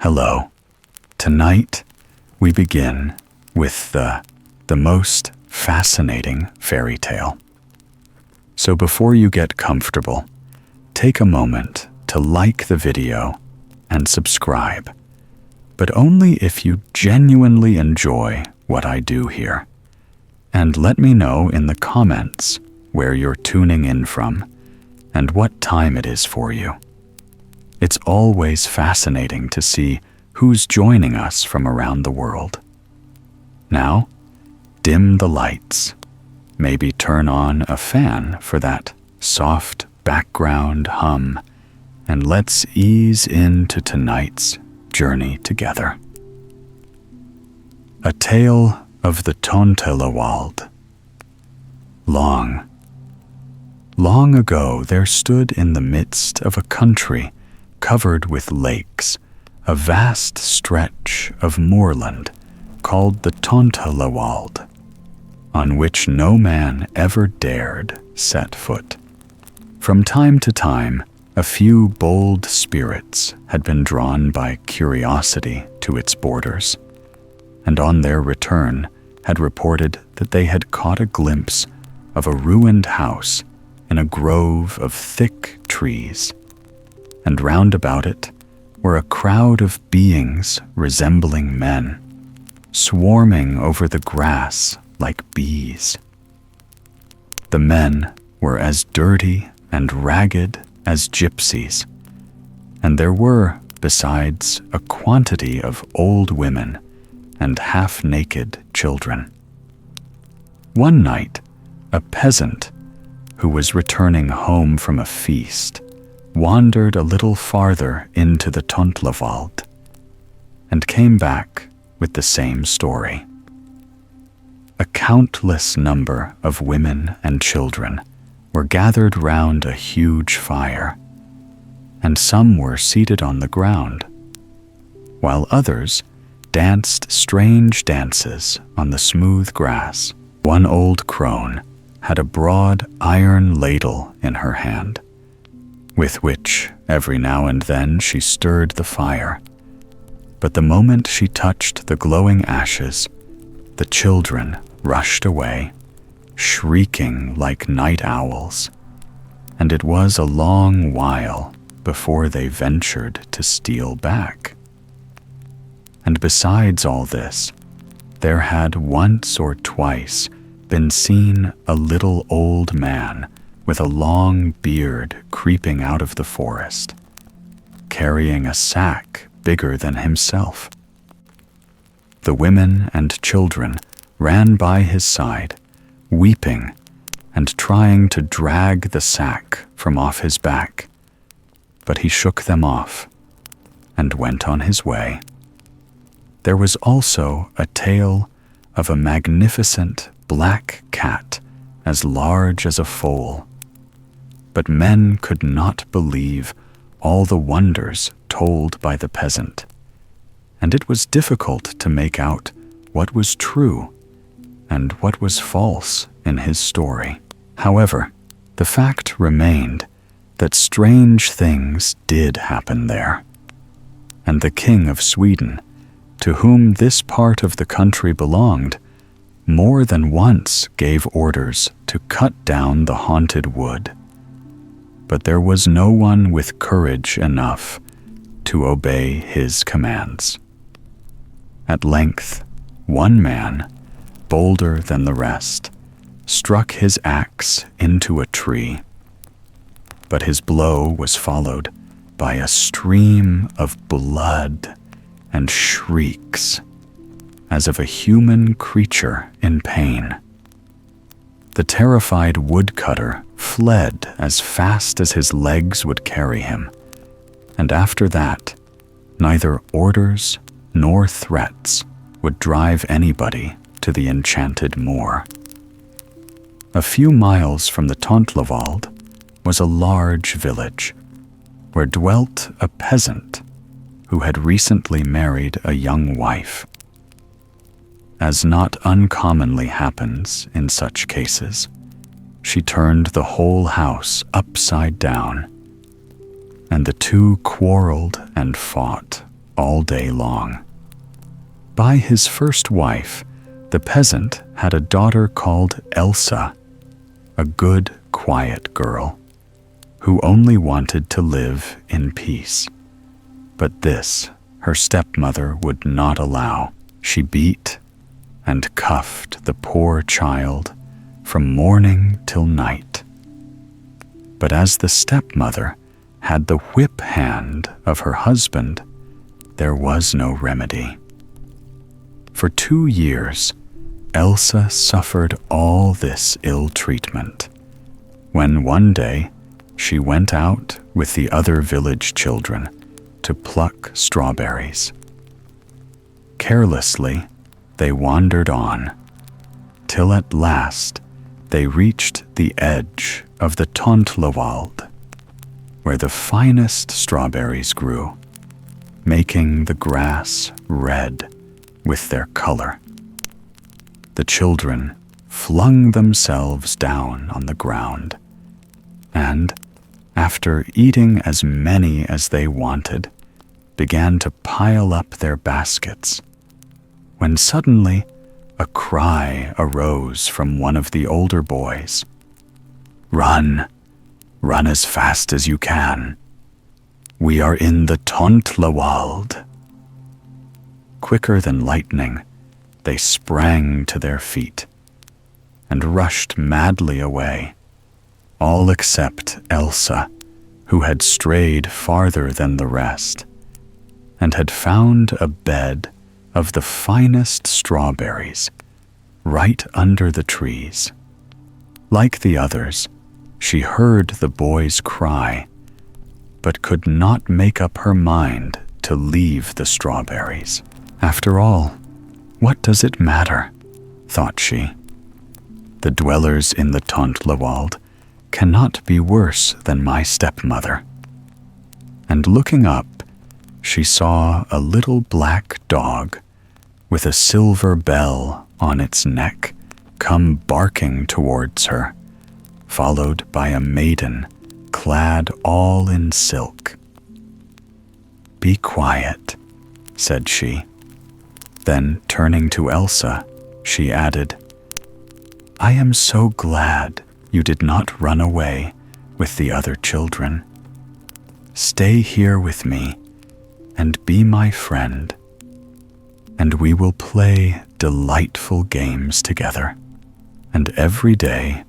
Hello. Tonight, we begin with the most fascinating fairy tale. So before you get comfortable, take a moment to like the video and subscribe, but only if you genuinely enjoy what I do here. And let me know in the comments where you're tuning in from and what time it is for you. It's always fascinating to see who's joining us from around the world. Now, dim the lights. Maybe turn on a fan for that soft background hum, and let's ease into tonight's journey together. A tale of the Tontlawald. Long ago there stood in the midst of a country covered with lakes, a vast stretch of moorland called the Tontlawald, on which no man ever dared set foot. From time to time, a few bold spirits had been drawn by curiosity to its borders, and on their return had reported that they had caught a glimpse of a ruined house in a grove of thick trees, and round about it were a crowd of beings resembling men, swarming over the grass like bees. The men were as dirty and ragged as gypsies, and there were, besides, a quantity of old women and half-naked children. One night, a peasant who was returning home from a feast wandered a little farther into the Tontlawald and came back with the same story. A countless number of women and children were gathered round a huge fire, and some were seated on the ground, while others danced strange dances on the smooth grass. One old crone had a broad iron ladle in her hand, with which every now and then she stirred the fire. But the moment she touched the glowing ashes, the children rushed away, shrieking like night owls, and it was a long while before they ventured to steal back. And besides all this, there had once or twice been seen a little old man with a long beard creeping out of the forest, carrying a sack bigger than himself. The women and children ran by his side, weeping and trying to drag the sack from off his back, but he shook them off and went on his way. There was also a tale of a magnificent black cat as large as a foal, but men could not believe all the wonders told by the peasant, and it was difficult to make out what was true and what was false in his story. However, the fact remained that strange things did happen there, and the King of Sweden, to whom this part of the country belonged, more than once gave orders to cut down the haunted wood. But there was no one with courage enough to obey his commands. At length, one man, bolder than the rest, struck his axe into a tree, but his blow was followed by a stream of blood and shrieks, as of a human creature in pain. The terrified woodcutter fled as fast as his legs would carry him, and after that, neither orders nor threats would drive anybody to the enchanted moor. A few miles from the Tontlawald was a large village where dwelt a peasant who had recently married a young wife. As not uncommonly happens in such cases, she turned the whole house upside down, and the two quarreled and fought all day long. By his first wife, the peasant had a daughter called Elsa, a good, quiet girl who only wanted to live in peace. But this her stepmother would not allow. She beat and cuffed the poor child from morning till night. But as the stepmother had the whip hand of her husband, there was no remedy. For 2 years, Elsa suffered all this ill treatment, when one day she went out with the other village children to pluck strawberries. Carelessly, they wandered on, till at last they reached the edge of the Tontlawald, where the finest strawberries grew, making the grass red with their color. The children flung themselves down on the ground, and, after eating as many as they wanted, began to pile up their baskets, when suddenly a cry arose from one of the older boys. "Run! Run as fast as you can! We are in the Tontlawald!" Quicker than lightning, they sprang to their feet and rushed madly away, all except Elsa, who had strayed farther than the rest, and had found a bed of the finest strawberries right under the trees. Like the others, she heard the boys cry, but could not make up her mind to leave the strawberries. After all, what does it matter? Thought she. The dwellers in the Tontlawald cannot be worse than my stepmother. And looking up, she saw a little black dog with a silver bell on its neck come barking towards her, followed by a maiden clad all in silk. "Be quiet," said she. Then, turning to Elsa, she added, "I am so glad you did not run away with the other children. Stay here with me and be my friend, and we will play delightful games together, and every day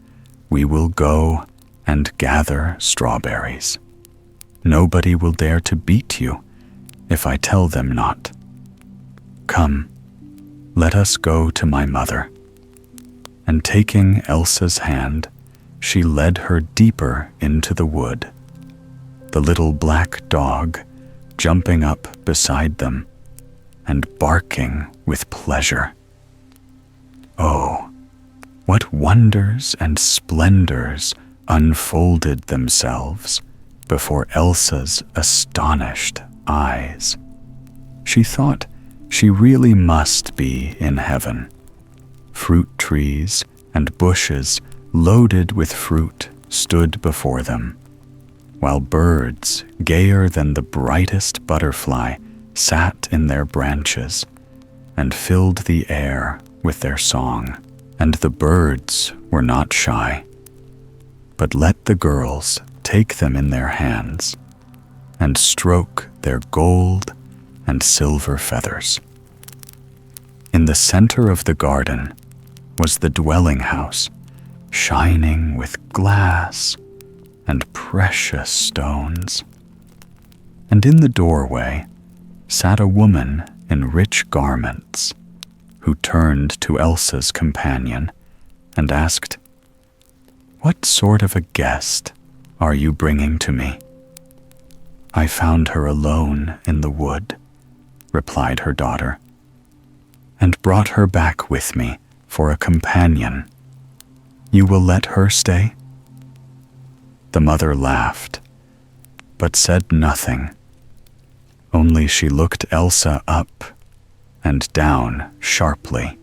we will go and gather strawberries. Nobody will dare to beat you if I tell them not. Come, let us go to my mother." And taking Elsa's hand, she led her deeper into the wood, the little black dog jumping up beside them and barking with pleasure. Oh, what wonders and splendors unfolded themselves before Elsa's astonished eyes. She thought she really must be in heaven. Fruit trees and bushes loaded with fruit stood before them, while birds, gayer than the brightest butterfly, sat in their branches and filled the air with their song. And the birds were not shy, but let the girls take them in their hands and stroke their gold and silver feathers. In the center of the garden was the dwelling house, shining with glass and precious stones. And in the doorway sat a woman in rich garments, who turned to Elsa's companion and asked, "What sort of a guest are you bringing to me?" "I found her alone in the wood," replied her daughter, "and brought her back with me for a companion. You will let her stay?" The mother laughed, but said nothing. Only she looked Elsa up and down sharply.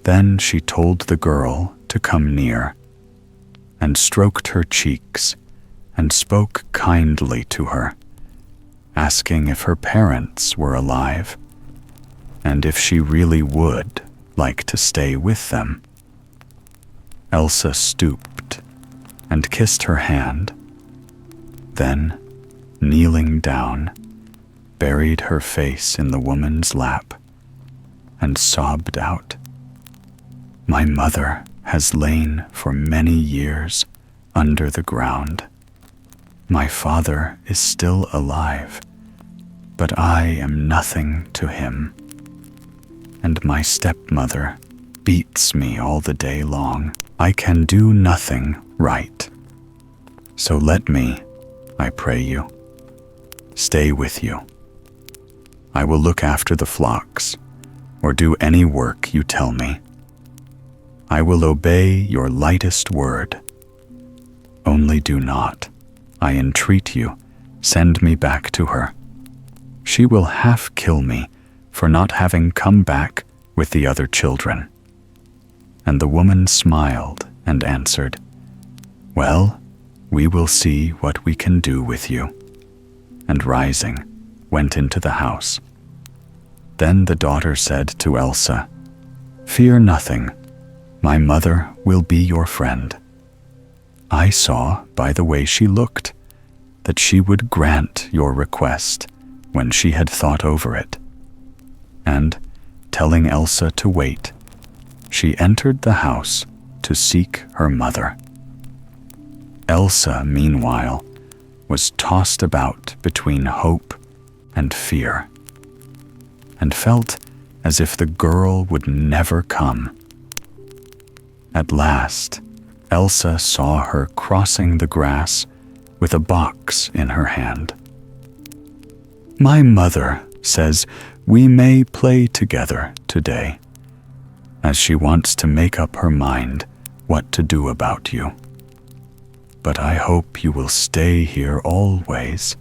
Then she told the girl to come near, and stroked her cheeks and spoke kindly to her, asking if her parents were alive, and if she really would like to stay with them. Elsa stooped and kissed her hand, then, kneeling down, buried her face in the woman's lap and sobbed out, "My mother has lain for many years under the ground. My father is still alive, but I am nothing to him. And my stepmother beats me all the day long. I can do nothing right. So let me, I pray you, stay with you. I will look after the flocks, or do any work you tell me. I will obey your lightest word. Only do not, I entreat you, send me back to her. She will half kill me for not having come back with the other children." And the woman smiled and answered, "Well, we will see what we can do with you," and rising, went into the house. Then the daughter said to Elsa, "Fear nothing, my mother will be your friend. I saw by the way she looked that she would grant your request when she had thought over it." And, telling Elsa to wait, she entered the house to seek her mother. Elsa, meanwhile, was tossed about between hope and fear, and felt as if the girl would never come. At last, Elsa saw her crossing the grass with a box in her hand. "My mother says we may play together today, as she wants to make up her mind what to do about you. But I hope you will stay here always,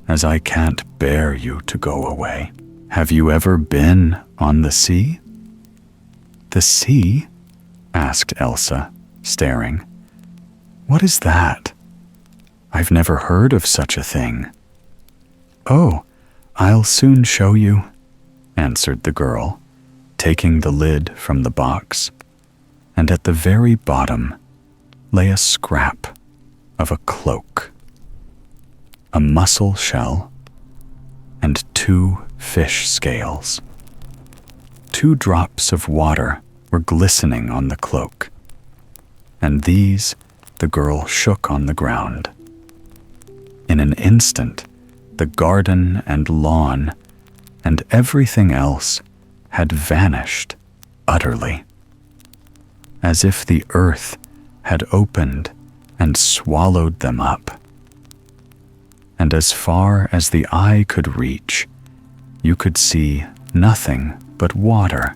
as I can't bear you to go away. Have you ever been on the sea?" "The sea?" asked Elsa, staring. "What is that? I've never heard of such a thing." "Oh, I'll soon show you," answered the girl, taking the lid from the box, and at the very bottom lay a scrap of a cloak, a mussel shell, and 2 fish scales. 2 drops of water were glistening on the cloak, and these the girl shook on the ground. In an instant, the garden and lawn and everything else had vanished utterly, as if the earth had opened and swallowed them up. And as far as the eye could reach, you could see nothing but water,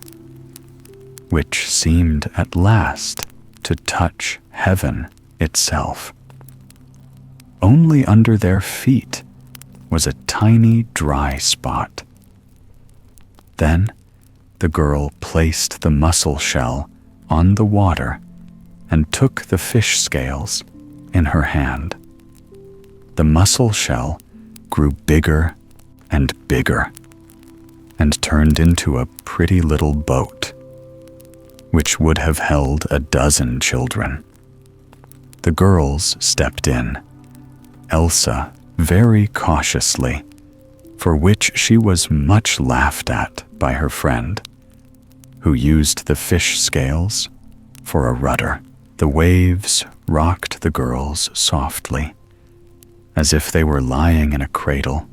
which seemed at last to touch heaven itself. Only under their feet was a tiny dry spot. Then the girl placed the mussel shell on the water and took the fish scales in her hand. The mussel shell grew bigger and bigger and turned into a pretty little boat, which would have held 12 children. The girls stepped in, Elsa very cautiously, for which she was much laughed at by her friend, who used the fish scales for a rudder. The waves rocked the girls softly, as if they were lying in a cradle,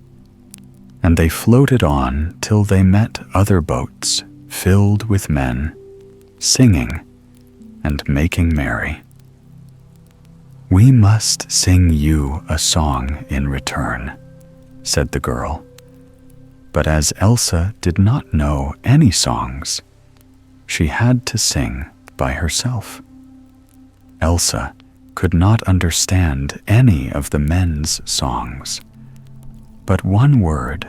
and they floated on till they met other boats filled with men, singing and making merry. "We must sing you a song in return," said the girl. But as Elsa did not know any songs, she had to sing by herself. Elsa could not understand any of the men's songs, but one word,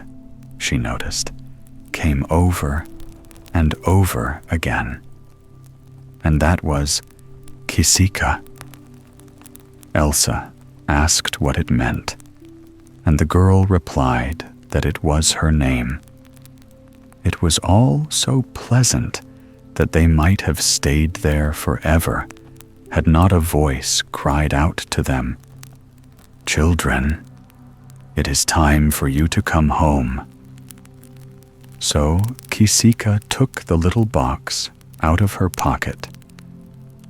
she noticed, came over and over again, and that was Kisika. Elsa asked what it meant, and the girl replied that it was her name. It was all so pleasant that they might have stayed there forever had not a voice cried out to them, "Children, it is time for you to come home." So Kisika took the little box out of her pocket,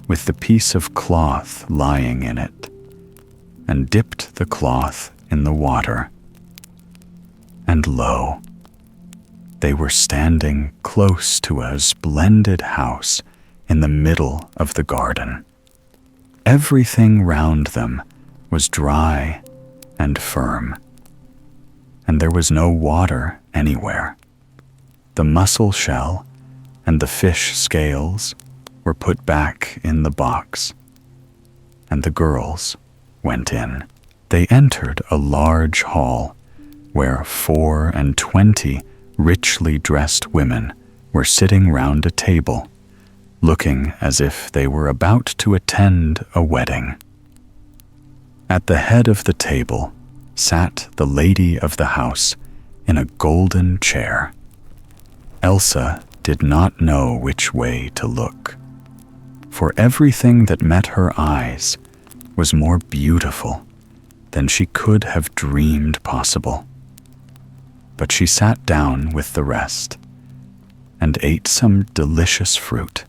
with the piece of cloth lying in it, and dipped the cloth in the water. And lo, they were standing close to a splendid house in the middle of the garden. Everything round them was dry and firm, and there was no water anywhere. The mussel shell and the fish scales were put back in the box, and the girls went in. They entered a large hall where 24 richly dressed women were sitting round a table, looking as if they were about to attend a wedding. At the head of the table sat the lady of the house in a golden chair. Elsa did not know which way to look, for everything that met her eyes was more beautiful than she could have dreamed possible. But she sat down with the rest and ate some delicious fruit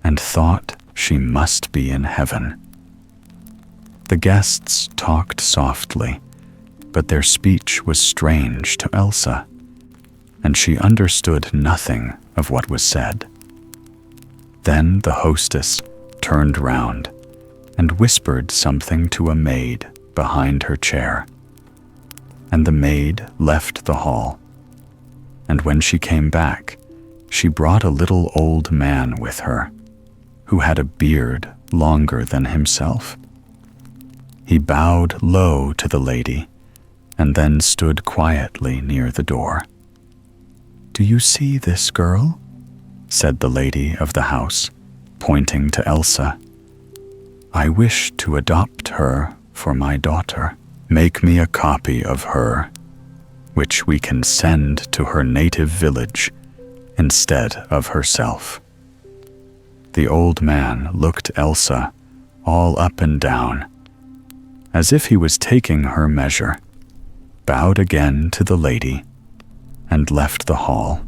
and thought she must be in heaven. The guests talked softly, but their speech was strange to Elsa, and she understood nothing of what was said. Then the hostess turned round and whispered something to a maid behind her chair, and the maid left the hall. And when she came back, she brought a little old man with her, who had a beard longer than himself. He bowed low to the lady, and then stood quietly near the door. "Do you see this girl?" said the lady of the house, pointing to Elsa. "I wish to adopt her for my daughter. Make me a copy of her, which we can send to her native village instead of herself." The old man looked Elsa all up and down, as if he was taking her measure, bowed again to the lady, and left the hall.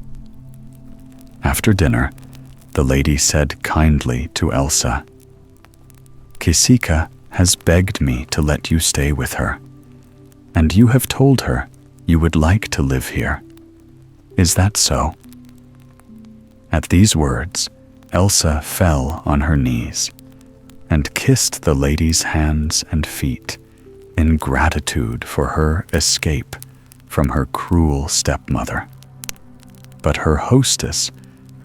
After dinner, the lady said kindly to Elsa, "Kisika has begged me to let you stay with her, and you have told her you would like to live here. Is that so?" At these words, Elsa fell on her knees and kissed the lady's hands and feet in gratitude for her escape from her cruel stepmother. But her hostess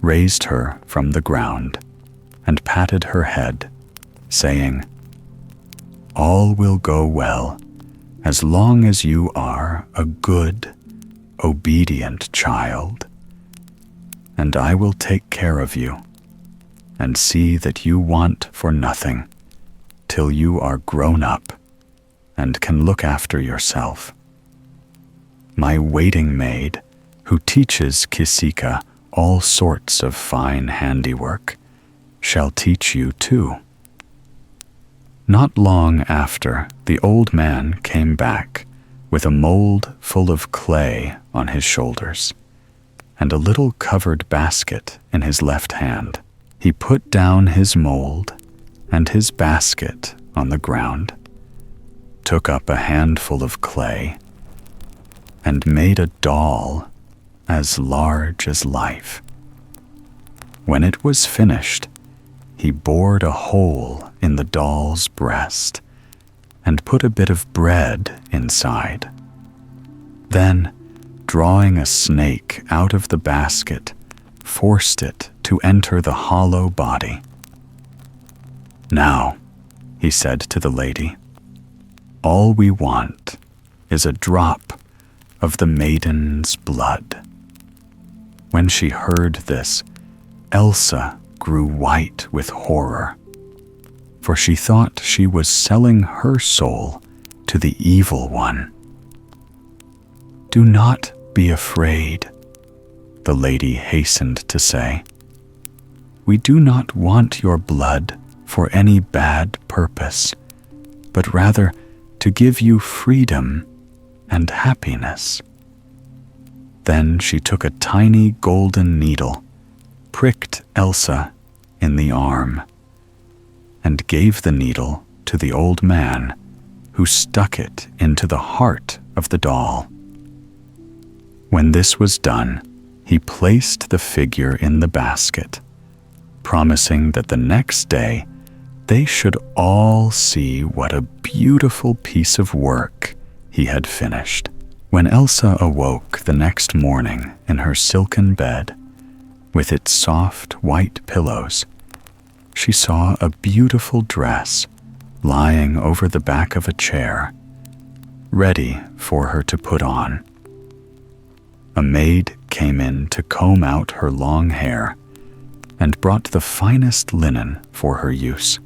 raised her from the ground and patted her head, saying, "All will go well as long as you are a good, obedient child, and I will take care of you and see that you want for nothing till you are grown up and can look after yourself. My waiting maid, who teaches Kisika all sorts of fine handiwork, shall teach you too." Not long after, the old man came back with a mold full of clay on his shoulders and a little covered basket in his left hand. He put down his mold and his basket on the ground, took up a handful of clay, and made a doll as large as life. When it was finished, he bored a hole in the doll's breast and put a bit of bread inside. Then, drawing a snake out of the basket, forced it to enter the hollow body. "Now," he said to the lady, "all we want is a drop of the maiden's blood." When she heard this, Elsa grew white with horror, for she thought she was selling her soul to the evil one. "Do not be afraid," the lady hastened to say. "We do not want your blood for any bad purpose, but rather to give you freedom and happiness." Then she took a tiny golden needle, pricked Elsa in the arm, and gave the needle to the old man, who stuck it into the heart of the doll. When this was done, he placed the figure in the basket, promising that the next day they should all see what a beautiful piece of work he had finished. When Elsa awoke the next morning in her silken bed, with its soft white pillows, she saw a beautiful dress lying over the back of a chair, ready for her to put on. A maid came in to comb out her long hair and brought the finest linen for her use.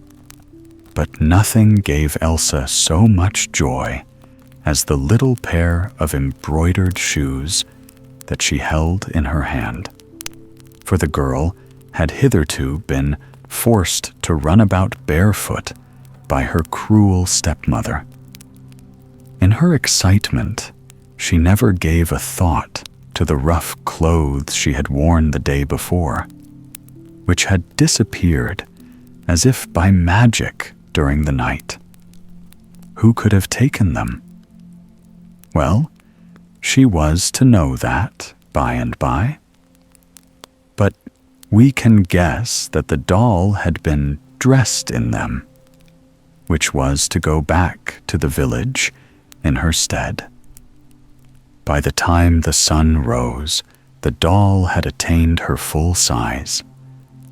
But nothing gave Elsa so much joy as the little pair of embroidered shoes that she held in her hand. For the girl had hitherto been forced to run about barefoot by her cruel stepmother. In her excitement, she never gave a thought to the rough clothes she had worn the day before, which had disappeared as if by magic during the night. Who could have taken them? Well, she was to know that by and by. But we can guess that the doll had been dressed in them, which was to go back to the village in her stead. By the time the sun rose, the doll had attained her full size,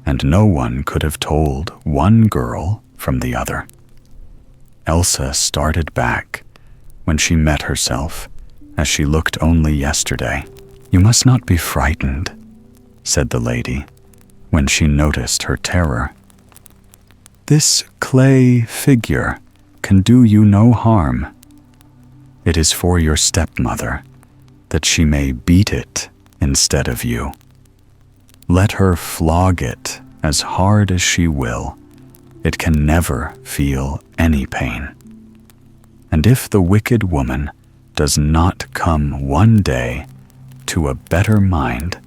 and no one could have told one girl from the other. Elsa started back when she met herself, as she looked only yesterday. "You must not be frightened," said the lady, when she noticed her terror. "This clay figure can do you no harm. It is for your stepmother, that she may beat it instead of you. Let her flog it as hard as she will. It can never feel any pain. And if the wicked woman does not come one day to a better mind,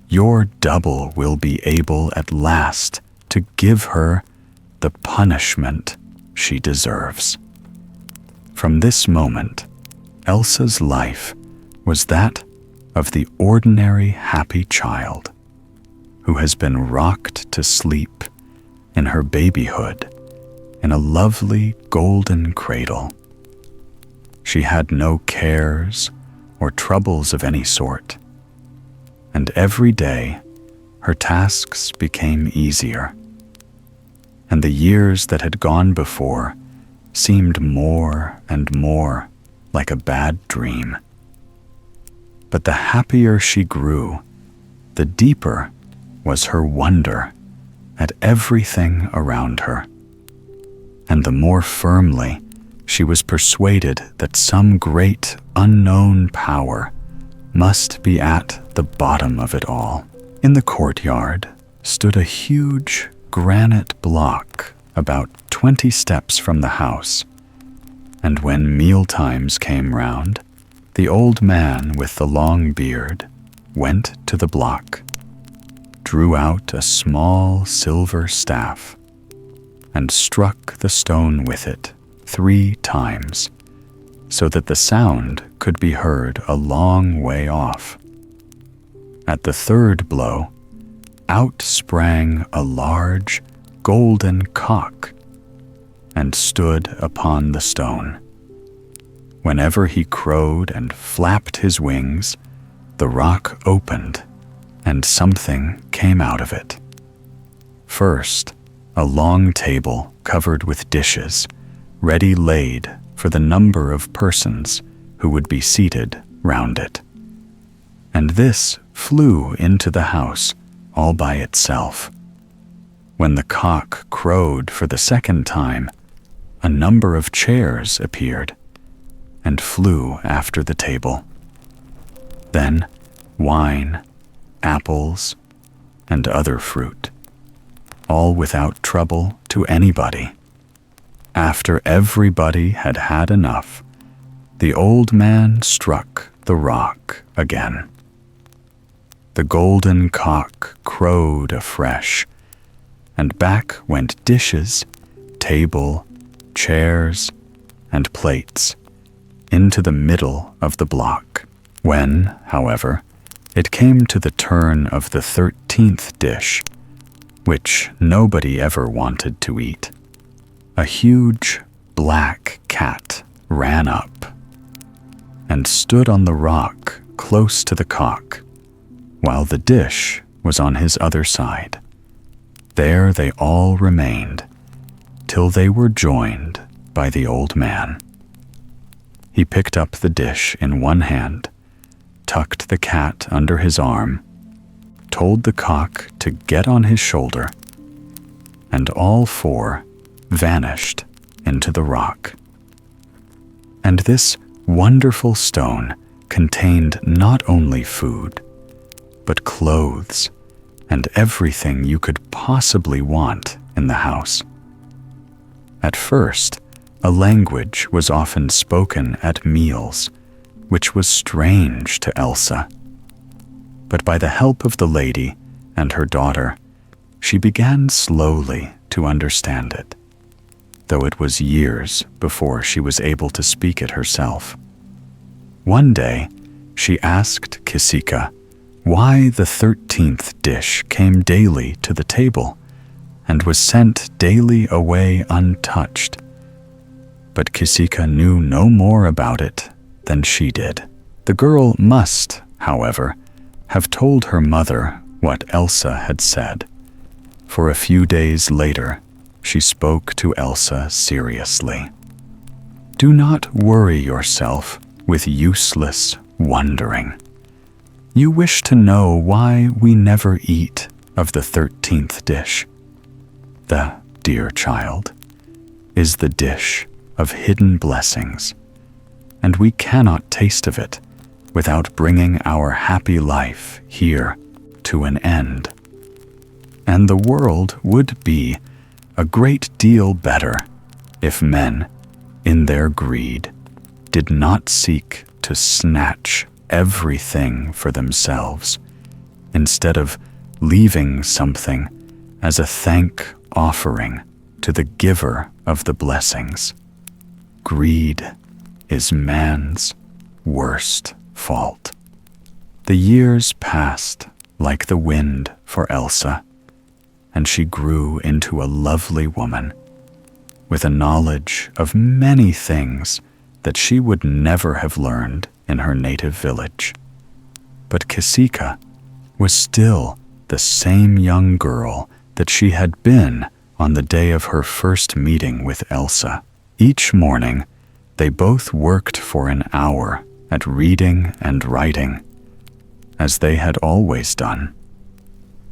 your double will be able at last to give her the punishment she deserves." From this moment, Elsa's life was that of the ordinary happy child who has been rocked to sleep in her babyhood in a lovely golden cradle. She had no cares or troubles of any sort, and every day her tasks became easier, and the years that had gone before seemed more and more like a bad dream. But the happier she grew, the deeper was her wonder at everything around her, and the more firmly she was persuaded that some great unknown power must be at the bottom of it all. In the courtyard stood a huge granite block about 20 steps from the house, and when meal times came round, the old man with the long beard went to the block, drew out a small silver staff, and struck the stone with it 3 times, so that the sound could be heard a long way off. At the 3rd blow, out sprang a large golden cock and stood upon the stone. Whenever he crowed and flapped his wings, the rock opened and something came out of it. First, a long table covered with dishes, ready laid for the number of persons who would be seated round it. And this flew into the house all by itself. When the cock crowed for the 2nd time, a number of chairs appeared and flew after the table. then wine, apples, and other fruit, all without trouble to anybody. After everybody had had enough, the old man struck the rock again. The golden cock crowed afresh, and back went dishes, table, chairs, and plates into the middle of the block. When, however, it came to the turn of the 13th dish, which nobody ever wanted to eat, a huge black cat ran up and stood on the rock close to the cock, while the dish was on his other side. There they all remained, till they were joined by the old man. He picked up the dish in one hand, tucked the cat under his arm, told the cock to get on his shoulder, and all four vanished into the rock. And this wonderful stone contained not only food, but clothes and everything you could possibly want in the house. At first, a language was often spoken at meals, which was strange to Elsa. But by the help of the lady and her daughter, she began slowly to understand it, though it was years before she was able to speak it herself. One day, she asked Kisika why the 13th dish came daily to the table and was sent daily away untouched. But Kisika knew no more about it than she did. The girl must, however, have told her mother what Elsa had said, for a few days later she spoke to Elsa seriously. Do not worry yourself with useless wondering. You wish to know why we never eat of the 13th dish. The, dear child, is the dish of hidden blessings, and we cannot taste of it without bringing our happy life here to an end. And the world would be a great deal better if men, in their greed, did not seek to snatch everything for themselves, instead of leaving something as a thank offering to the giver of the blessings. Greed is man's worst fault. The years passed like the wind for Elsa, and she grew into a lovely woman, with a knowledge of many things that she would never have learned in her native village. But Kisika was still the same young girl that she had been on the day of her first meeting with Elsa. Each morning, they both worked for an hour at reading and writing, as they had always done.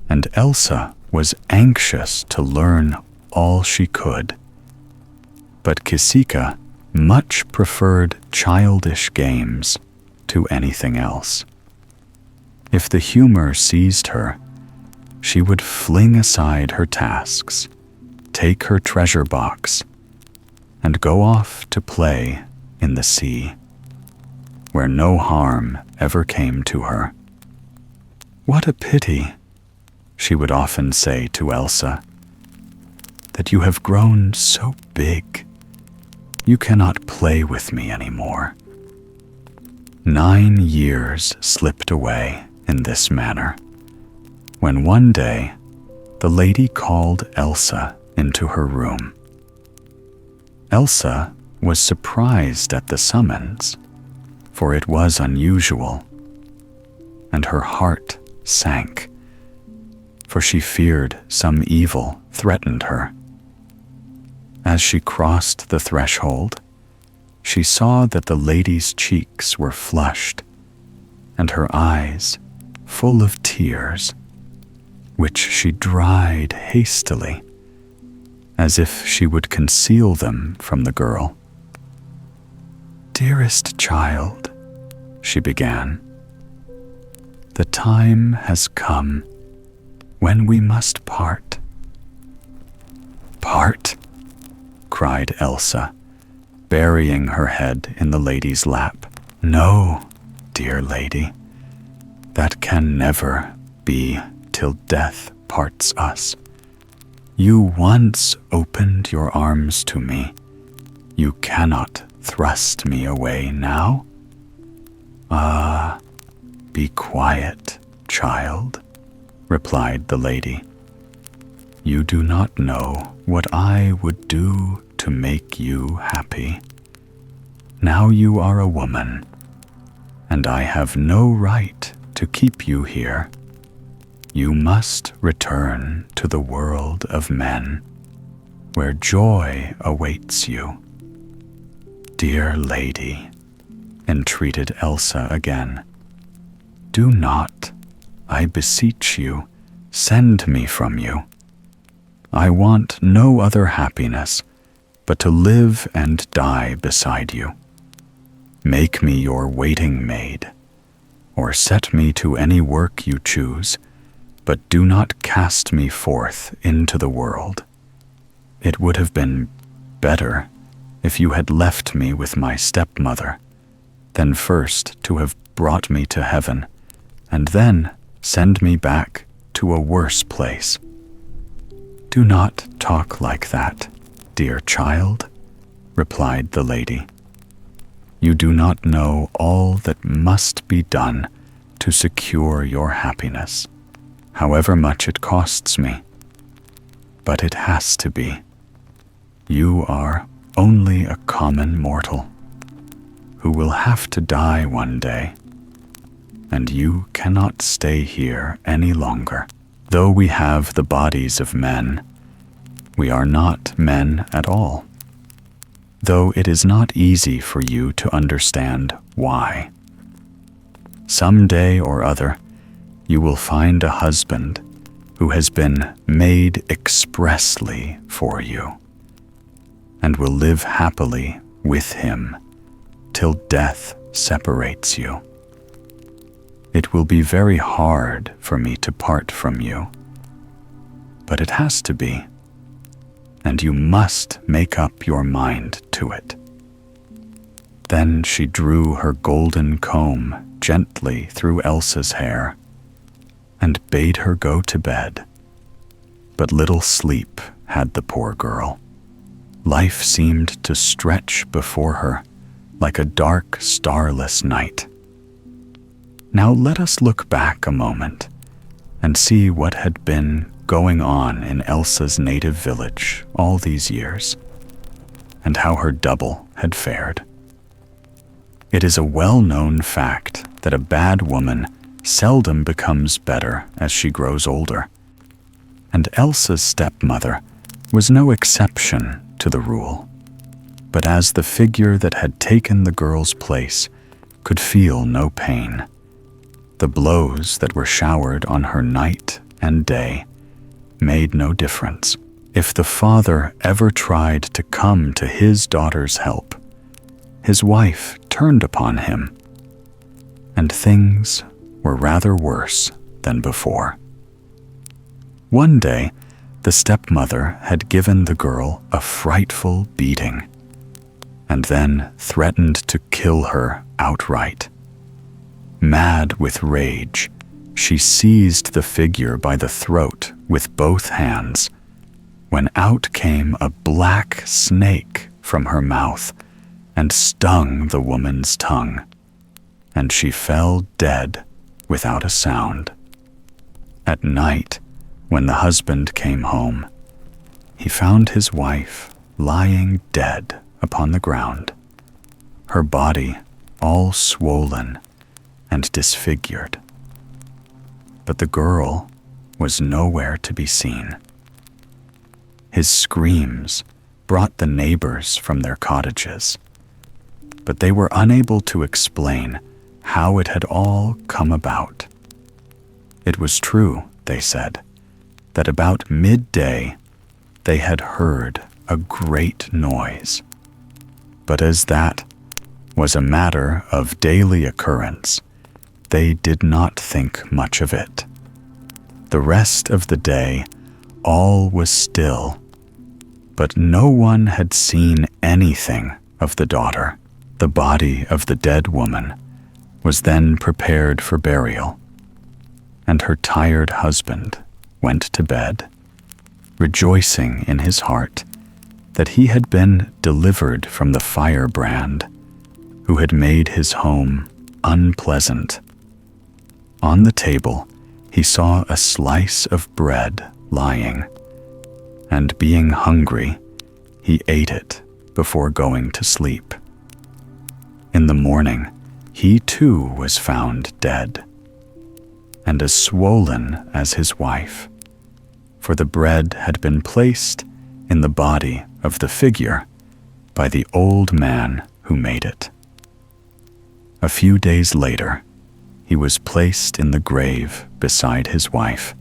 And Elsa was anxious to learn all she could. But Kisika much preferred childish games to anything else. If the humor seized her, she would fling aside her tasks, take her treasure box, and go off to play in the sea, where no harm ever came to her. What a pity, she would often say to Elsa, that you have grown so big. You cannot play with me anymore. 9 years slipped away in this manner, when one day the lady called Elsa into her room. Elsa was surprised at the summons, for it was unusual, and her heart sank, for she feared some evil threatened her. As she crossed the threshold, she saw that the lady's cheeks were flushed, and her eyes full of tears, which she dried hastily, as if she would conceal them from the girl. "Dearest child," she began, The time has come when we must part." "Part?" cried Elsa, burying her head in the lady's lap. "No, dear lady, that can never be till death parts us. You once opened your arms to me. You cannot thrust me away now. Ah, be quiet, child," replied the lady. "You do not know what I would do to make you happy. Now you are a woman, and I have no right to keep you here. You must return to the world of men, where joy awaits you." "Dear lady," entreated Elsa again, "do not, I beseech you, send me from you. I want no other happiness but to live and die beside you. Make me your waiting maid, or set me to any work you choose, but do not cast me forth into the world. It would have been better if you had left me with my stepmother, than first to have brought me to heaven, and then send me back to a worse place." "Do not talk like that, dear child," replied the lady. "You do not know all that must be done to secure your happiness, however much it costs me. But it has to be. You are only a common mortal, who will have to die one day, and you cannot stay here any longer. Though we have the bodies of men, we are not men at all, though it is not easy for you to understand why. Some day or other, you will find a husband who has been made expressly for you, and will live happily with him till death separates you. It will be very hard for me to part from you, but it has to be, and you must make up your mind to it." Then she drew her golden comb gently through Elsa's hair and bade her go to bed. But little sleep had the poor girl. Life seemed to stretch before her like a dark, starless night. Now let us look back a moment and see what had been going on in Elsa's native village all these years, and how her double had fared. It is a well-known fact that a bad woman seldom becomes better as she grows older, and Elsa's stepmother was no exception to the rule. But as the figure that had taken the girl's place could feel no pain, the blows that were showered on her night and day made no difference. If the father ever tried to come to his daughter's help, his wife turned upon him, and things were rather worse than before. One day, the stepmother had given the girl a frightful beating, and then threatened to kill her outright. Mad with rage, she seized the figure by the throat with both hands, when out came a black snake from her mouth and stung the woman's tongue, and she fell dead without a sound. At night, when the husband came home, he found his wife lying dead upon the ground, her body all swollen and disfigured. But the girl was nowhere to be seen. His screams brought the neighbors from their cottages, but they were unable to explain how it had all come about. It was true, they said, that about midday they had heard a great noise, but as that was a matter of daily occurrence, they did not think much of it. The rest of the day, all was still, but no one had seen anything of the daughter. The body of the dead woman was then prepared for burial, and her tired husband went to bed, rejoicing in his heart that he had been delivered from the firebrand who had made his home unpleasant. On the table, he saw a slice of bread lying, and being hungry, he ate it before going to sleep. In the morning, he too was found dead, and as swollen as his wife, for the bread had been placed in the body of the figure by the old man who made it. A few days later, he was placed in the grave beside his wife,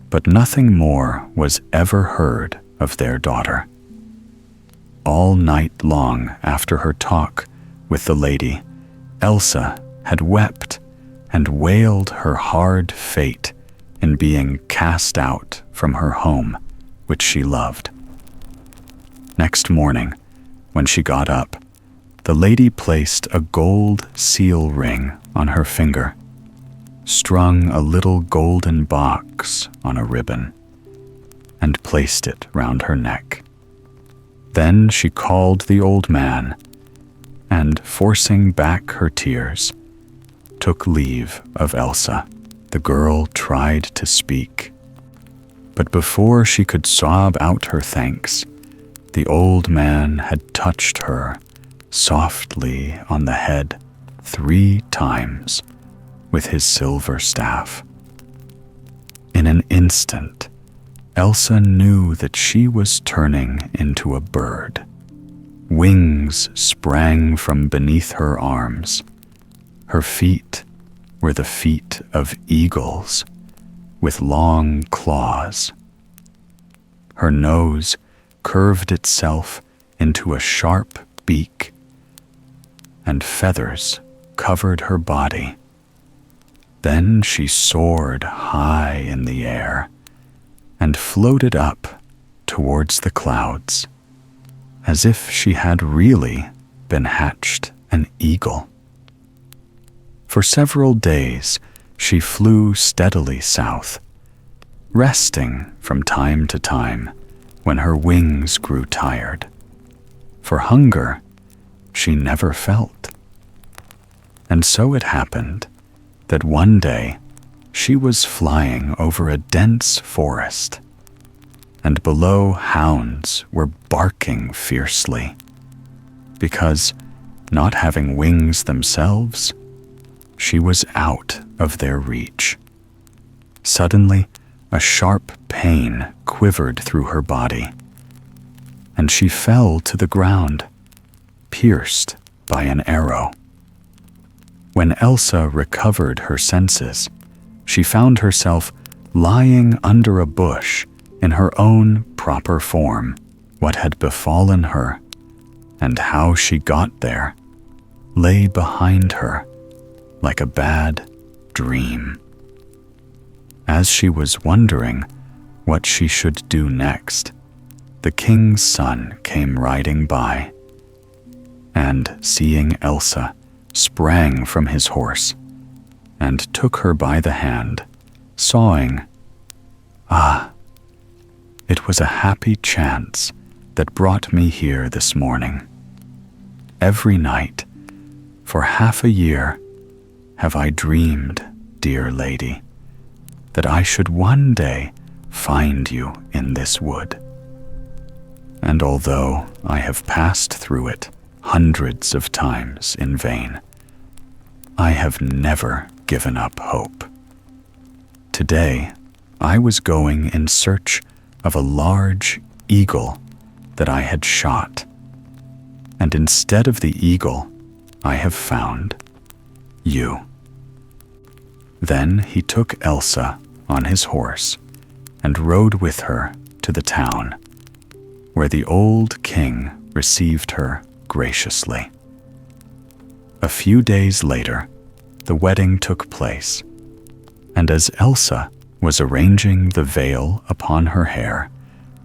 but nothing more was ever heard of their daughter. All night long after her talk with the lady, Elsa had wept and wailed her hard fate in being cast out from her home, which she loved. Next morning, when she got up, the lady placed a gold seal ring on her finger, strung a little golden box on a ribbon, and placed it round her neck. Then she called the old man, and, forcing back her tears, took leave of Elsa. The girl tried to speak, but before she could sob out her thanks, the old man had touched her softly on the head 3 times with his silver staff. In an instant, Elsa knew that she was turning into a bird. Wings sprang from beneath her arms. Her feet were the feet of eagles with long claws. Her nose curved itself into a sharp beak, and feathers covered her body. Then she soared high in the air and floated up towards the clouds, as if she had really been hatched an eagle. For several days she flew steadily south, resting from time to time when her wings grew tired. For hunger she never felt. And so it happened that one day she was flying over a dense forest, and below hounds were barking fiercely, because, not having wings themselves, she was out of their reach. Suddenly, a sharp pain quivered through her body, and she fell to the ground, pierced by an arrow. When Elsa recovered her senses, she found herself lying under a bush in her own proper form. What had befallen her, and how she got there, lay behind her like a bad dream. As she was wondering what she should do next, the king's son came riding by, and, seeing Elsa, sprang from his horse and took her by the hand, sawing, "Ah, it was a happy chance that brought me here this morning. Every night, for half a year, have I dreamed, dear lady, that I should one day find you in this wood. And although I have passed through it hundreds of times in vain, I have never given up hope. Today, I was going in search of a large eagle that I had shot, and instead of the eagle, I have found you." Then he took Elsa on his horse and rode with her to the town, where the old king received her graciously. A few days later, the wedding took place, and as Elsa was arranging the veil upon her hair,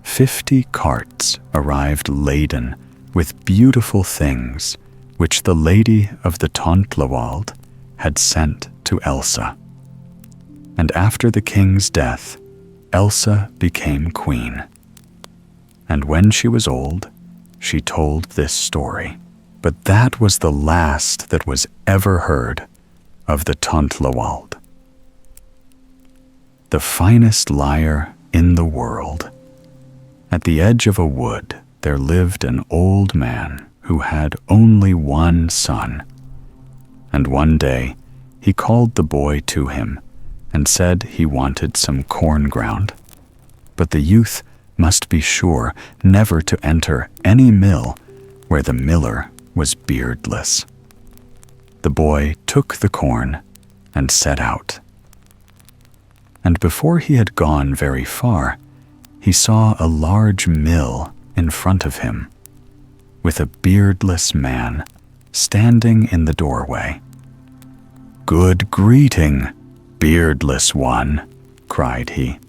50 carts arrived laden with beautiful things which the lady of the Tontlawald had sent to Elsa. And after the king's death, Elsa became queen. And when she was old, she told this story. But that was the last that was ever heard of the Tontlawald. The finest lyre in the world. At the edge of a wood, there lived an old man who had only one son. And one day, he called the boy to him and said he wanted some corn ground. But the youth must be sure never to enter any mill where the miller was beardless. The boy took the corn and set out. And before he had gone very far, he saw a large mill in front of him, with a beardless man standing in the doorway. "Good greeting, beardless one," cried he.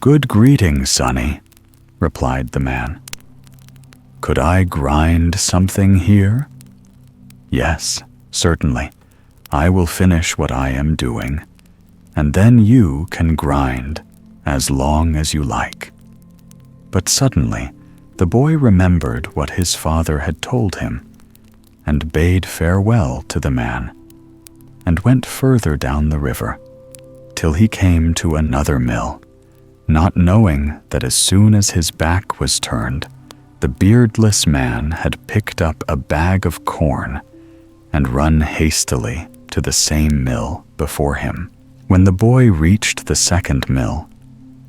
"Good greeting, sonny," replied the man. "Could I grind something here?" "Yes, certainly. I will finish what I am doing, and then you can grind as long as you like." But suddenly, the boy remembered what his father had told him, and bade farewell to the man, and went further down the river, till he came to another mill, not knowing that as soon as his back was turned, the beardless man had picked up a bag of corn and run hastily to the same mill before him. When the boy reached the second mill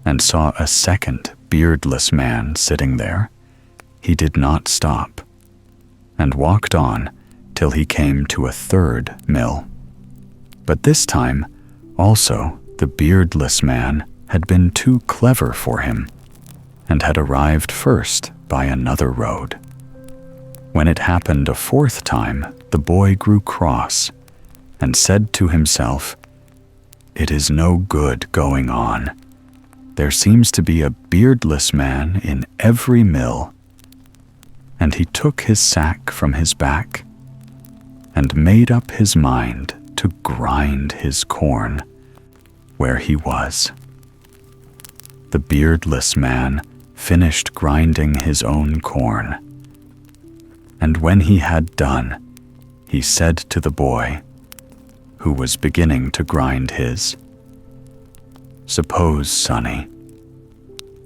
and saw a second beardless man sitting there, he did not stop, and walked on till he came to a third mill. But this time, also, the beardless man had been too clever for him, and had arrived first by another road. When it happened a fourth time, the boy grew cross, and said to himself, "It is no good going on. There seems to be a beardless man in every mill." And he took his sack from his back, and made up his mind to grind his corn where he was. The beardless man finished grinding his own corn, and when he had done, he said to the boy, who was beginning to grind his, "Suppose, sonny,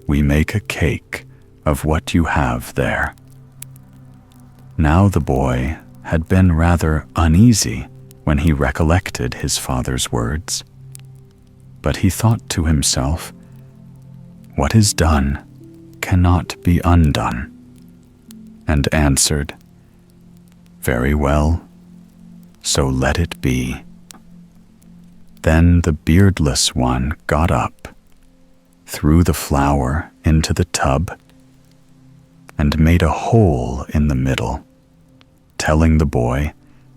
we make a cake of what you have there." Now the boy had been rather uneasy when he recollected his father's words, but he thought to himself, "What is done cannot be undone," and answered, "Very well, so let it be." Then the beardless one got up, threw the flour into the tub, and made a hole in the middle, telling the boy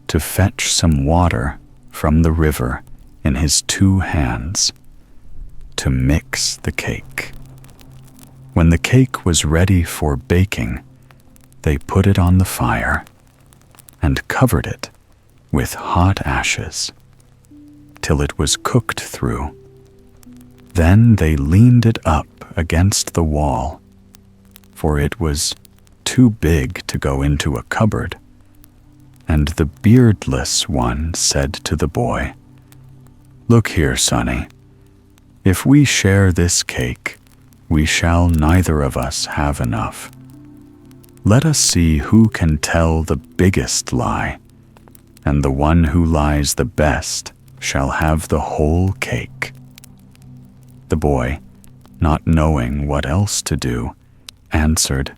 to fetch some water from the river in his 2 hands to mix the cake. When the cake was ready for baking, they put it on the fire and covered it with hot ashes till it was cooked through. Then they leaned it up against the wall, for it was too big to go into a cupboard. And the beardless one said to the boy, "Look here, sonny, if we share this cake, we shall neither of us have enough. Let us see who can tell the biggest lie, and the one who lies the best shall have the whole cake." The boy, not knowing what else to do, answered,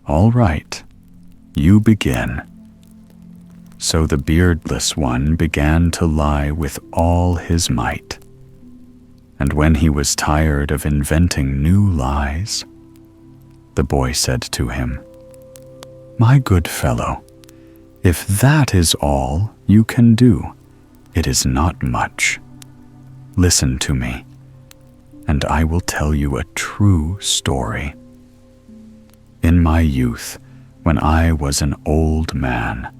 "All right, you begin." So the beardless one began to lie with all his might. And when he was tired of inventing new lies, the boy said to him, "My good fellow, if that is all you can do, It is not much. Listen to me, and I will tell you a true story. In my youth, when I was an old man,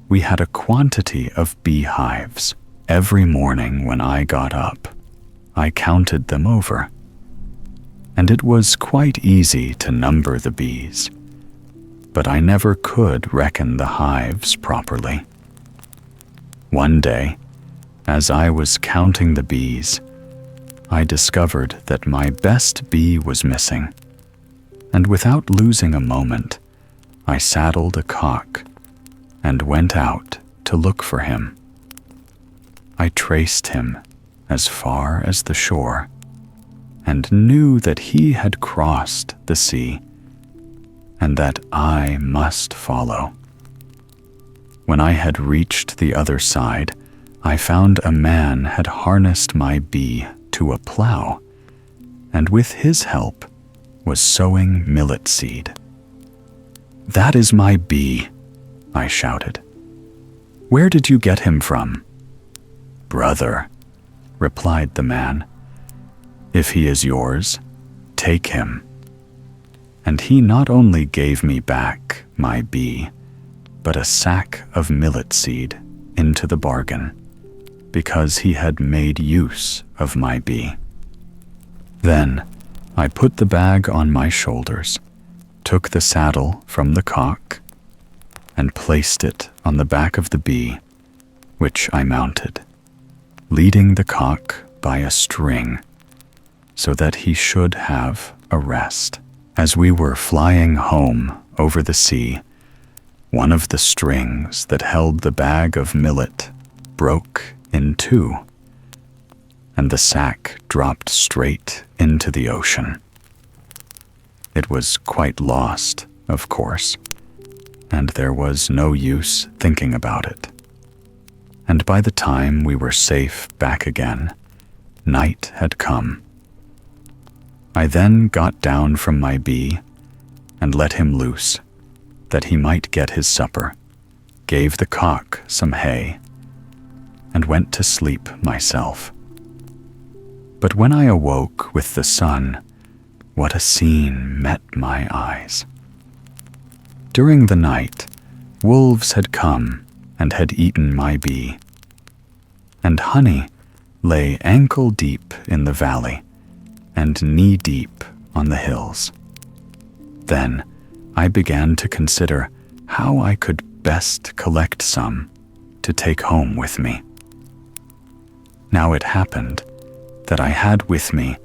we had a quantity of beehives. Every morning when I got up, I counted them over, and it was quite easy to number the bees, but I never could reckon the hives properly. One day, as I was counting the bees, I discovered that my best bee was missing, and without losing a moment, I saddled a cock and went out to look for him. I traced him as far as the shore and knew that he had crossed the sea and that I must follow. When I had reached the other side, I found a man had harnessed my bee to a plow and with his help was sowing millet seed. "That is my bee," I shouted. "Where did you get him from?" "Brother," replied the man, "if he is yours, take him." And he not only gave me back my bee, but a sack of millet seed into the bargain, because he had made use of my bee. Then I put the bag on my shoulders, took the saddle from the cock, and placed it on the back of the bee, which I mounted, leading the cock by a string, so that he should have a rest. As we were flying home over the sea, one of the strings that held the bag of millet broke in two, and the sack dropped straight into the ocean. It was quite lost, of course, and there was no use thinking about it. And by the time we were safe back again, night had come. I then got down from my bee and let him loose, that he might get his supper, gave the cock some hay, and went to sleep myself. But when I awoke with the sun, what a scene met my eyes. During the night, wolves had come and had eaten my bee, and honey lay ankle-deep in the valley and knee-deep on the hills. Then I began to consider how I could best collect some to take home with me. Now it happened that I had with me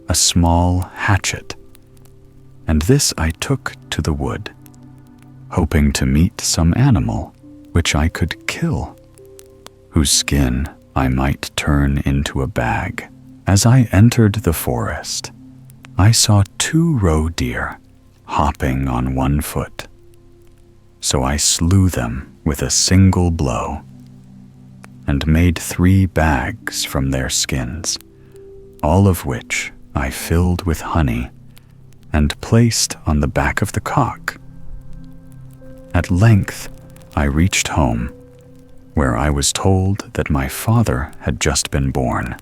a small hatchet, and this I took to the wood, hoping to meet some animal which I could kill, whose skin I might turn into a bag. As I entered the forest, I saw 2 roe deer hopping on one foot, so I slew them with a single blow and made 3 bags from their skins, all of which I filled with honey and placed on the back of the cock. At length, I reached home, where I was told that my father had just been born,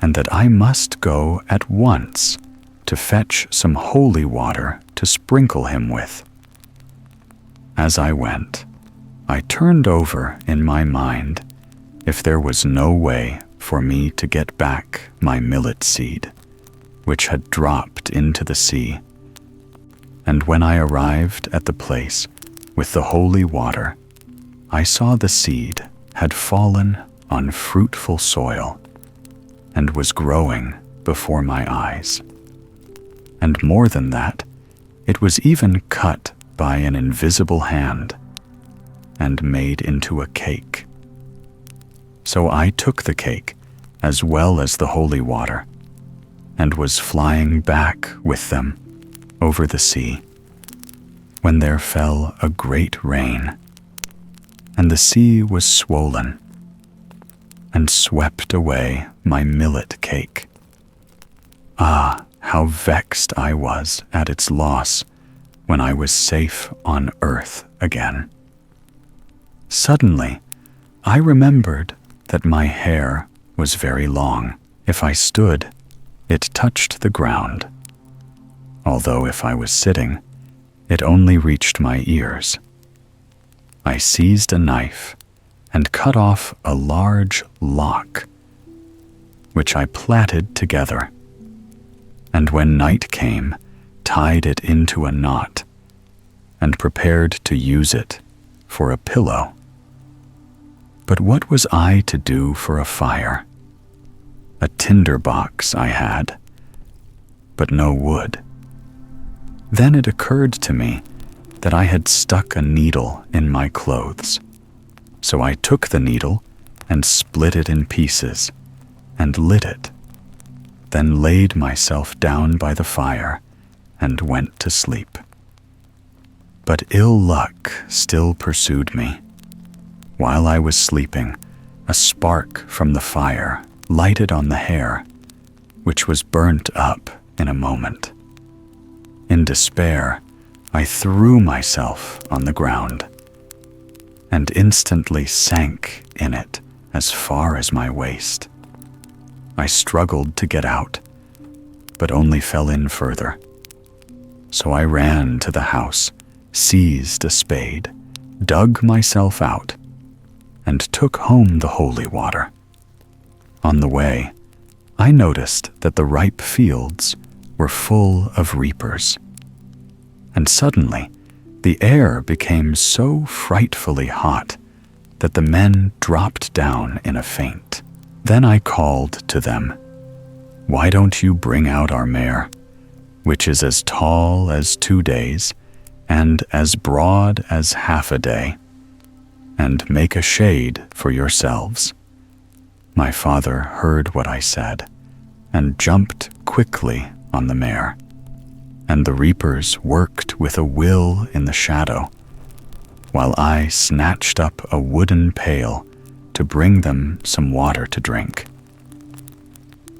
and that I must go at once to fetch some holy water to sprinkle him with. As I went, I turned over in my mind if there was no way for me to get back my millet seed, which had dropped into the sea. And when I arrived at the place with the holy water, I saw the seed had fallen on fruitful soil and was growing before my eyes. And more than that, it was even cut by an invisible hand and made into a cake. So I took the cake as well as the holy water and was flying back with them over the sea when there fell a great rain, and the sea was swollen and swept away my millet cake. Ah, how vexed I was at its loss when I was safe on earth again. Suddenly, I remembered that my hair was very long. If I stood, it touched the ground, although if I was sitting, it only reached my ears. I seized a knife and cut off a large lock, which I plaited together, and when night came, tied it into a knot, and prepared to use it for a pillow. But what was I to do for a fire? A tinder box I had, but no wood. Then it occurred to me that I had stuck a needle in my clothes. So I took the needle and split it in pieces and lit it, then laid myself down by the fire and went to sleep. But ill luck still pursued me. While I was sleeping, a spark from the fire lighted on the hair, which was burnt up in a moment. In despair, I threw myself on the ground and instantly sank in it as far as my waist. I struggled to get out, but only fell in further. So I ran to the house, seized a spade, dug myself out, and took home the holy water. On the way, I noticed that the ripe fields were full of reapers, and suddenly the air became so frightfully hot that the men dropped down in a faint. Then I called to them, "Why don't you bring out our mare, which is as tall as 2 days and as broad as half a day, and make a shade for yourselves?" My father heard what I said and jumped quickly on the mare, and the reapers worked with a will in the shadow, while I snatched up a wooden pail to bring them some water to drink.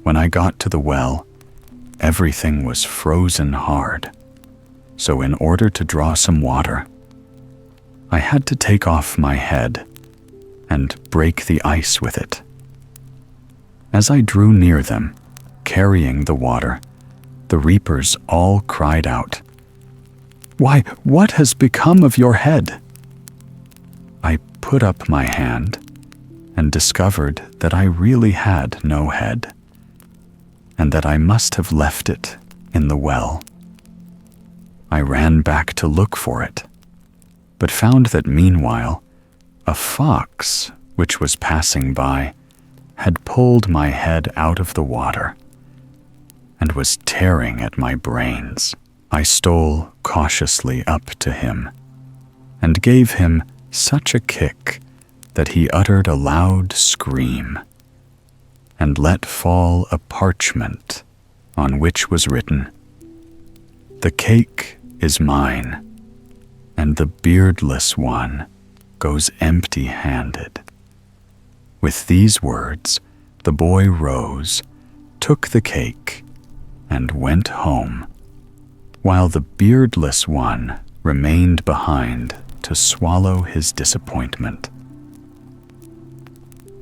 When I got to the well, everything was frozen hard, so in order to draw some water, I had to take off my head and break the ice with it. As I drew near them, carrying the water, the reapers all cried out, "Why, what has become of your head?" I put up my hand and discovered that I really had no head, and that I must have left it in the well. I ran back to look for it, but found that meanwhile a fox, which was passing by, had pulled my head out of the water and was tearing at my brains. I stole cautiously up to him and gave him such a kick that he uttered a loud scream and let fall a parchment on which was written, "The cake is mine, and the beardless one goes empty-handed." With these words, the boy rose, took the cake, and went home, while the beardless one remained behind to swallow his disappointment.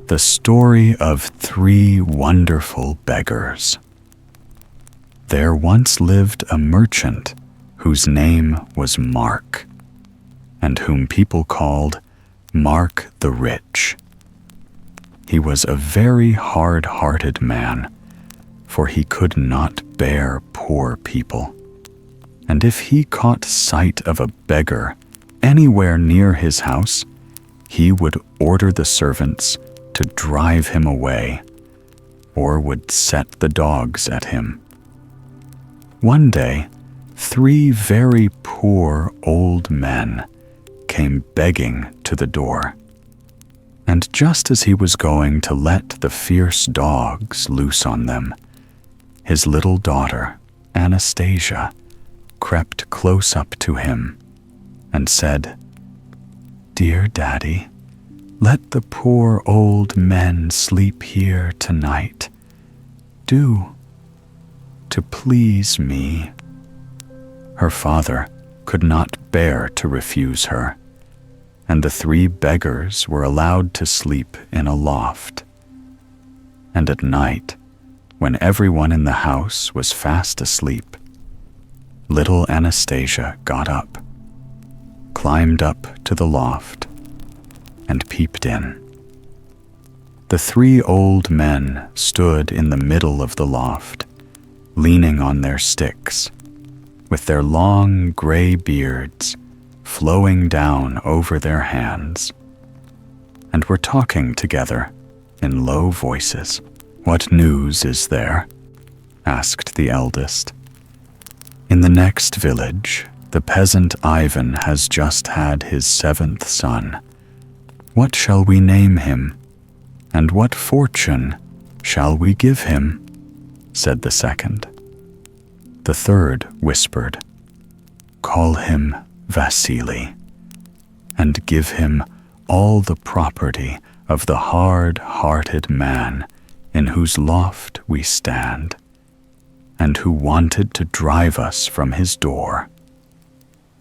The story of 3 wonderful beggars. There once lived a merchant whose name was Mark, and whom people called Mark the Rich. He was a very hard-hearted man, for he could not bear poor people, and if he caught sight of a beggar anywhere near his house, he would order the servants to drive him away, or would set the dogs at him. One day, 3 very poor old men came begging to the door, and just as he was going to let the fierce dogs loose on them, his little daughter, Anastasia, crept close up to him and said, "Dear Daddy, let the poor old men sleep here tonight. Do, to please me." Her father could not bear to refuse her, and the 3 beggars were allowed to sleep in a loft. And at night, when everyone in the house was fast asleep, little Anastasia got up, climbed up to the loft, and peeped in. The 3 old men stood in the middle of the loft, leaning on their sticks, with their long gray beards flowing down over their hands, and were talking together in low voices. "What news is there?" asked the eldest. "In the next village, the peasant Ivan has just had his 7th son. What shall we name him, and what fortune shall we give him?" said the second. The third whispered, "Call him Vasily, and give him all the property of the hard-hearted man in whose loft we stand, and who wanted to drive us from his door."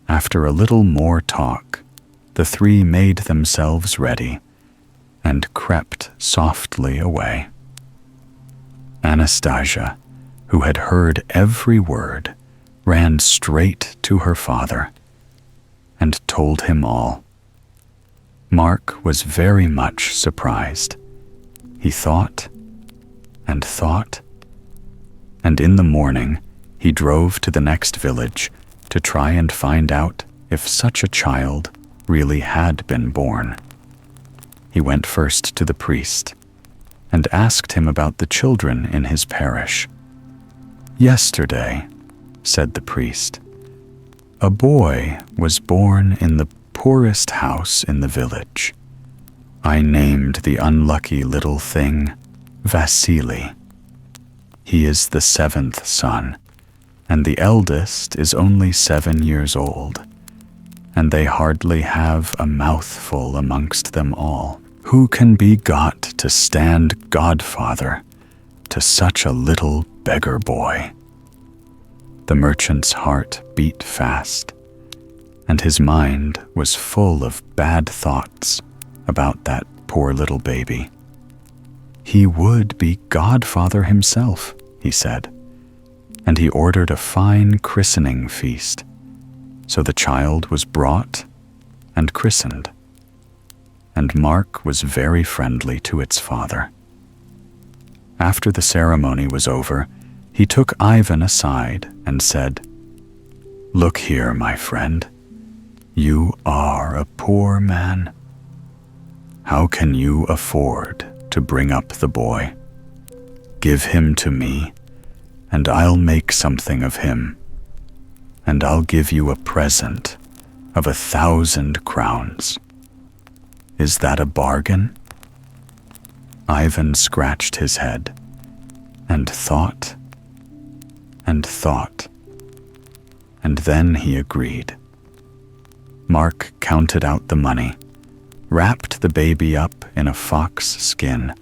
After a little more talk, the 3 made themselves ready and crept softly away. Anastasia, who had heard every word, ran straight to her father and told him all. Mark was very much surprised. He thought and thought, and in the morning he drove to the next village to try and find out if such a child really had been born. He went first to the priest and asked him about the children in his parish. "Yesterday," said the priest, "a boy was born in the poorest house in the village. I named the unlucky little thing Vasily. He is the 7th son, and the eldest is only 7 years old, and they hardly have a mouthful amongst them all. Who can be got to stand godfather to such a little beggar boy?" The merchant's heart beat fast, and his mind was full of bad thoughts about that poor little baby. He would be godfather himself, he said, and he ordered a fine christening feast. So the child was brought and christened, and Mark was very friendly to its father. After the ceremony was over, he took Ivan aside and said, "Look here, my friend, you are a poor man. How can you afford to bring up the boy? Give him to me, and I'll make something of him, and I'll give you a present of 1,000 crowns. Is that a bargain?" Ivan scratched his head and thought and thought, and then he agreed. Mark counted out the money, wrapped the baby up in a fox skin,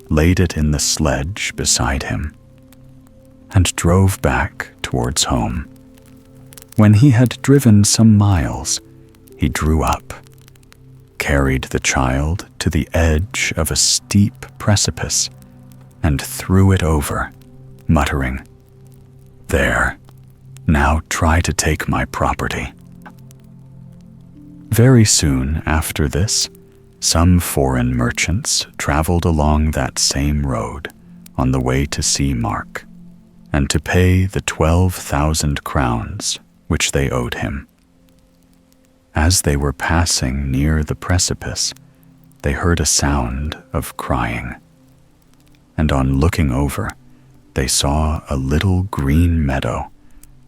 laid it in the sledge beside him, and drove back towards home. When he had driven some miles, he drew up, carried the child to the edge of a steep precipice, and threw it over, muttering, "There, now try to take my property." Very soon after this, some foreign merchants traveled along that same road on the way to see Mark, and to pay the 12,000 crowns which they owed him. As they were passing near the precipice, they heard a sound of crying, and on looking over, they saw a little green meadow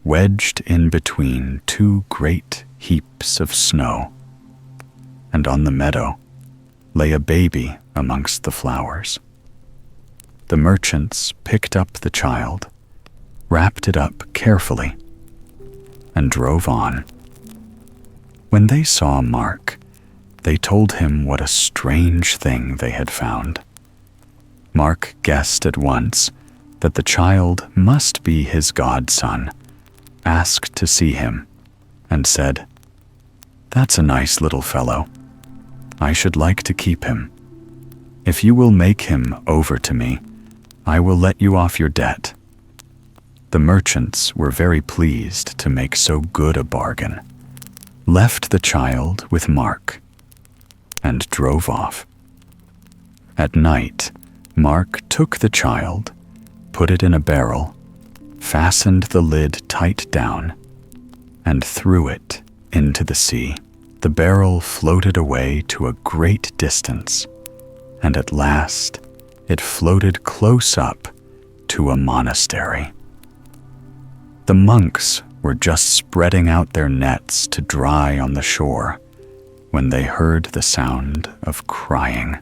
wedged in between 2 great heaps of snow, and on the meadow lay a baby amongst the flowers. The merchants picked up the child, wrapped it up carefully, and drove on. When they saw Mark, they told him what a strange thing they had found. Mark guessed at once that the child must be his godson, asked to see him, and said, "That's a nice little fellow. I should like to keep him. If you will make him over to me, I will let you off your debt." The merchants were very pleased to make so good a bargain, left the child with Mark, and drove off. At night, Mark took the child, put it in a barrel, fastened the lid tight down, and threw it into the sea. The barrel floated away to a great distance, and at last it floated close up to a monastery. The monks were just spreading out their nets to dry on the shore when they heard the sound of crying.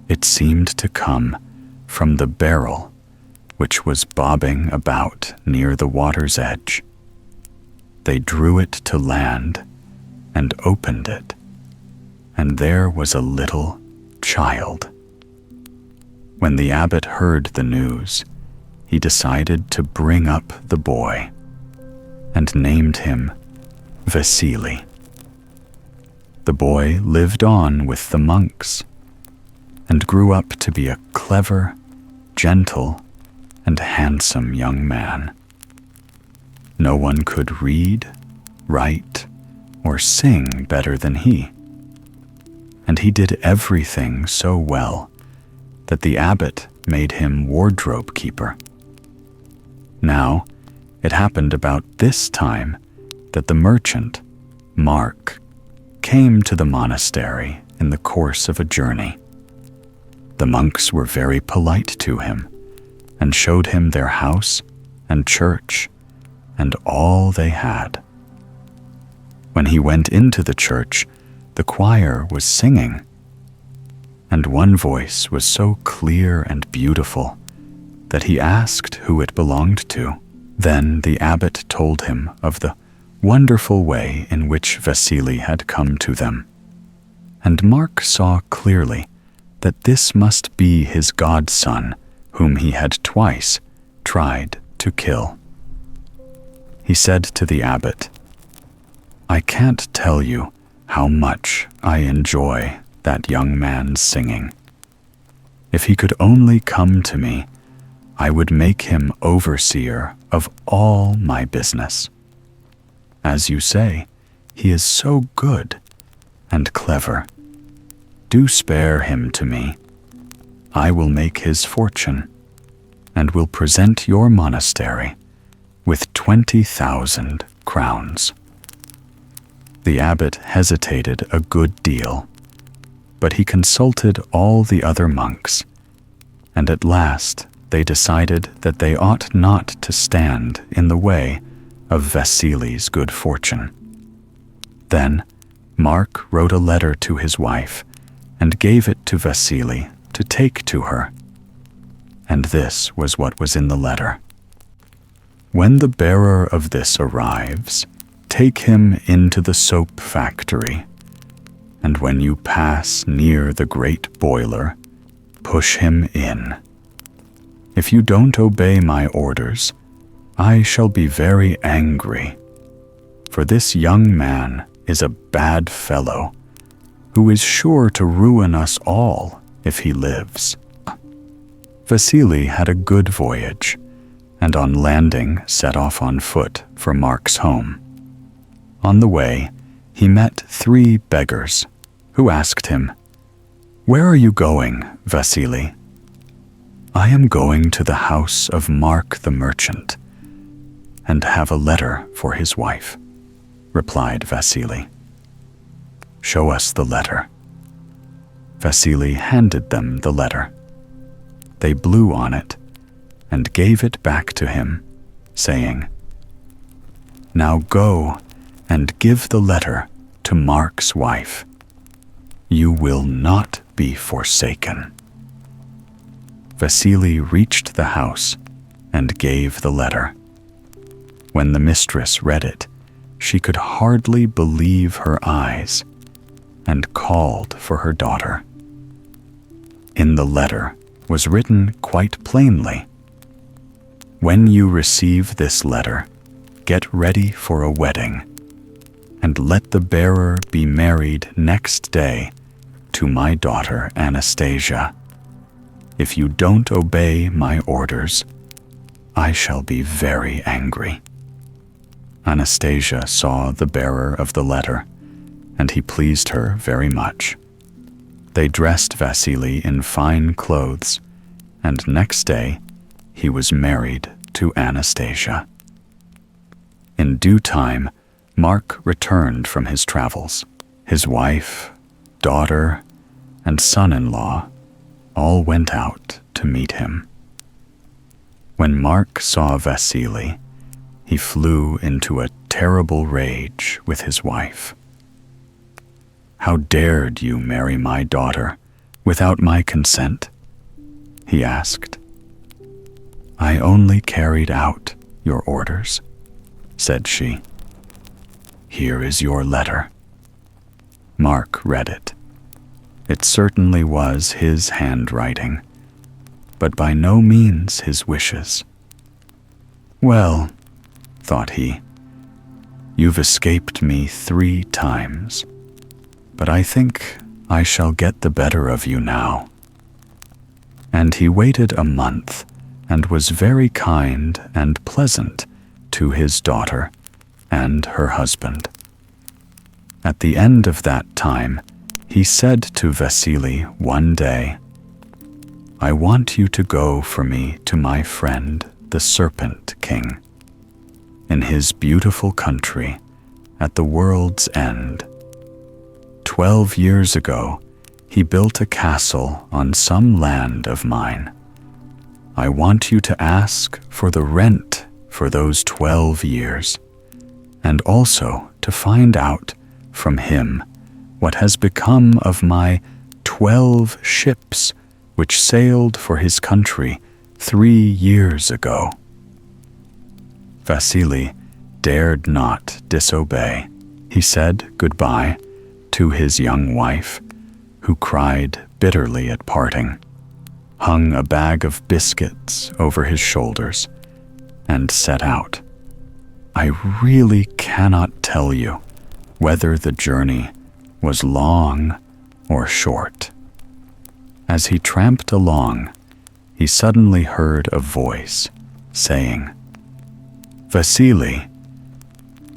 It seemed to come from the barrel, which was bobbing about near the water's edge. They drew it to land and opened it, and there was a little child. When the abbot heard the news, he decided to bring up the boy and named him Vasily. The boy lived on with the monks and grew up to be a clever, gentle, and handsome young man. No one could read, write, or sing better than he, and he did everything so well that the abbot made him wardrobe keeper. Now, it happened about this time that the merchant, Mark, came to the monastery in the course of a journey. The monks were very polite to him and showed him their house and church and all they had. When he went into the church, the choir was singing, and one voice was so clear and beautiful that he asked who it belonged to. Then the abbot told him of the wonderful way in which Vasily had come to them, and Mark saw clearly that this must be his godson, whom he had twice tried to kill. He said to the abbot, "I can't tell you how much I enjoy that young man's singing. If he could only come to me, I would make him overseer of all my business. As you say, he is so good and clever. Do spare him to me. I will make his fortune, and will present your monastery with 20,000 crowns." The abbot hesitated a good deal, but he consulted all the other monks, and at last they decided that they ought not to stand in the way of Vasily's good fortune. Then Mark wrote a letter to his wife and gave it to Vasily to take to her. And this was what was in the letter. "When the bearer of this arrives, take him into the soap factory, and when you pass near the great boiler, push him in. If you don't obey my orders, I shall be very angry, for this young man is a bad fellow, who is sure to ruin us all if he lives." Vasily had a good voyage, and on landing set off on foot for Mark's home. On the way, he met 3 beggars, who asked him, "Where are you going, Vasily?" "I am going to the house of Mark the merchant, and have a letter for his wife," replied Vasily. "Show us the letter." Vasily handed them the letter. They blew on it and gave it back to him, saying, "Now go and give the letter to Mark's wife. You will not be forsaken." Vasily reached the house and gave the letter. When the mistress read it, she could hardly believe her eyes and called for her daughter. In the letter was written quite plainly, "When you receive this letter, get ready for a wedding. and let the bearer be married next day to my daughter Anastasia. If you don't obey my orders, I shall be very angry." Anastasia saw the bearer of the letter, and he pleased her very much. They dressed Vasily in fine clothes, and next day he was married to Anastasia. In due time, Mark returned from his travels. His wife, daughter, and son-in-law all went out to meet him. When Mark saw Vasily, he flew into a terrible rage with his wife. "How dared you marry my daughter without my consent?" he asked. "I only carried out your orders," said she. "Here is your letter." Mark read it. It certainly was his handwriting, but by no means his wishes. "Well," thought he, "you've escaped me 3 times, but I think I shall get the better of you now." And he waited a month and was very kind and pleasant to his daughter and her husband. At the end of that time, he said to Vasily one day, "I want you to go for me to my friend, the Serpent King, in his beautiful country at the world's end. 12 years ago, he built a castle on some land of mine. I want you to ask for the rent for those 12 years, and also to find out from him what has become of my 12 ships which sailed for his country 3 years ago." Vasily dared not disobey. He said goodbye to his young wife, who cried bitterly at parting, hung a bag of biscuits over his shoulders, and set out. I really cannot tell you whether the journey was long or short. As he tramped along, he suddenly heard a voice saying, "Vasily,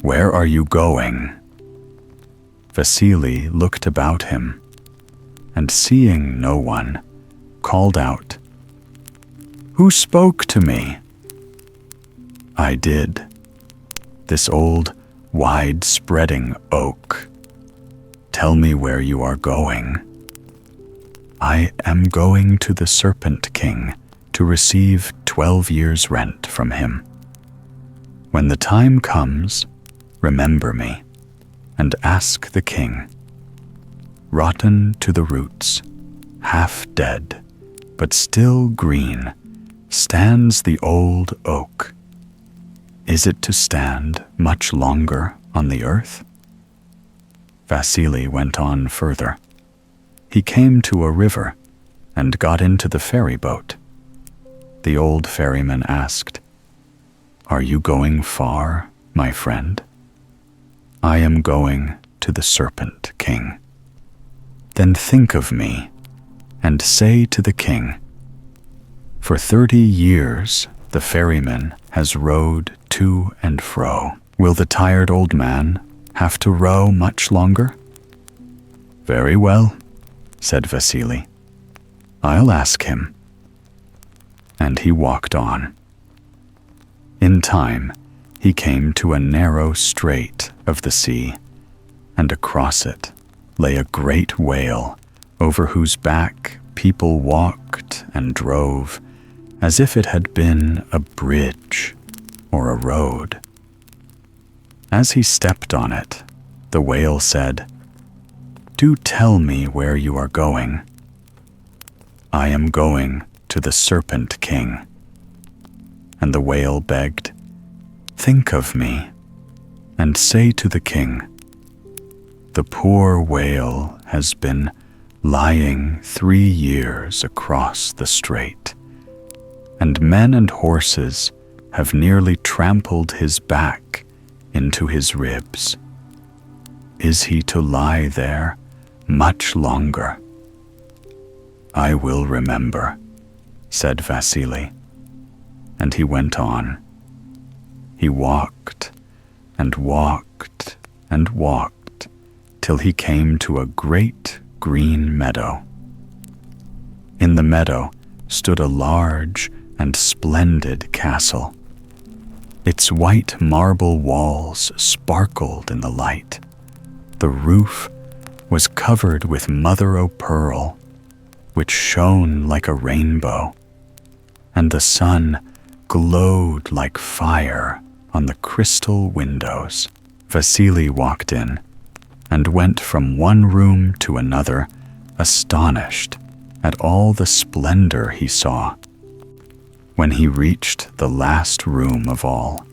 where are you going?" Vasily looked about him, and seeing no one, called out, "Who spoke to me?" "I did. This old, wide-spreading oak. Tell me where you are going." "I am going to the Serpent King to receive 12 years' rent from him. When the time comes, remember me, and ask the king. Rotten to the roots, half dead, but still green, stands the old oak. Is it to stand much longer on the earth?" Vasily went on further. He came to a river and got into the ferry boat. The old ferryman asked, "Are you going far, my friend?" "I am going to the Serpent King." "Then think of me and say to the king, 'For 30 years the ferryman has rowed to and fro. Will the tired old man have to row much longer?'" "Very well," said Vasily. "I'll ask him." And he walked on. In time, he came to a narrow strait of the sea, and across it lay a great whale, over whose back people walked and drove, as if it had been a bridge or a road. As he stepped on it, the whale said, "Do tell me where you are going." "I am going to the Serpent King." And the whale begged, "Think of me, and say to the king, 'The poor whale has been lying 3 years across the strait, and men and horses have nearly trampled his back into his ribs. is he to lie there much longer?" "I will remember," said Vasily, and he went on. He walked and walked and walked till he came to a great green meadow. In the meadow stood a large and splendid castle. Its white marble walls sparkled in the light. The roof was covered with mother-o'-pearl, which shone like a rainbow, and the sun glowed like fire on the crystal windows. Vasily walked in and went from one room to another, astonished at all the splendor he saw. When he reached the last room of all,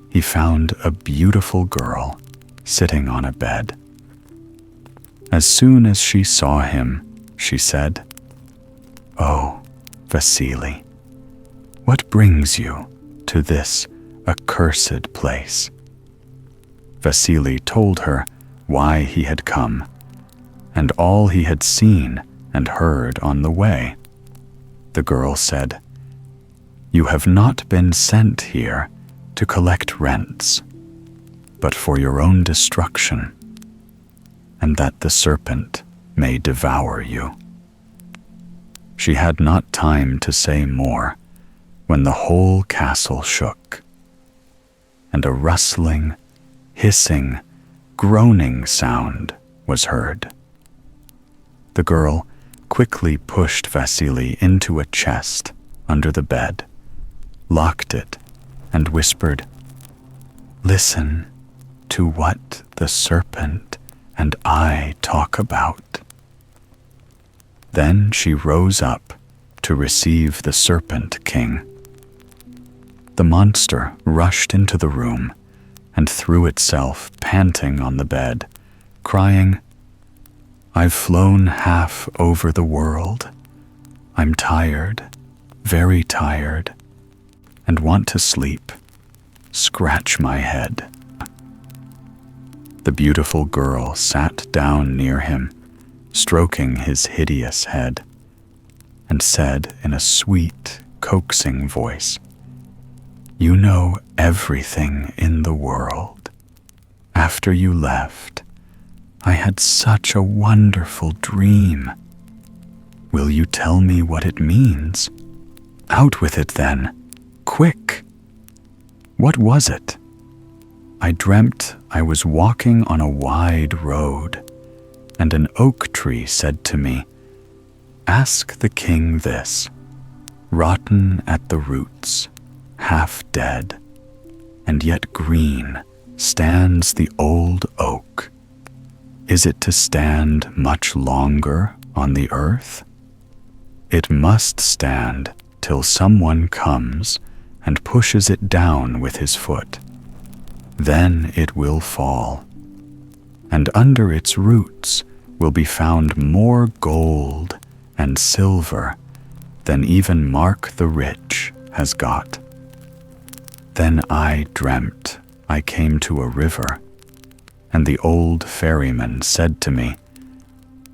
he found a beautiful girl sitting on a bed. As soon as she saw him, she said, "Oh, Vasily, what brings you to this accursed place?" Vasily told her why he had come, and all he had seen and heard on the way. The girl said, "You have not been sent here to collect rents, but for your own destruction, and that the serpent may devour you." She had not time to say more when the whole castle shook, and a rustling, hissing, groaning sound was heard. The girl quickly pushed Vasily into a chest under the bed, locked it, and whispered, "Listen to what the serpent and I talk about." Then she rose up to receive the Serpent King. The monster rushed into the room and threw itself panting on the bed, crying, "I've flown half over the world. I'm tired, very tired, and want to sleep. Scratch my head." The beautiful girl sat down near him, stroking his hideous head, and said in a sweet, coaxing voice, "You know everything in the world. After you left, I had such a wonderful dream. Will you tell me what it means? Out with it then, quick." "What was it?" "I dreamt I was walking on a wide road, and an oak tree said to me, 'Ask the king this. Rotten at the roots, half dead, and yet green, stands the old oak. Is it to stand much longer on the earth? It must stand till someone comes and pushes it down with his foot. Then it will fall, and under its roots will be found more gold and silver than even Mark the Rich has got.' Then I dreamt I came to a river, and the old ferryman said to me,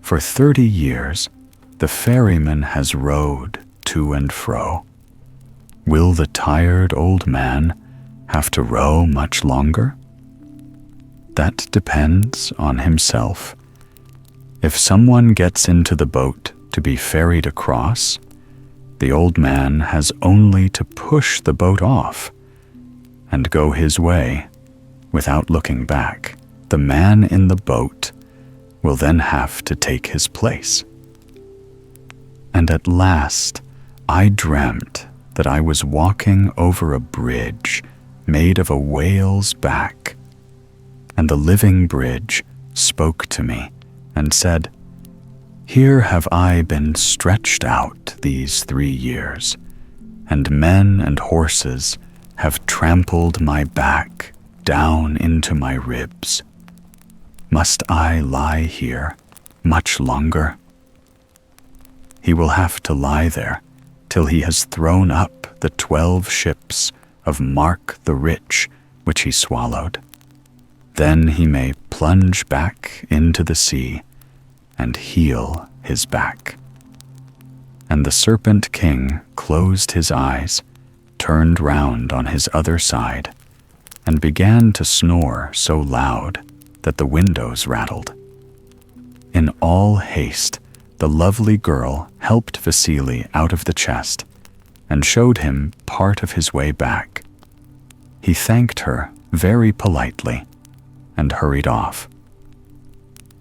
'For 30 years the ferryman has rowed to and fro. Will the tired old man have to row much longer? That depends on himself. If someone gets into the boat to be ferried across, the old man has only to push the boat off and go his way without looking back. The man in the boat will then have to take his place. And at last I dreamt that I was walking over a bridge made of a whale's back, and the living bridge spoke to me and said, 'Here have I been stretched out these 3 years, and men and horses have trampled my back down into my ribs. Must I lie here much longer?' He will have to lie there till he has thrown up the 12 ships of Mark the Rich which he swallowed. Then he may plunge back into the sea and heal his back." And the Serpent King closed his eyes, turned round on his other side, and began to snore so loud that the windows rattled. In all haste, the lovely girl helped Vasily out of the chest and showed him part of his way back. He thanked her very politely and hurried off.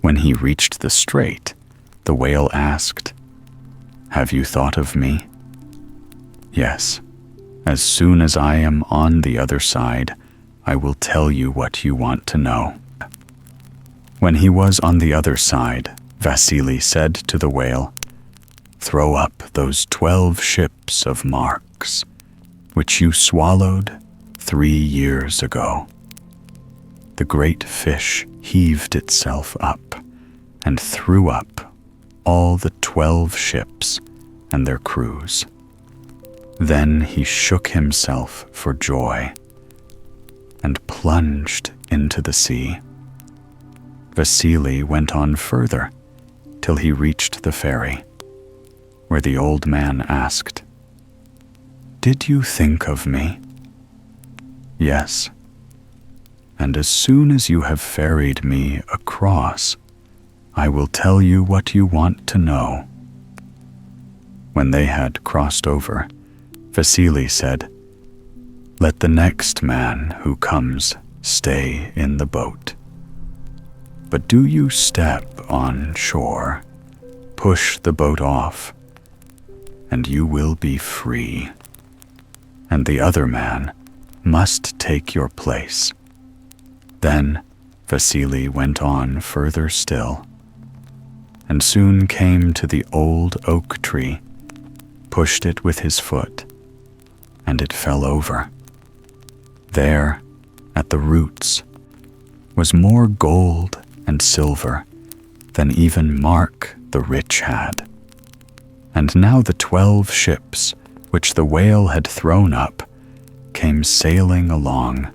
When he reached the strait, the whale asked, "Have you thought of me?" "Yes. As soon as I am on the other side, I will tell you what you want to know." When he was on the other side, Vasily said to the whale, "Throw up those 12 ships of Mark's, which you swallowed 3 years ago." The great fish heaved itself up and threw up all the 12 ships and their crews. Then he shook himself for joy and plunged into the sea. Vasily went on further till he reached the ferry, where the old man asked, "Did you think of me?" "Yes. And as soon as you have ferried me across, I will tell you what you want to know." When they had crossed over, Vasily said, "Let the next man who comes stay in the boat. But do you step on shore, push the boat off, and you will be free. And the other man must take your place." Then Vasily went on further still, and soon came to the old oak tree, pushed it with his foot, and it fell over. There, at the roots, was more gold and silver than even Mark the rich had. And now the 12 ships which the whale had thrown up came sailing along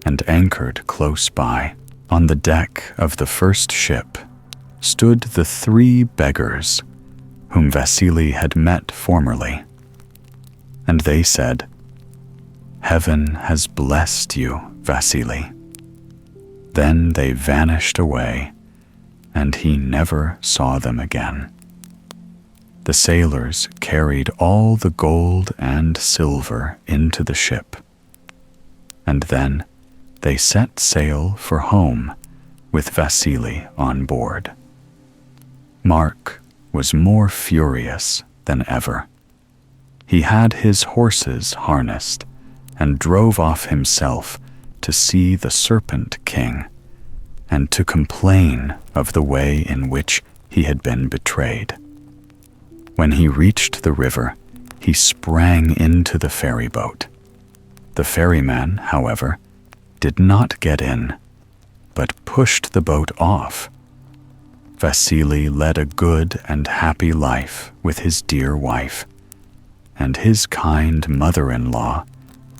and anchored close by. On the deck of the first ship stood the 3 beggars whom Vasily had met formerly. And they said, "Heaven has blessed you, Vasily." Then they vanished away, and he never saw them again. The sailors carried all the gold and silver into the ship, and then they set sail for home with Vasily on board. Mark was more furious than ever. He had his horses harnessed and drove off himself to see the Serpent King and to complain of the way in which he had been betrayed. When he reached the river, he sprang into the ferry boat. The ferryman, however, did not get in, but pushed the boat off. Vasily led a good and happy life with his dear wife, and his kind mother-in-law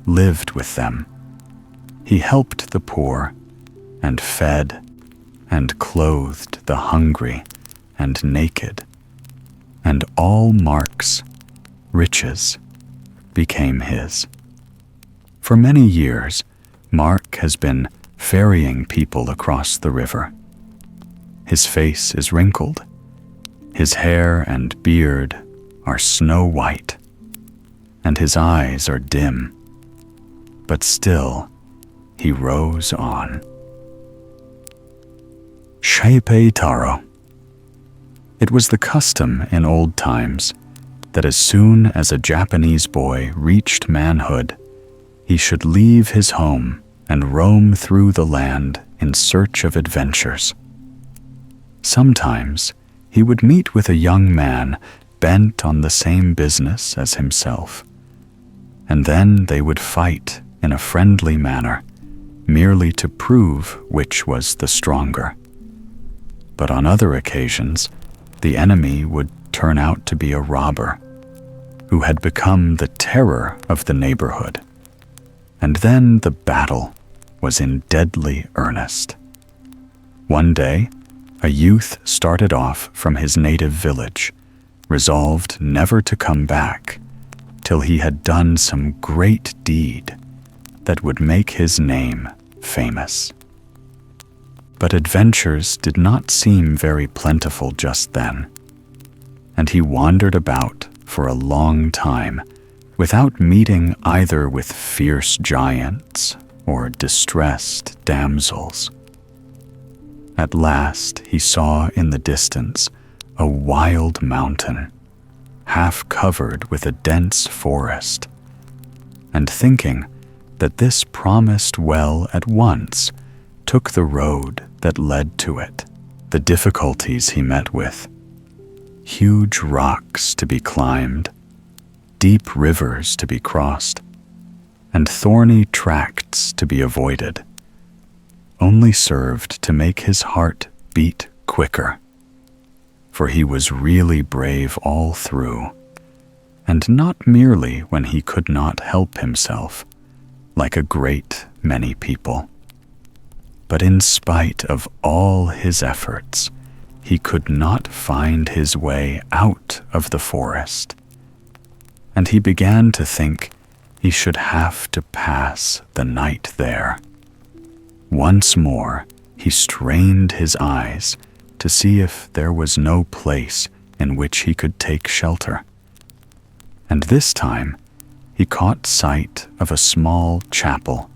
lived with them. He helped the poor, and fed and clothed the hungry and naked, and all Mark's riches became his. For many years, Mark has been ferrying people across the river. His face is wrinkled, his hair and beard are snow white, and his eyes are dim, but still he rows on. Schippeitaro. It was the custom in old times that as soon as a Japanese boy reached manhood, he should leave his home and roam through the land in search of adventures. Sometimes he would meet with a young man bent on the same business as himself, and then they would fight in a friendly manner, merely to prove which was the stronger. But on other occasions, the enemy would turn out to be a robber who had become the terror of the neighborhood. And then the battle was in deadly earnest. One day, a youth started off from his native village, resolved never to come back till he had done some great deed that would make his name famous. But adventures did not seem very plentiful just then, and he wandered about for a long time without meeting either with fierce giants or distressed damsels. At last he saw in the distance a wild mountain, half covered with a dense forest, and thinking that this promised well at once, took the road that led to it. The difficulties he met with: huge rocks to be climbed, deep rivers to be crossed, and thorny tracts to be avoided, only served to make his heart beat quicker, for he was really brave all through, and not merely when he could not help himself, like a great many people. But in spite of all his efforts, he could not find his way out of the forest, and he began to think he should have to pass the night there. Once more he strained his eyes to see if there was no place in which he could take shelter, and this time he caught sight of a small chapel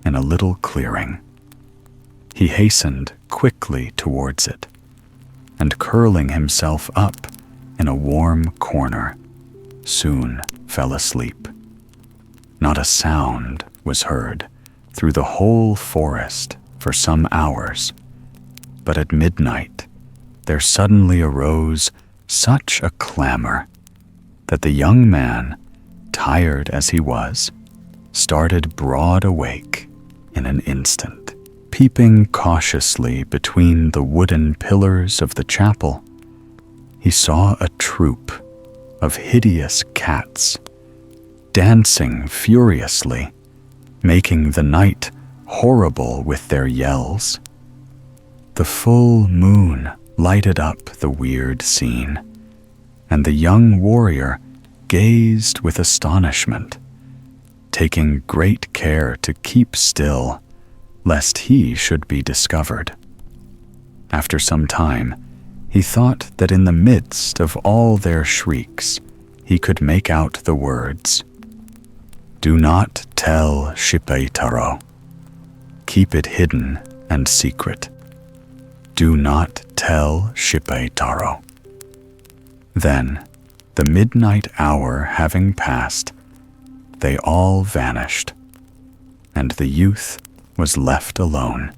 in a little clearing. He hastened quickly towards it, and curling himself up in a warm corner, soon fell asleep. Not a sound was heard through the whole forest for some hours, but at midnight there suddenly arose such a clamor that the young man, tired as he was, started broad awake in an instant. Peeping cautiously between the wooden pillars of the chapel, he saw a troop of hideous cats dancing furiously, making the night horrible with their yells. The full moon lighted up the weird scene, and the young warrior gazed with astonishment, taking great care to keep still, lest he should be discovered. After some time, he thought that in the midst of all their shrieks, he could make out the words, "Do not tell Schippeitaro. Keep it hidden and secret. Do not tell Schippeitaro." Then, the midnight hour having passed, they all vanished, and the youth was left alone.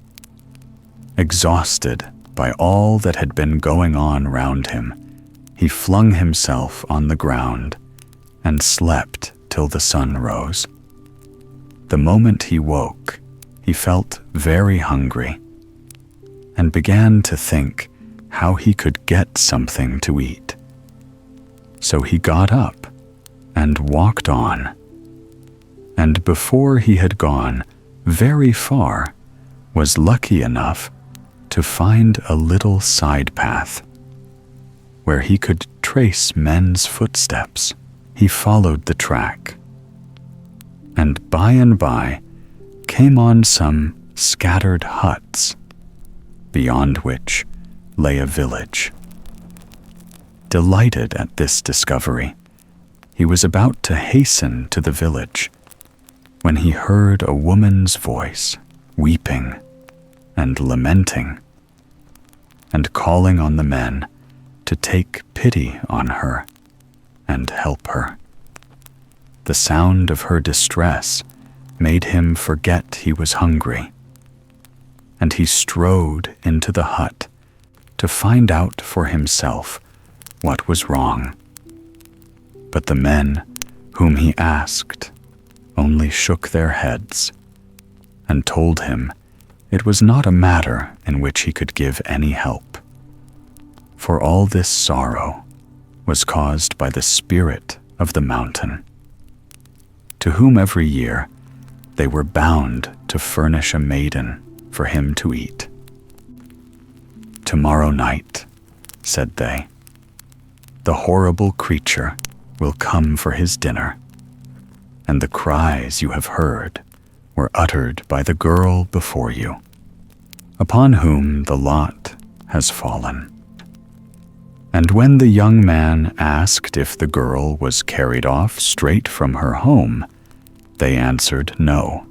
Exhausted by all that had been going on round him, he flung himself on the ground and slept till the sun rose. The moment he woke, he felt very hungry and began to think how he could get something to eat. So he got up and walked on, and before he had gone very far, was lucky enough to find a little side path where he could trace men's footsteps. He followed the track, and by came on some scattered huts, beyond which lay a village. Delighted at this discovery, he was about to hasten to the village when he heard a woman's voice weeping and lamenting, and calling on the men to take pity on her and help her. The sound of her distress made him forget he was hungry, and he strode into the hut to find out for himself what was wrong. But the men whom he asked only shook their heads and told him it was not a matter in which he could give any help, for all this sorrow was caused by the spirit of the mountain, to whom every year they were bound to furnish a maiden for him to eat. "Tomorrow night," said they, "the horrible creature will come for his dinner, and the cries you have heard were uttered by the girl before you, upon whom the lot has fallen." And when the young man asked if the girl was carried off straight from her home, they answered no,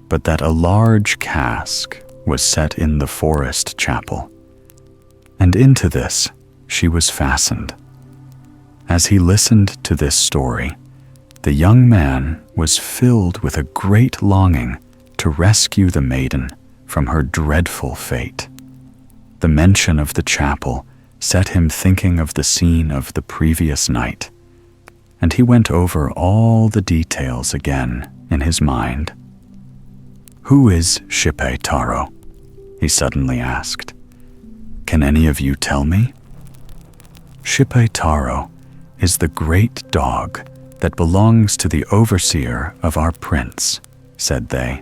but that a large cask was set in the forest chapel, and into this she was fastened. As he listened to this story, the young man was filled with a great longing to rescue the maiden from her dreadful fate. The mention of the chapel set him thinking of the scene of the previous night, and he went over all the details again in his mind. "Who is Schippeitaro?" he suddenly asked. "Can any of you tell me?" "Schippeitaro is the great dog that belongs to the overseer of our prince," said they,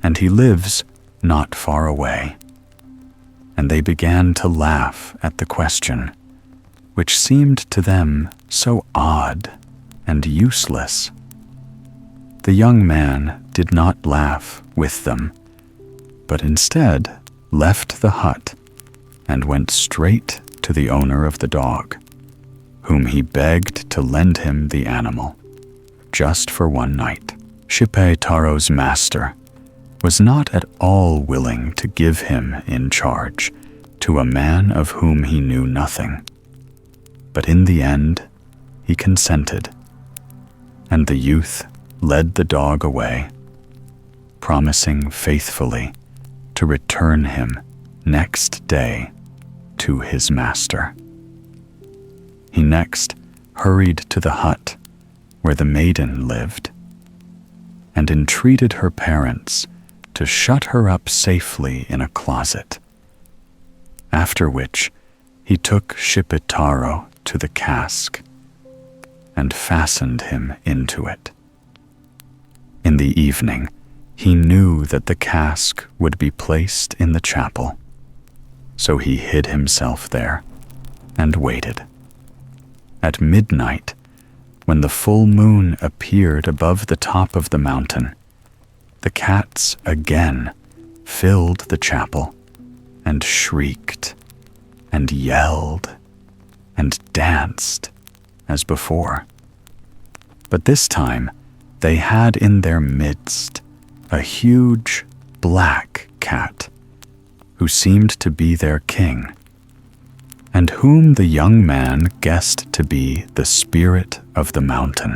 "and he lives not far away." And they began to laugh at the question, which seemed to them so odd and useless. The young man did not laugh with them, but instead left the hut and went straight to the owner of the dog, whom he begged to lend him the animal, just for one night. Schippeitaro's master was not at all willing to give him in charge to a man of whom he knew nothing. But in the end, he consented, and the youth led the dog away, promising faithfully to return him next day to his master. He next hurried to the hut where the maiden lived, and entreated her parents to shut her up safely in a closet, after which he took Schippeitaro to the cask and fastened him into it. In the evening, he knew that the cask would be placed in the chapel, so he hid himself there and waited. At midnight, when the full moon appeared above the top of the mountain, the cats again filled the chapel and shrieked and yelled and danced as before. But this time they had in their midst a huge black cat who seemed to be their king, and whom the young man guessed to be the spirit of the mountain.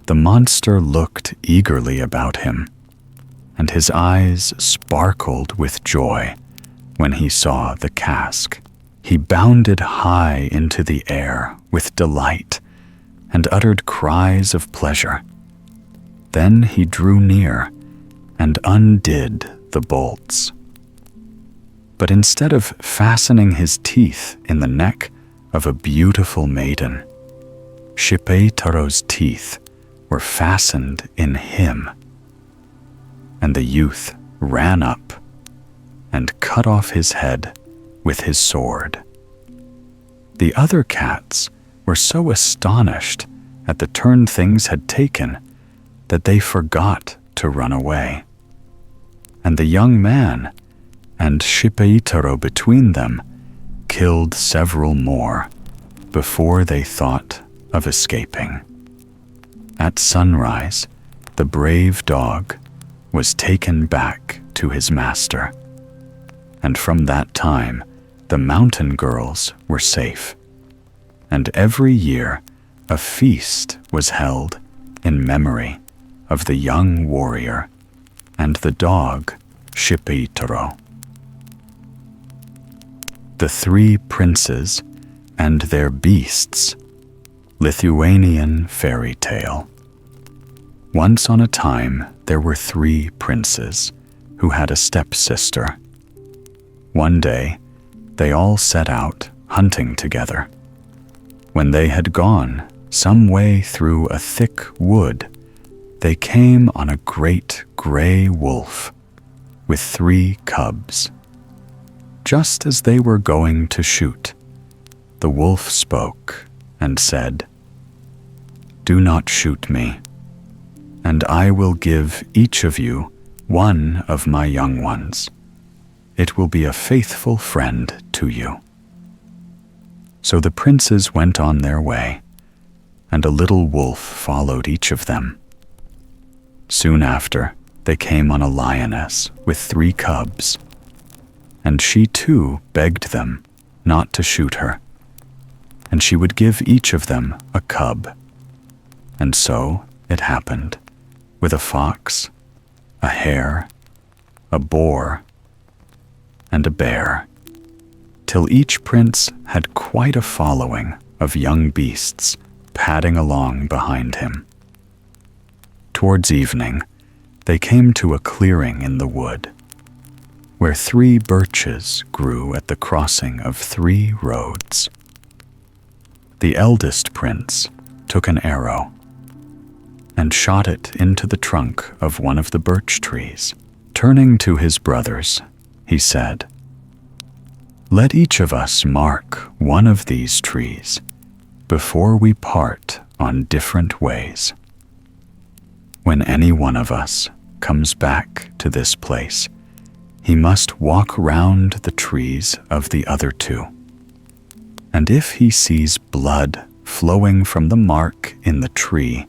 The monster looked eagerly about him, and his eyes sparkled with joy when he saw the cask. He bounded high into the air with delight and uttered cries of pleasure. Then he drew near and undid the bolts. But instead of fastening his teeth in the neck of a beautiful maiden, Schippeitaro's teeth were fastened in him, and the youth ran up and cut off his head with his sword. The other cats were so astonished at the turn things had taken that they forgot to run away, and the young man and Schippeitaro between them killed several more before they thought of escaping. At sunrise, the brave dog was taken back to his master, and from that time the mountain girls were safe, and every year a feast was held in memory of the young warrior and the dog Schippeitaro. The Three Princes and Their Beasts. Lithuanian Fairy Tale. Once on a time, there were 3 princes who had a stepsister. One day, they all set out hunting together. When they had gone some way through a thick wood, they came on a great gray wolf with 3 cubs. Just as they were going to shoot, the wolf spoke and said, "Do not shoot me, and I will give each of you one of my young ones. It will be a faithful friend to you." So the princes went on their way, and a little wolf followed each of them. Soon after, they came on a lioness with 3 cubs, and she too begged them not to shoot her, and she would give each of them a cub. And so it happened with a fox, a hare, a boar, and a bear, till each prince had quite a following of young beasts padding along behind him. Towards evening, they came to a clearing in the wood, where 3 birches grew at the crossing of 3 roads. The eldest prince took an arrow and shot it into the trunk of one of the birch trees. Turning to his brothers, he said, "Let each of us mark one of these trees before we part on different ways. When any one of us comes back to this place, he must walk round the trees of the other 2. And if he sees blood flowing from the mark in the tree,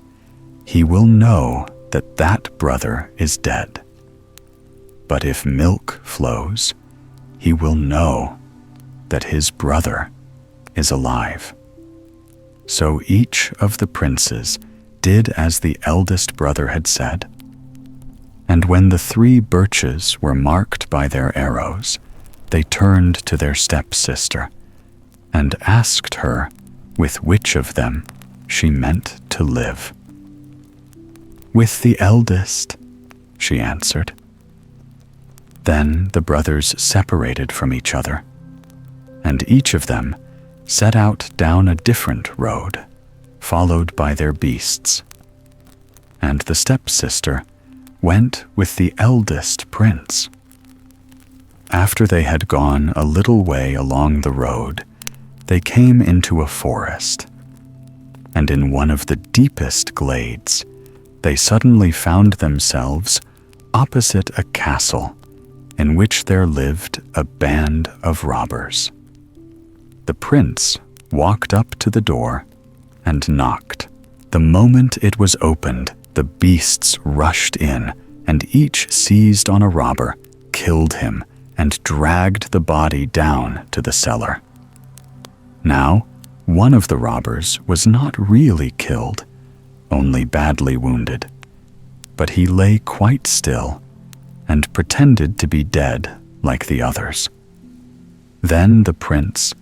he will know that that brother is dead. But if milk flows, he will know that his brother is alive." So each of the princes did as the eldest brother had said. And when the 3 birches were marked by their arrows, they turned to their stepsister and asked her with which of them she meant to live. "With the eldest," she answered. Then the brothers separated from each other, and each of them set out down a different road, followed by their beasts. And the stepsister went with the eldest prince. After they had gone a little way along the road, they came into a forest, and in one of the deepest glades, they suddenly found themselves opposite a castle in which there lived a band of robbers. The prince walked up to the door and knocked. The moment it was opened, the beasts rushed in, and each seized on a robber, killed him, and dragged the body down to the cellar. Now, one of the robbers was not really killed, only badly wounded, but he lay quite still and pretended to be dead like the others. Then the prince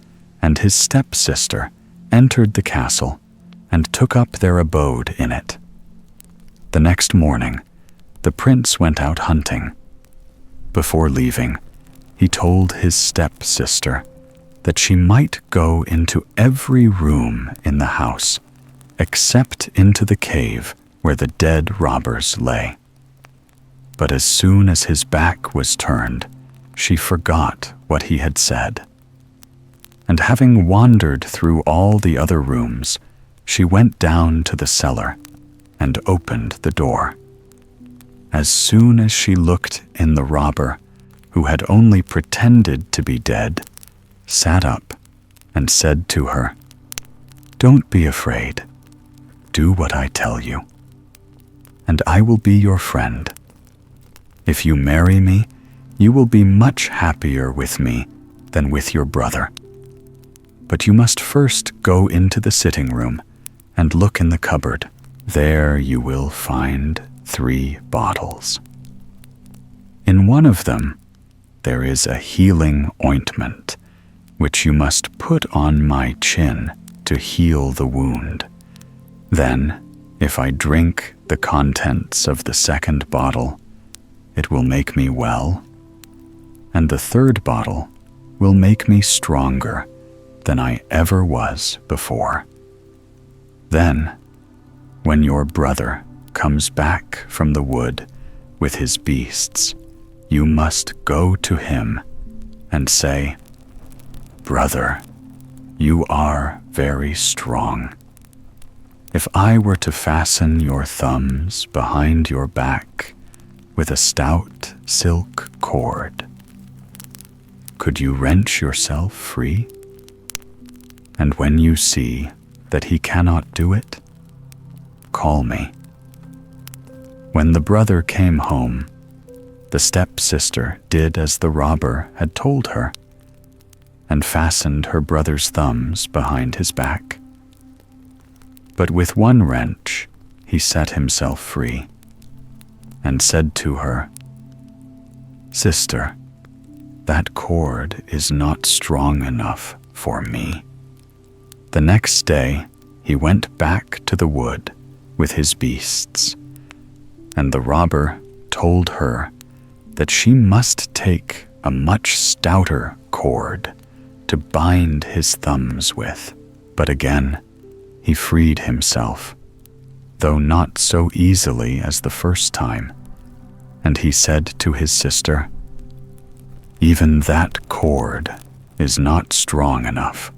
and his stepsister entered the castle and took up their abode in it. The next morning, the prince went out hunting. Before leaving, he told his stepsister that she might go into every room in the house, except into the cave where the dead robbers lay. But as soon as his back was turned, she forgot what he had said. And having wandered through all the other rooms, she went down to the cellar and opened the door. As soon as she looked in, the robber, who had only pretended to be dead, sat up and said to her, "Don't be afraid. Do what I tell you, and I will be your friend. If you marry me, you will be much happier with me than with your brother. But you must first go into the sitting room and look in the cupboard. There you will find 3 bottles. In one of them, there is a healing ointment, which you must put on my chin to heal the wound. Then, if I drink the contents of the 2nd bottle, it will make me well, and the 3rd bottle will make me stronger than I ever was before. Then, when your brother comes back from the wood with his beasts, you must go to him and say, "Brother, you are very strong. If I were to fasten your thumbs behind your back with a stout silk cord, could you wrench yourself free? And when you see that he cannot do it, call me." When the brother came home, the stepsister did as the robber had told her, and fastened her brother's thumbs behind his back. But with one wrench he set himself free, and said to her, "Sister, that cord is not strong enough for me." The next day he went back to the wood with his beasts, and the robber told her that she must take a much stouter cord to bind his thumbs with. But again he freed himself, though not so easily as the first time, and he said to his sister, "Even that cord is not strong enough."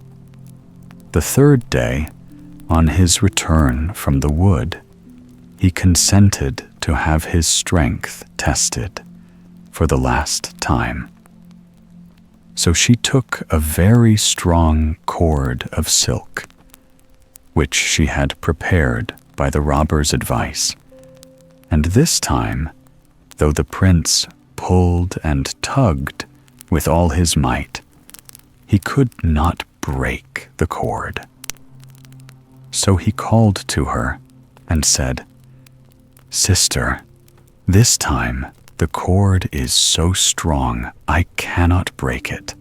The third day, on his return from the wood, he consented to have his strength tested for the last time. So she took a very strong cord of silk, which she had prepared by the robber's advice, and this time, though the prince pulled and tugged with all his might, he could not break the cord. So he called to her and said, "Sister, this time the cord is so strong I cannot break it.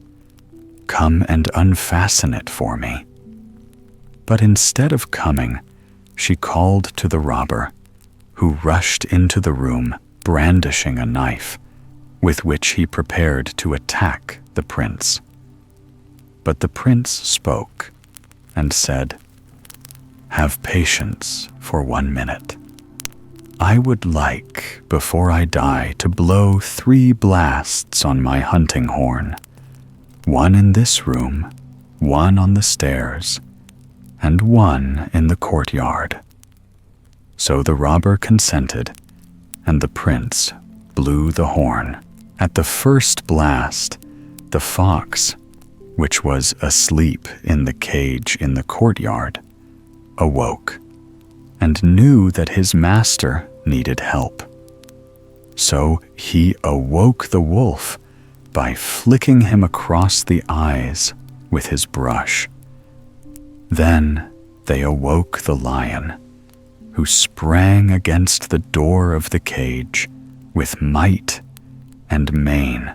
Come and unfasten it for me." But instead of coming, she called to the robber, who rushed into the room brandishing a knife, with which he prepared to attack the prince. But the prince spoke and said, "Have patience for 1 minute. I would like, before I die, to blow 3 blasts on my hunting horn, 1 in this room, 1 on the stairs, and 1 in the courtyard." So the robber consented, and the prince blew the horn. At the first blast, the fox, which was asleep in the cage in the courtyard, awoke and knew that his master needed help. So he awoke the wolf by flicking him across the eyes with his brush. Then they awoke the lion, who sprang against the door of the cage with might and main,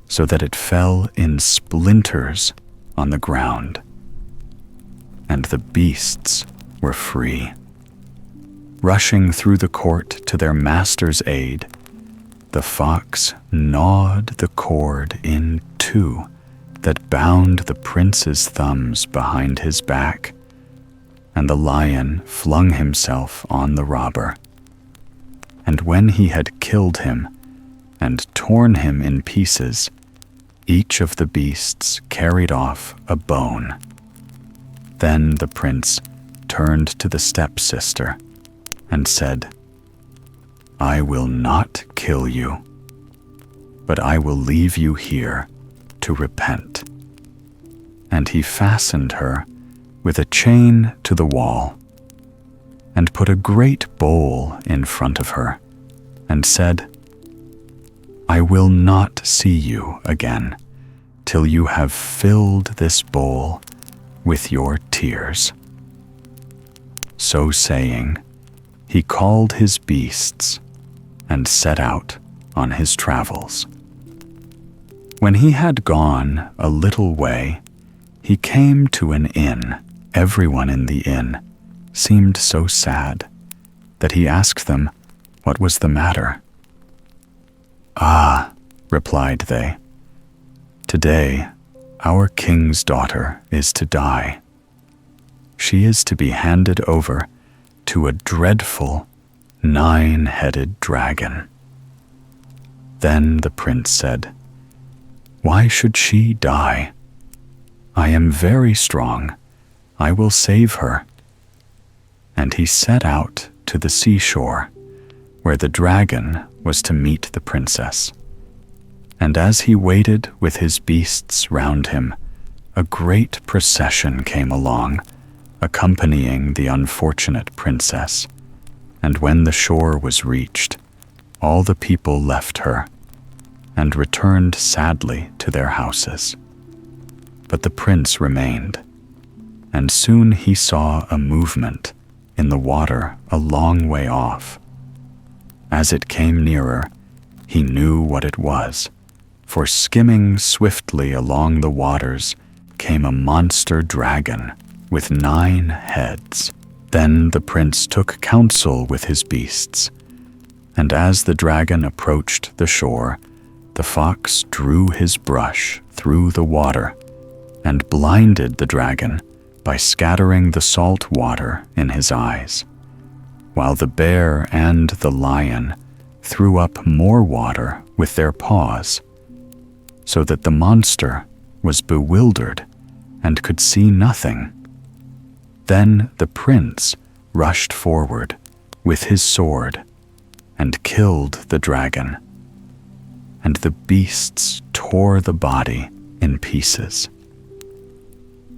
so that it fell in splinters on the ground, and the beasts were free. Rushing through the court to their master's aid, the fox gnawed the cord in 2 that bound the prince's thumbs behind his back, and the lion flung himself on the robber. And when he had killed him and torn him in pieces, each of the beasts carried off a bone. Then the prince turned to the stepsister and said, "I will not kill you, but I will leave you here to repent." And he fastened her with a chain to the wall, and put a great bowl in front of her, and said, "I will not see you again till you have filled this bowl with your tears." So saying, he called his beasts and set out on his travels. When he had gone a little way, he came to an inn. Everyone in the inn seemed so sad that he asked them what was the matter. "Ah," replied they, "today our king's daughter is to die. She is to be handed over to a dreadful nine-headed dragon. Then the prince said, "Why should she die? I am very strong. I will save her." And he set out to the seashore, where the dragon was to meet the princess. And as he waited with his beasts round him, a great procession came along, accompanying the unfortunate princess. And when the shore was reached, all the people left her and returned sadly to their houses. But the prince remained, and soon he saw a movement in the water a long way off. As it came nearer, he knew what it was, for skimming swiftly along the waters came a monster dragon with 9 heads. Then the prince took counsel with his beasts, and as the dragon approached the shore, the fox drew his brush through the water and blinded the dragon by scattering the salt water in his eyes, while the bear and the lion threw up more water with their paws, so that the monster was bewildered and could see nothing. Then the prince rushed forward with his sword and killed the dragon, and the beasts tore the body in pieces.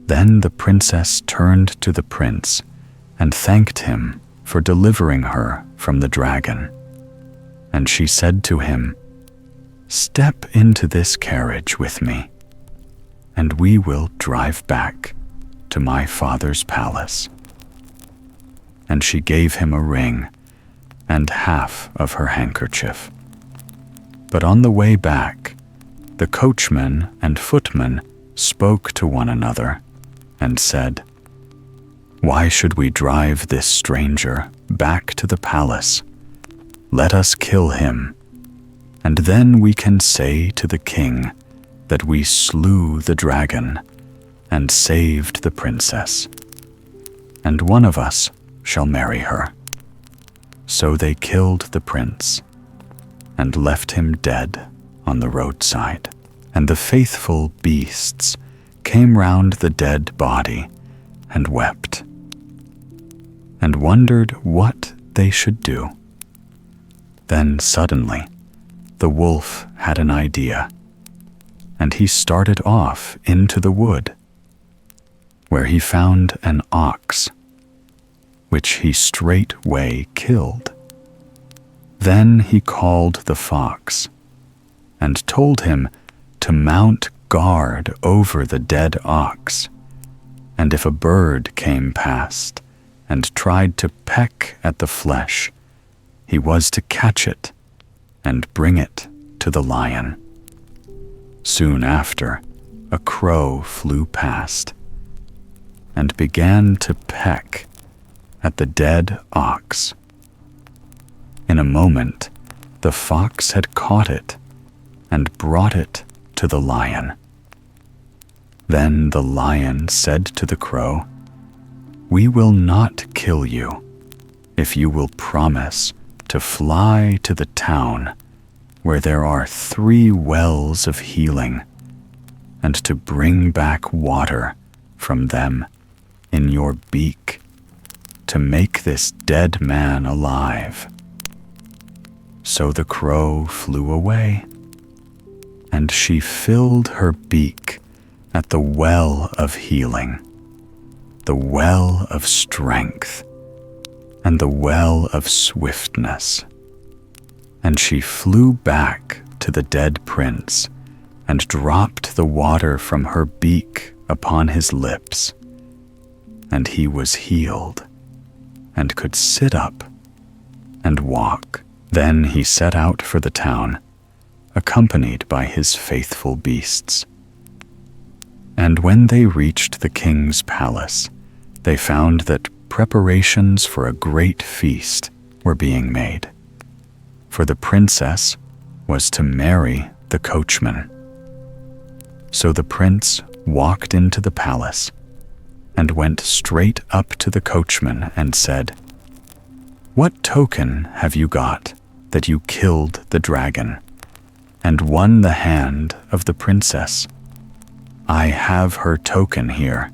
Then the princess turned to the prince and thanked him for delivering her from the dragon. And she said to him, "Step into this carriage with me, and we will drive back to my father's palace." And she gave him a ring and half of her handkerchief. But on the way back, the coachman and footman spoke to one another and said, "Why should we drive this stranger back to the palace? Let us kill him, and then we can say to the king that we slew the dragon and saved the princess, and one of us shall marry her." So they killed the prince and left him dead on the roadside. And the faithful beasts came round the dead body and wept, and wondered what they should do. Then suddenly the wolf had an idea, and he started off into the wood, where he found an ox, which he straightway killed. Then he called the fox and told him to mount guard over the dead ox, and if a bird came past and tried to peck at the flesh, he was to catch it and bring it to the lion. Soon after, a crow flew past and began to peck at the dead ox. In a moment, the fox had caught it and brought it to the lion. Then the lion said to the crow, "We will not kill you if you will promise to fly to the town where there are 3 wells of healing, and to bring back water from them in your beak to make this dead man alive." So the crow flew away, and she filled her beak at the well of healing, the well of strength, and the well of swiftness. And she flew back to the dead prince and dropped the water from her beak upon his lips, and he was healed and could sit up and walk. Then he set out for the town, accompanied by his faithful beasts. And when they reached the king's palace, they found that preparations for a great feast were being made, for the princess was to marry the coachman. So the prince walked into the palace and went straight up to the coachman and said, "What token have you got that you killed the dragon and won the hand of the princess?" "I have her token here,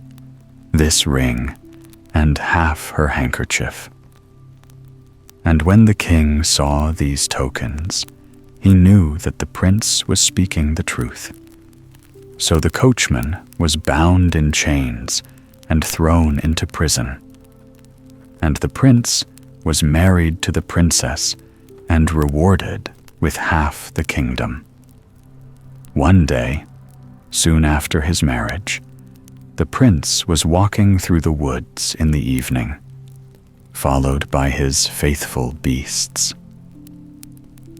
this ring and half her handkerchief." And when the king saw these tokens, he knew that the prince was speaking the truth. So the coachman was bound in chains and thrown into prison. And the prince was married to the princess and rewarded with half the kingdom. One day, soon after his marriage, the prince was walking through the woods in the evening, followed by his faithful beasts.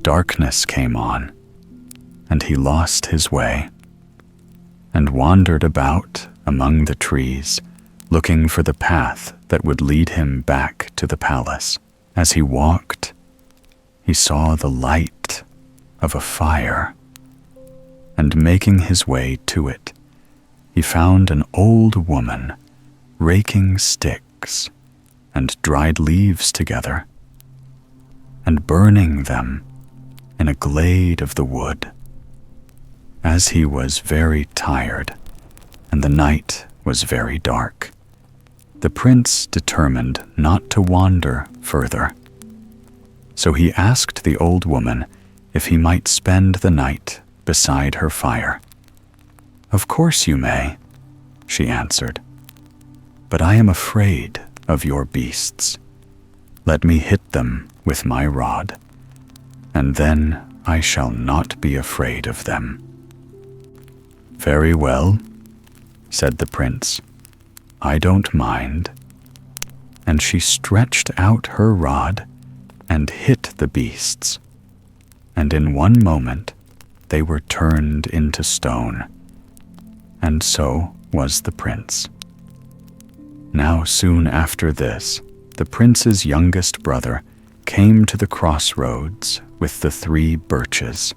Darkness came on, and he lost his way, and wandered about among the trees, looking for the path that would lead him back to the palace. As he walked, he saw the light of a fire, and making his way to it, he found an old woman raking sticks and dried leaves together, and burning them in a glade of the wood. As he was very tired, and the night was very dark, the prince determined not to wander further. So he asked the old woman if he might spend the night beside her fire. "Of course you may," she answered, "but I am afraid of your beasts. Let me hit them with my rod, and then I shall not be afraid of them." "Very well," said the prince, "I don't mind." And she stretched out her rod and hit the beasts, and in one moment they were turned into stone, and so was the prince. Now soon after this, the prince's youngest brother came to the crossroads with the 3 birches,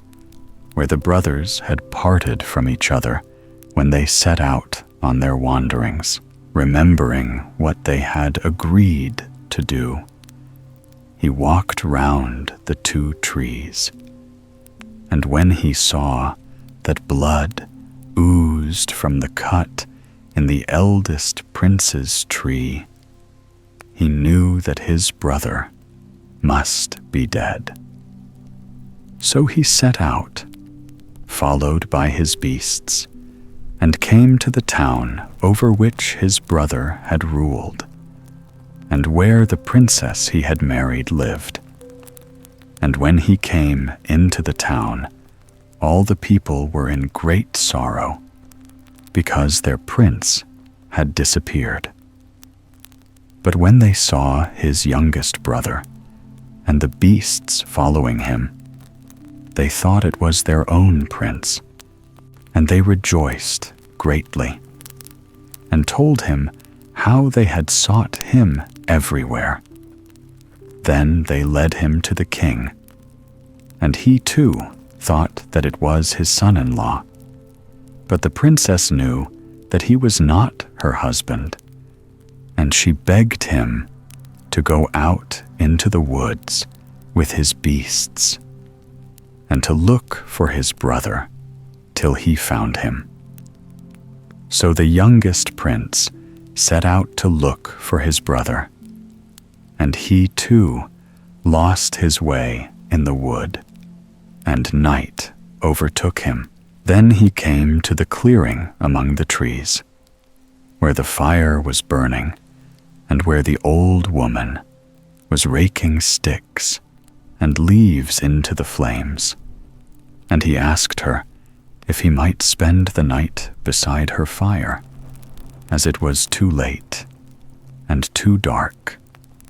where the brothers had parted from each other when they set out on their wanderings, remembering what they had agreed to do. He walked round the 2 trees, and when he saw that blood oozed from the cut in the eldest prince's tree, he knew that his brother must be dead. So he set out, followed by his beasts, and came to the town over which his brother had ruled, and where the princess he had married lived. And when he came into the town, all the people were in great sorrow, because their prince had disappeared. But when they saw his youngest brother, and the beasts following him, they thought it was their own prince, and they rejoiced greatly, and told him how they had sought him everywhere. Then they led him to the king, and he too thought that it was his son-in-law. But the princess knew that he was not her husband, and she begged him to go out into the woods with his beasts, and to look for his brother till he found him. So the youngest prince set out to look for his brother, and he too lost his way in the wood, and night overtook him. Then he came to the clearing among the trees, where the fire was burning, and where the old woman was raking sticks and leaves into the flames. And he asked her if he might spend the night beside her fire, as it was too late and too dark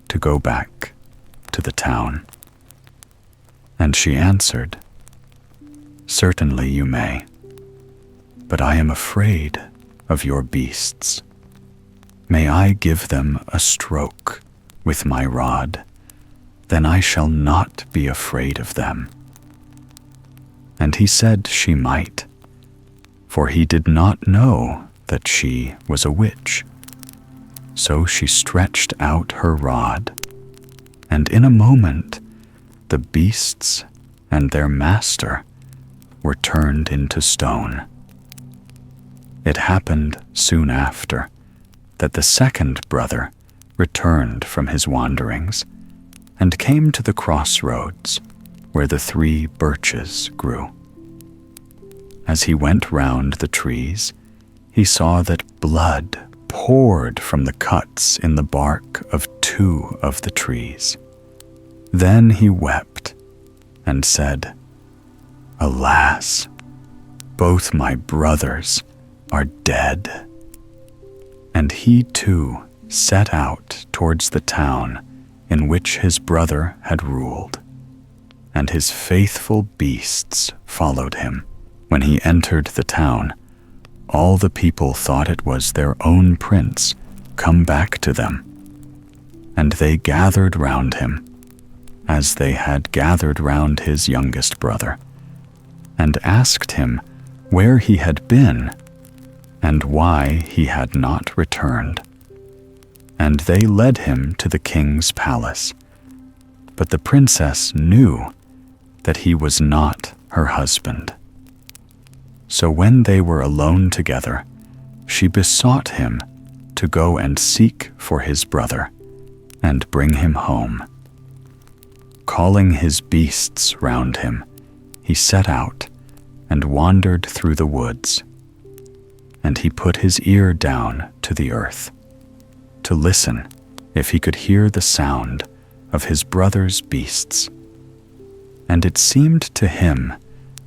to go back to the town. And she answered, "Certainly you may, but I am afraid of your beasts. May I give them a stroke with my rod, then I shall not be afraid of them." And he said she might, for he did not know that she was a witch. So she stretched out her rod, and in a moment the beasts and their master were turned into stone. It happened soon after that the second brother returned from his wanderings and came to the crossroads where the 3 birches grew. As he went round the trees, he saw that blood poured from the cuts in the bark of 2 of the trees. Then he wept and said, "Alas, both my brothers are dead." And he too set out towards the town in which his brother had ruled, and his faithful beasts followed him. When he entered the town, all the people thought it was their own prince come back to them, and they gathered round him, as they had gathered round his youngest brother, and asked him where he had been and why he had not returned. And they led him to the king's palace, but the princess knew that he was not her husband. So when they were alone together, she besought him to go and seek for his brother and bring him home. Calling his beasts round him, he set out and wandered through the woods. And he put his ear down to the earth to listen if he could hear the sound of his brother's beasts. And it seemed to him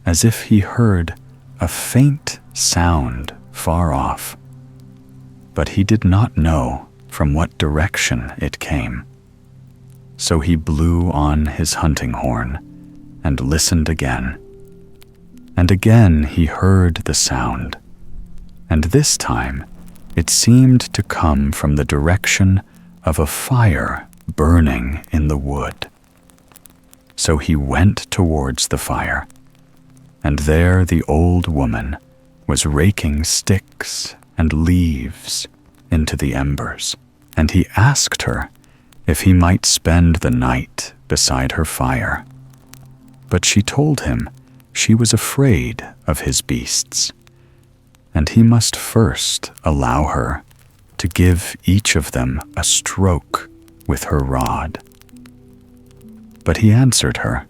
as if he heard a faint sound far off, but he did not know from what direction it came. So he blew on his hunting horn and listened again. And again he heard the sound, and this time it seemed to come from the direction of a fire burning in the wood. So he went towards the fire, and there the old woman was raking sticks and leaves into the embers, and he asked her if he might spend the night beside her fire. But she told him she was afraid of his beasts, and he must first allow her to give each of them a stroke with her rod. But he answered her,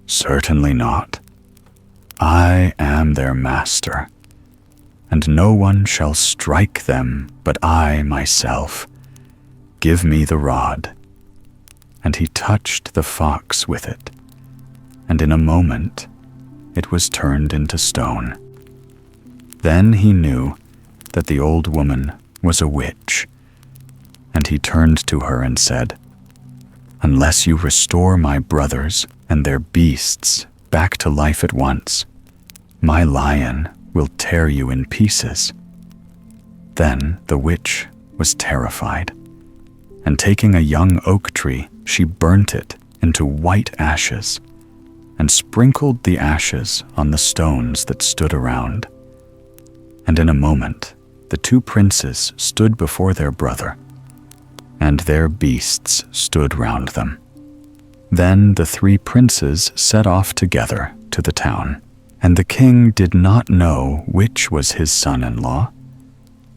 "Certainly not. I am their master, and no one shall strike them but I myself. Give me the rod." And he touched the fox with it, and in a moment it was turned into stone. Then he knew that the old woman was a witch, and he turned to her and said, "Unless you restore my brothers and their beasts back to life at once, my lion will tear you in pieces." Then the witch was terrified, and taking a young oak tree, she burnt it into white ashes and sprinkled the ashes on the stones that stood around. And in a moment, the 2 princes stood before their brother, and their beasts stood round them. Then the 3 princes set off together to the town, and the king did not know which was his son-in-law,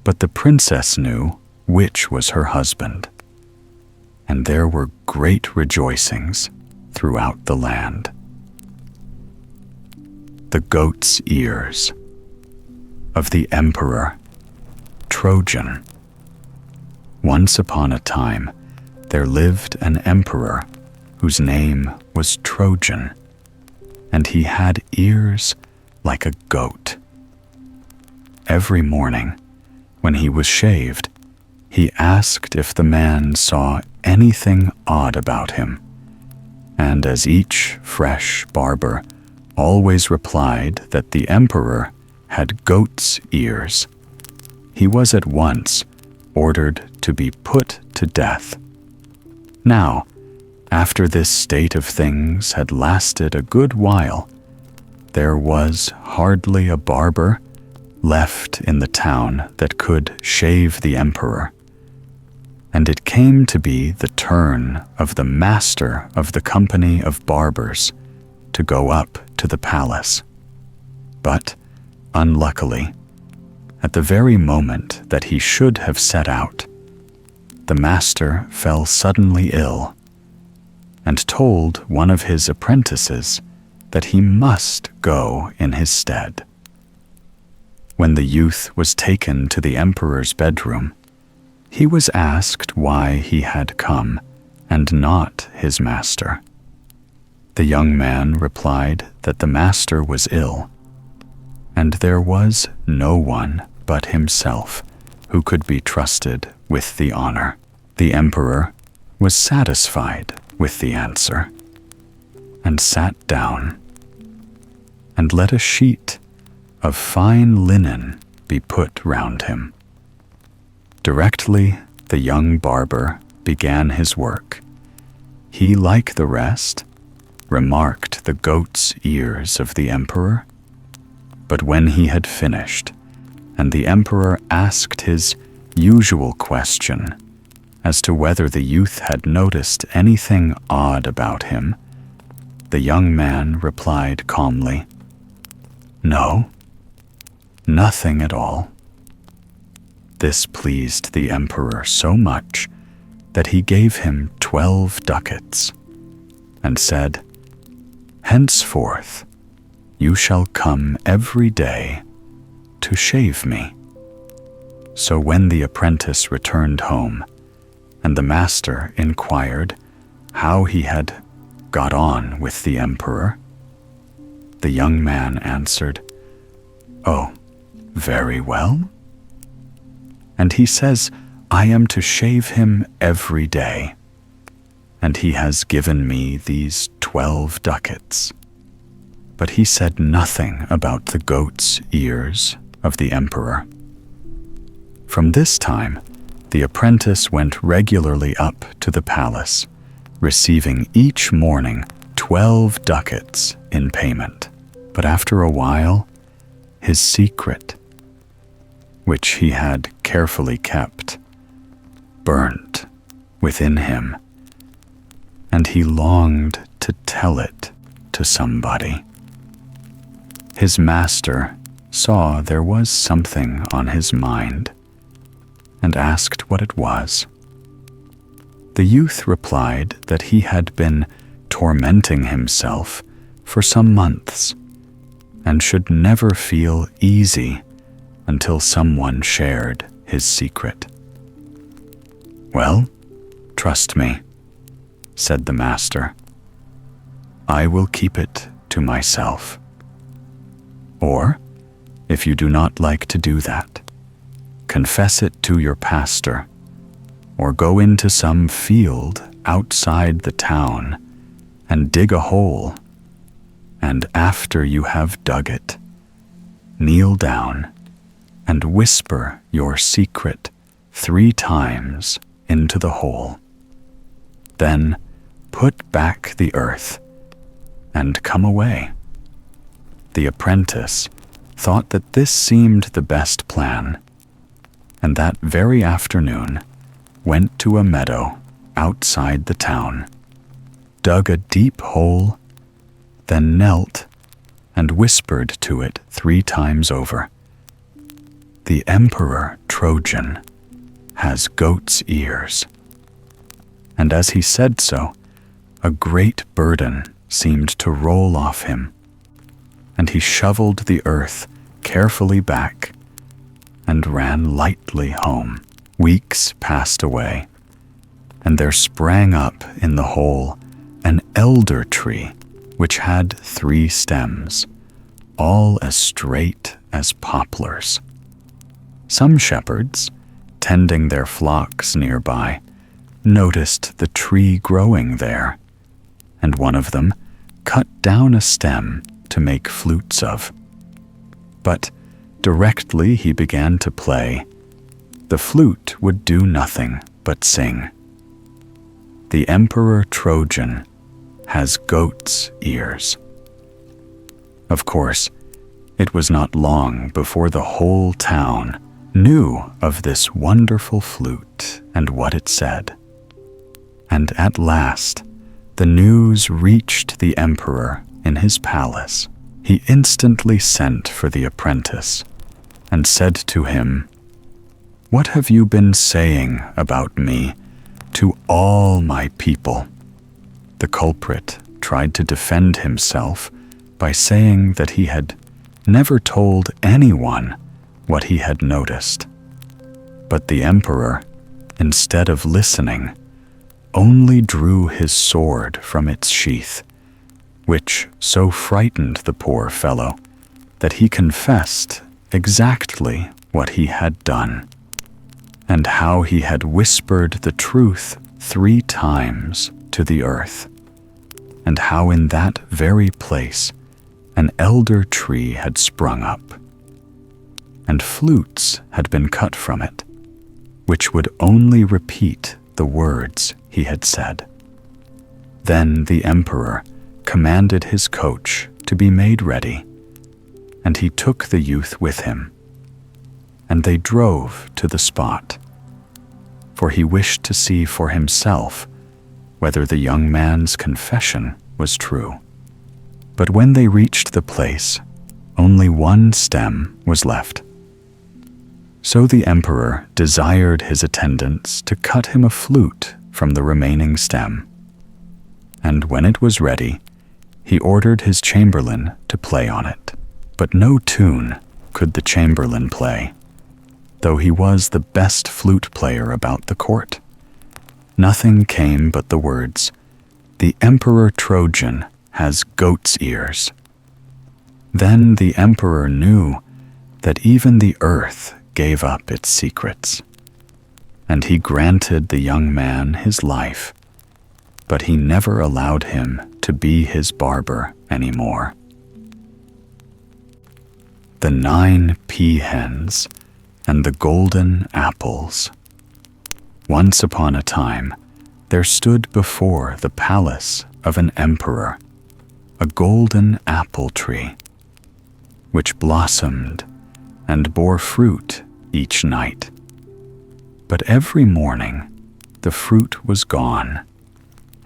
but the princess knew which was her husband. And there were great rejoicings throughout the land. The Goat's Ears of the Emperor Trojan. Once upon a time, there lived an emperor whose name was Trojan, and he had ears like a goat. Every morning, when he was shaved, he asked if the man saw anything odd about him, and as each fresh barber always replied that the emperor had goat's ears, he was at once ordered to be put to death. Now, after this state of things had lasted a good while, there was hardly a barber left in the town that could shave the emperor. and it came to be the turn of the master of the company of barbers to go up to the palace. But, unluckily, at the very moment that he should have set out, the master fell suddenly ill and told one of his apprentices that he must go in his stead. When the youth was taken to the emperor's bedroom, he was asked why he had come and not his master. The young man replied that the master was ill, and there was no one but himself who could be trusted with the honor. The emperor was satisfied with the answer and sat down and let a sheet of fine linen be put round him. Directly the young barber began his work, he, like the rest, remarked the goat's ears of the emperor. But when he had finished, and the emperor asked his usual question as to whether the youth had noticed anything odd about him, the young man replied calmly, "No, nothing at all." This pleased the emperor so much that he gave him 12 ducats and said, "Henceforth you shall come every day to shave me." So when the apprentice returned home, and the master inquired how he had got on with the emperor, the young man answered, "Oh, very well. And he says I am to shave him every day, and he has given me these 12 ducats." But he said nothing about the goat's ears of the emperor. From this time, the apprentice went regularly up to the palace, receiving each morning 12 ducats in payment. But after a while, his secret, which he had carefully kept, burnt within him, and he longed to tell it to somebody. His master saw there was something on his mind and asked what it was. The youth replied that he had been tormenting himself for some months and should never feel easy until someone shared his secret. "Well, trust me," said the master. "I will keep it to myself. Or, if you do not like to do that, confess it to your pastor, or go into some field outside the town and dig a hole, and after you have dug it, kneel down and whisper your secret 3 times into the hole. Then put back the earth and come away." The apprentice thought that this seemed the best plan, and that very afternoon went to a meadow outside the town, dug a deep hole, then knelt and whispered to it 3 times over, "The Emperor Trojan has goat's ears." And as he said so, a great burden seemed to roll off him, and he shoveled the earth carefully back and ran lightly home. Weeks passed away, and there sprang up in the hole an elder tree which had 3 stems, all as straight as poplars. Some shepherds, tending their flocks nearby, noticed the tree growing there, and one of them cut down a stem to make flutes of. But directly he began to play, the flute would do nothing but sing. "The Emperor Trojan has goat's ears." Of course, it was not long before the whole town knew of this wonderful flute and what it said. And at last, the news reached the emperor in his palace. He instantly sent for the apprentice and said to him, "What have you been saying about me to all my people?" The culprit tried to defend himself by saying that he had never told anyone what he had noticed. But the emperor, instead of listening, only drew his sword from its sheath, which so frightened the poor fellow that he confessed exactly what he had done, and how he had whispered the truth 3 times to the earth, and how in that very place an elder tree had sprung up, and flutes had been cut from it, which would only repeat the words he had said. Then the emperor commanded his coach to be made ready, and he took the youth with him, and they drove to the spot, for he wished to see for himself whether the young man's confession was true. But when they reached the place, only 1 stem was left. So the emperor desired his attendants to cut him a flute from the remaining stem. And when it was ready, he ordered his chamberlain to play on it. But no tune could the chamberlain play, though he was the best flute player about the court. Nothing came but the words, "The Emperor Trojan has goat's ears." Then the emperor knew that even the earth gave up its secrets, and he granted the young man his life, but he never allowed him to be his barber anymore. The 9 Pea-Hens and the Golden Apples. Once upon a time, there stood before the palace of an emperor a golden apple tree, which blossomed and bore fruit each night. But every morning the fruit was gone,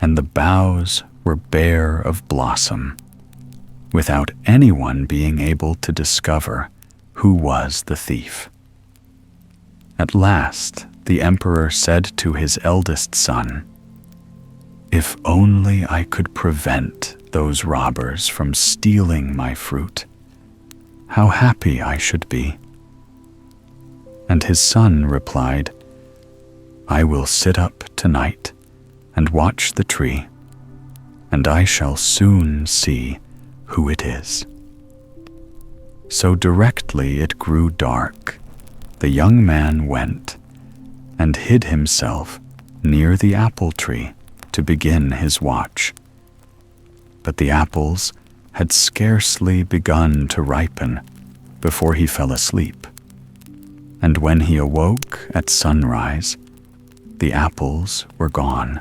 and the boughs were bare of blossom, without anyone being able to discover who was the thief. At last the emperor said to his eldest son, "If only I could prevent those robbers from stealing my fruit, how happy I should be." And his son replied, "I will sit up tonight and watch the tree, and I shall soon see who it is." So directly it grew dark, the young man went and hid himself near the apple tree to begin his watch. But the apples had scarcely begun to ripen before he fell asleep, and when he awoke at sunrise, the apples were gone.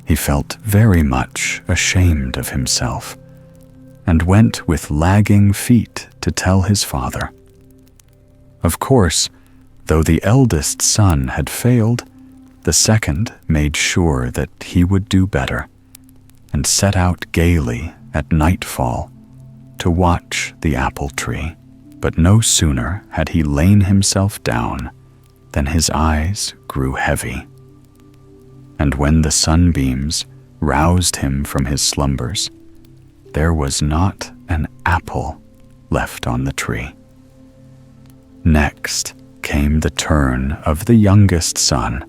He felt very much ashamed of himself, and went with lagging feet to tell his father. Of course, though the eldest son had failed, the second made sure that he would do better, and set out gaily at nightfall to watch the apple tree. But no sooner had he lain himself down than his eyes grew heavy. And when the sunbeams roused him from his slumbers, there was not an apple left on the tree. Next came the turn of the youngest son,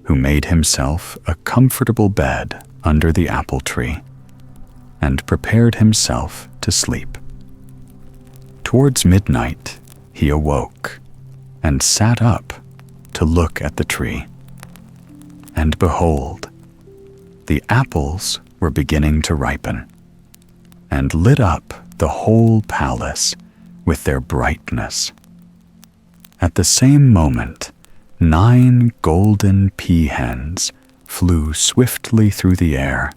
who made himself a comfortable bed under the apple tree, and prepared himself to sleep. Towards midnight he awoke, and sat up to look at the tree. And behold, the apples were beginning to ripen, and lit up the whole palace with their brightness. At the same moment, 9 golden pea-hens flew swiftly through the air,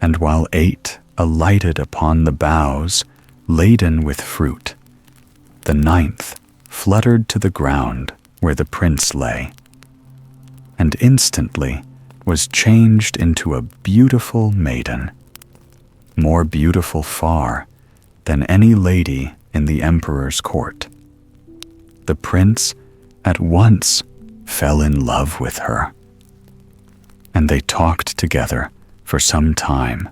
and while 8 alighted upon the boughs laden with fruit, the 9th fluttered to the ground where the prince lay, and instantly was changed into a beautiful maiden, more beautiful far than any lady in the emperor's court. The prince at once fell in love with her, and they talked together for some time,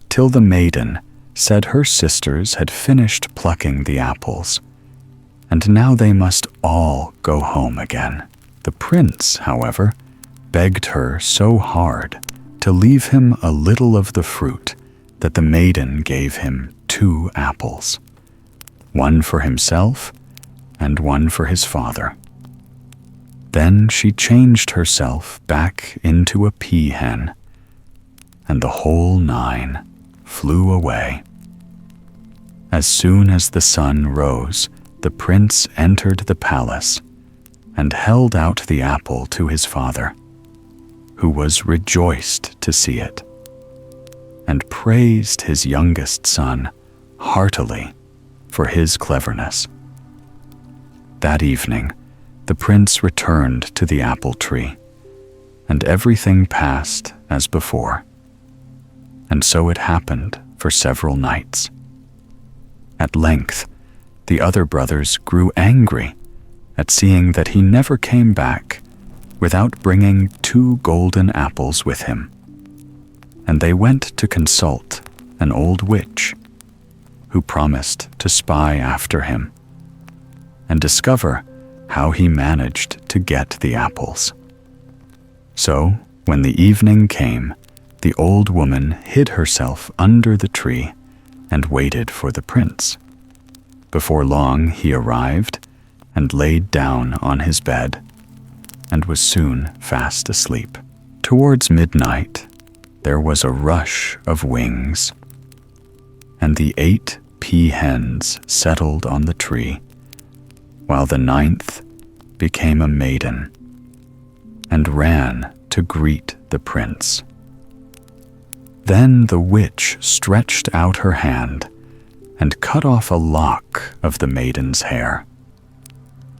till the maiden said her sisters had finished plucking the apples, and now they must all go home again. The prince, however, begged her so hard to leave him a little of the fruit that the maiden gave him 2 apples, one for himself and one for his father. Then she changed herself back into a pea-hen, and the whole 9 flew away. As soon as the sun rose, the prince entered the palace and held out the apple to his father, who was rejoiced to see it, and praised his youngest son heartily for his cleverness. That evening, the prince returned to the apple tree, and everything passed as before. And so it happened for several nights. At length, the other brothers grew angry at seeing that he never came back without bringing 2 golden apples with him, and they went to consult an old witch, who promised to spy after him and discover how he managed to get the apples. So, when the evening came, the old woman hid herself under the tree and waited for the prince. Before long he arrived and laid down on his bed, and was soon fast asleep. Towards midnight, there was a rush of wings, and the 8 pea-hens settled on the tree, while the 9th became a maiden and ran to greet the prince. Then the witch stretched out her hand and cut off a lock of the maiden's hair,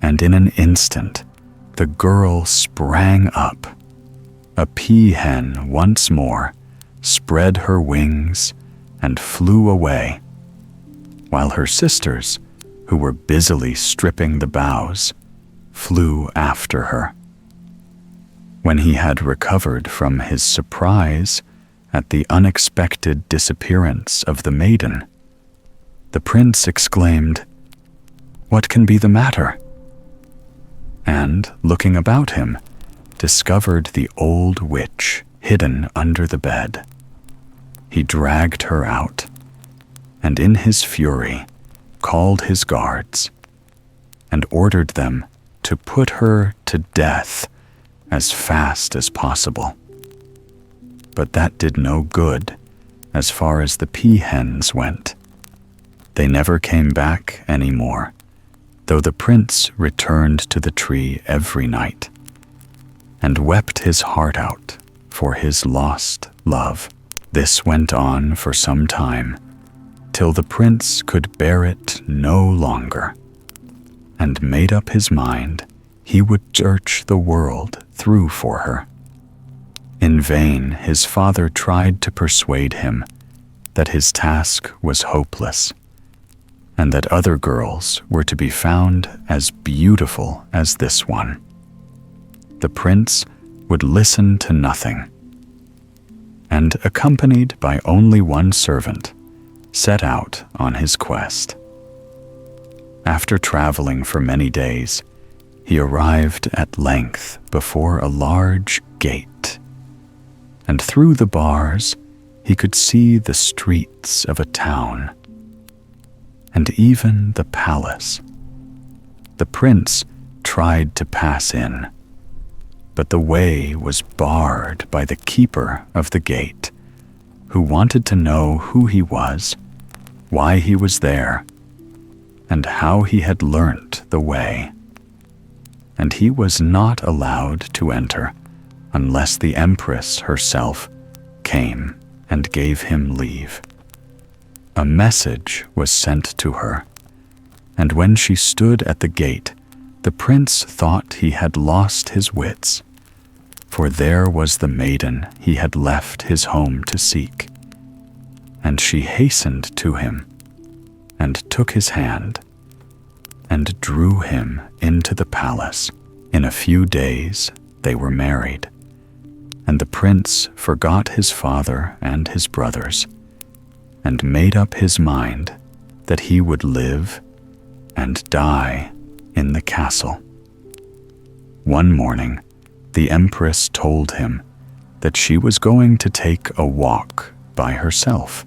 and in an instant the girl sprang up. A pea-hen once more spread her wings and flew away, while her sisters, who were busily stripping the boughs, flew after her. When he had recovered from his surprise at the unexpected disappearance of the maiden, the prince exclaimed, "What can be the matter?" And, looking about him, discovered the old witch hidden under the bed. He dragged her out, and in his fury called his guards and ordered them to put her to death as fast as possible. But that did no good as far as the pea-hens went. They never came back any more, though the prince returned to the tree every night and wept his heart out for his lost love. This went on for some time, till the prince could bear it no longer, and made up his mind he would search the world through for her. In vain his father tried to persuade him that his task was hopeless, and that other girls were to be found as beautiful as this one. The prince would listen to nothing, and, accompanied by only one servant, set out on his quest. After traveling for many days, he arrived at length before a large gate, and through the bars he could see the streets of a town, and even the palace. The prince tried to pass in, but the way was barred by the keeper of the gate, who wanted to know who he was, why he was there, and how he had learnt the way. And he was not allowed to enter unless the empress herself came and gave him leave. A message was sent to her, and when she stood at the gate, the prince thought he had lost his wits, for there was the maiden he had left his home to seek. And she hastened to him, and took his hand, and drew him into the palace. In a few days they were married, and the prince forgot his father and his brothers, and made up his mind that he would live and die in the castle. One morning, the empress told him that she was going to take a walk by herself,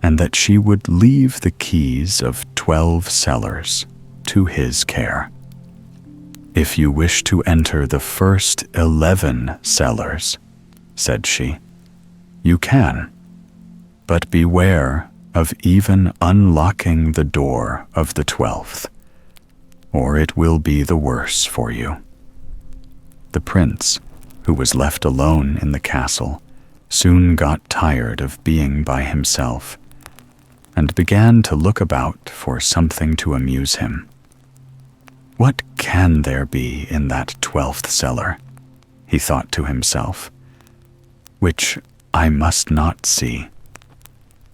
and that she would leave the keys of 12 cellars to his care. "If you wish to enter the first 11 cellars," said she, "you can, but beware of even unlocking the door of the 12th, or it will be the worse for you." The prince, who was left alone in the castle, soon got tired of being by himself, and began to look about for something to amuse him. "What can there be in that 12th cellar," he thought to himself, "which I must not see?"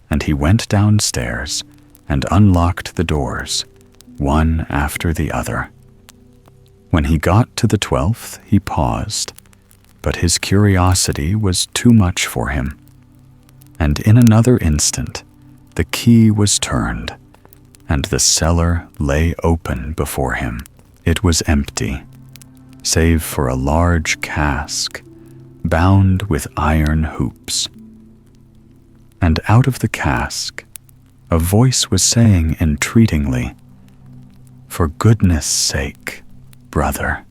And he went downstairs and unlocked the doors, one after the other. When he got to the 12th, he paused, but his curiosity was too much for him, and in another instant the key was turned, and the cellar lay open before him. It was empty, save for a large cask bound with iron hoops. And out of the cask a voice was saying entreatingly, "For goodness' sake, brother,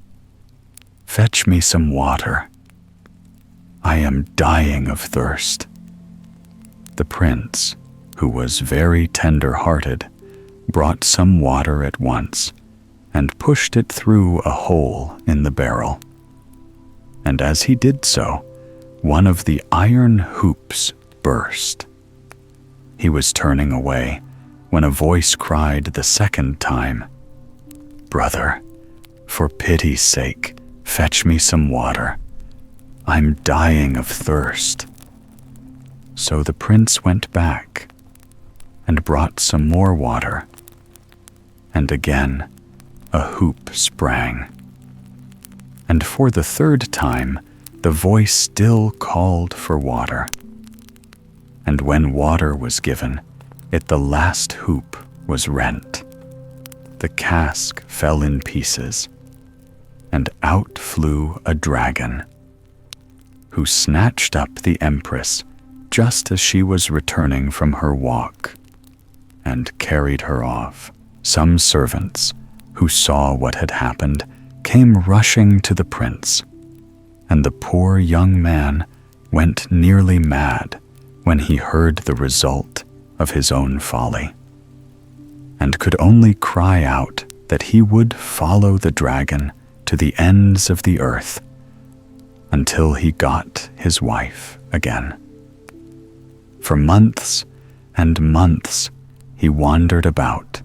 fetch me some water. I am dying of thirst." The prince, who was very tender-hearted, brought some water at once and pushed it through a hole in the barrel. And as he did so, one of the iron hoops burst. He was turning away when a voice cried the second time, "Brother, for pity's sake, fetch me some water. I'm dying of thirst." So the prince went back and brought some more water, and again a hoop sprang. And for the third time the voice still called for water. And when water was given, the last hoop was rent. The cask fell in pieces, and out flew a dragon, who snatched up the empress just as she was returning from her walk, and carried her off. Some servants, who saw what had happened, came rushing to the prince, and the poor young man went nearly mad when he heard the result of his own folly, and could only cry out that he would follow the dragon to the ends of the earth until he got his wife again. For months and months he wandered about,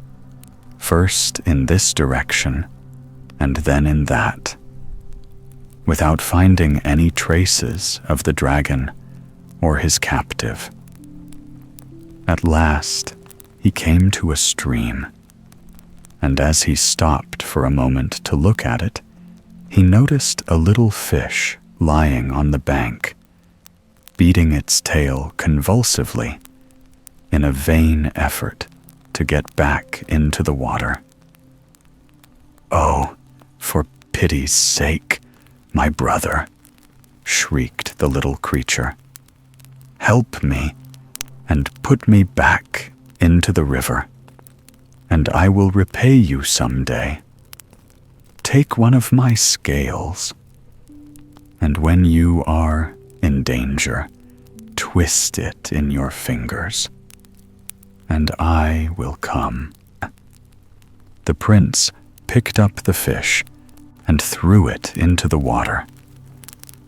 first in this direction and then in that, without finding any traces of the dragon or his captive. At last he came to a stream, and as he stopped for a moment to look at it, he noticed a little fish lying on the bank, beating its tail convulsively in a vain effort to get back into the water. "Oh, for pity's sake, my brother," shrieked the little creature. "Help me and put me back into the river, and I will repay you some day. Take one of my scales, and when you are in danger, twist it in your fingers, and I will come." The prince picked up the fish and threw it into the water.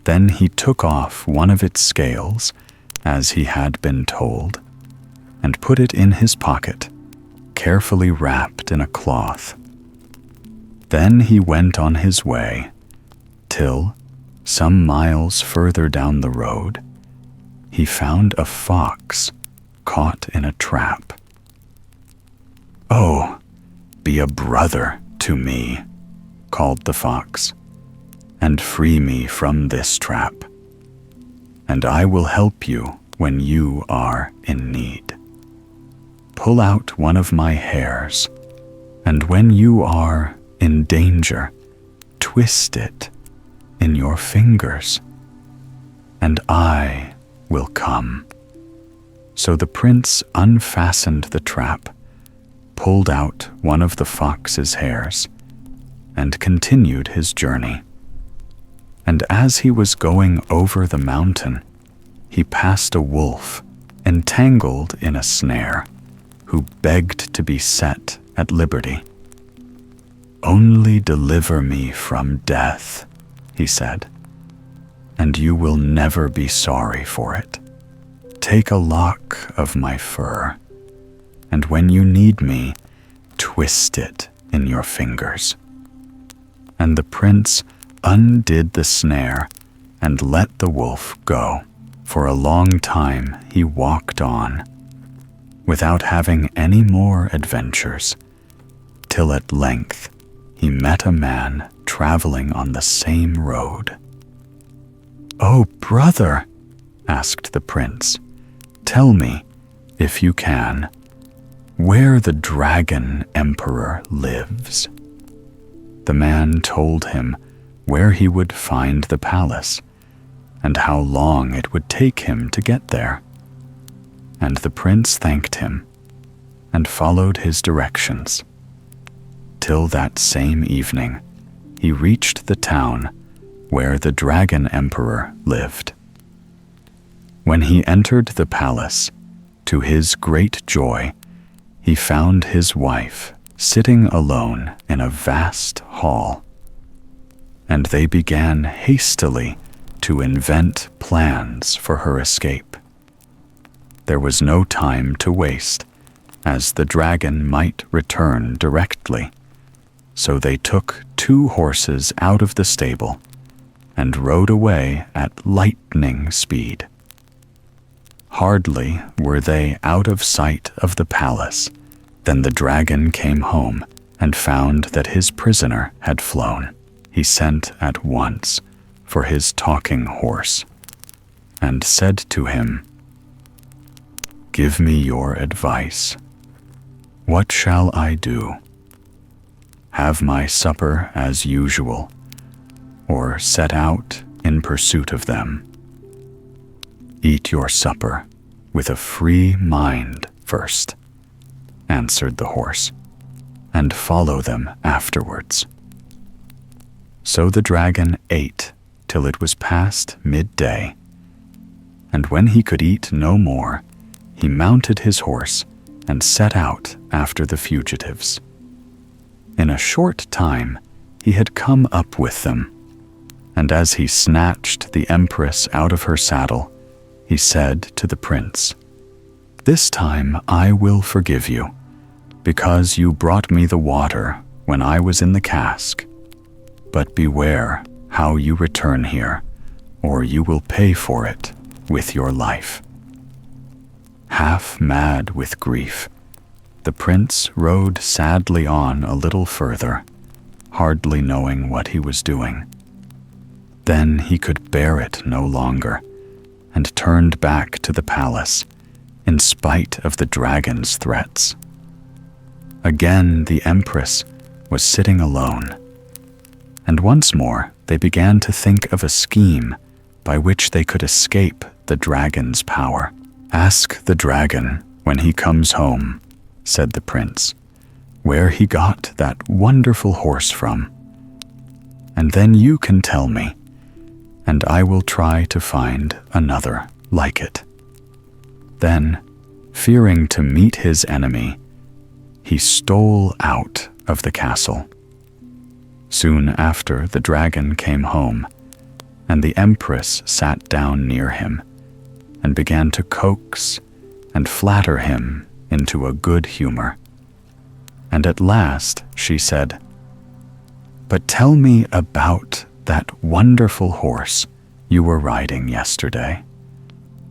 Then he took off one of its scales, as he had been told, and put it in his pocket, carefully wrapped in a cloth. Then he went on his way, till, some miles further down the road, he found a fox caught in a trap. "Oh, be a brother to me," called the fox, "and free me from this trap, and I will help you when you are in need. Pull out one of my hairs, and when you are in danger, twist it in your fingers, and I will come." So the prince unfastened the trap, pulled out one of the fox's hairs, and continued his journey. And as he was going over the mountain, he passed a wolf entangled in a snare, who begged to be set at liberty. "Only deliver me from death," he said, "and you will never be sorry for it. Take a lock of my fur, and when you need me, twist it in your fingers." And the prince undid the snare and let the wolf go. For a long time he walked on, without having any more adventures, till at length he met a man traveling on the same road. "Oh, brother," asked the prince, "tell me, if you can, where the dragon emperor lives." The man told him where he would find the palace, and how long it would take him to get there. And the prince thanked him, and followed his directions, till that same evening he reached the town where the dragon emperor lived. When he entered the palace, to his great joy, he found his wife sitting alone in a vast hall, and they began hastily to invent plans for her escape. There was no time to waste, as the dragon might return directly, so they took 2 horses out of the stable and rode away at lightning speed. Hardly were they out of sight of the palace than the dragon came home and found that his prisoner had flown. He sent at once for his talking horse, and said to him, "Give me your advice. What shall I do? Have my supper as usual, or set out in pursuit of them?" "Eat your supper with a free mind first," answered the horse, "and follow them afterwards." So the dragon ate till it was past midday, and when he could eat no more, he mounted his horse and set out after the fugitives. In a short time he had come up with them, and as he snatched the empress out of her saddle, he said to the prince, "This time I will forgive you, because you brought me the water when I was in the cask. But beware how you return here, or you will pay for it with your life." Half mad with grief, the prince rode sadly on a little further, hardly knowing what he was doing. Then he could bear it no longer, and turned back to the palace, in spite of the dragon's threats. Again the empress was sitting alone, and once more they began to think of a scheme by which they could escape the dragon's power. "Ask the dragon when he comes home," said the prince, "where he got that wonderful horse from, and then you can tell me, and I will try to find another like it." Then, fearing to meet his enemy, he stole out of the castle. Soon after, the dragon came home, and the empress sat down near him and began to coax and flatter him into a good humor. And at last she said, "But tell me about that wonderful horse you were riding yesterday.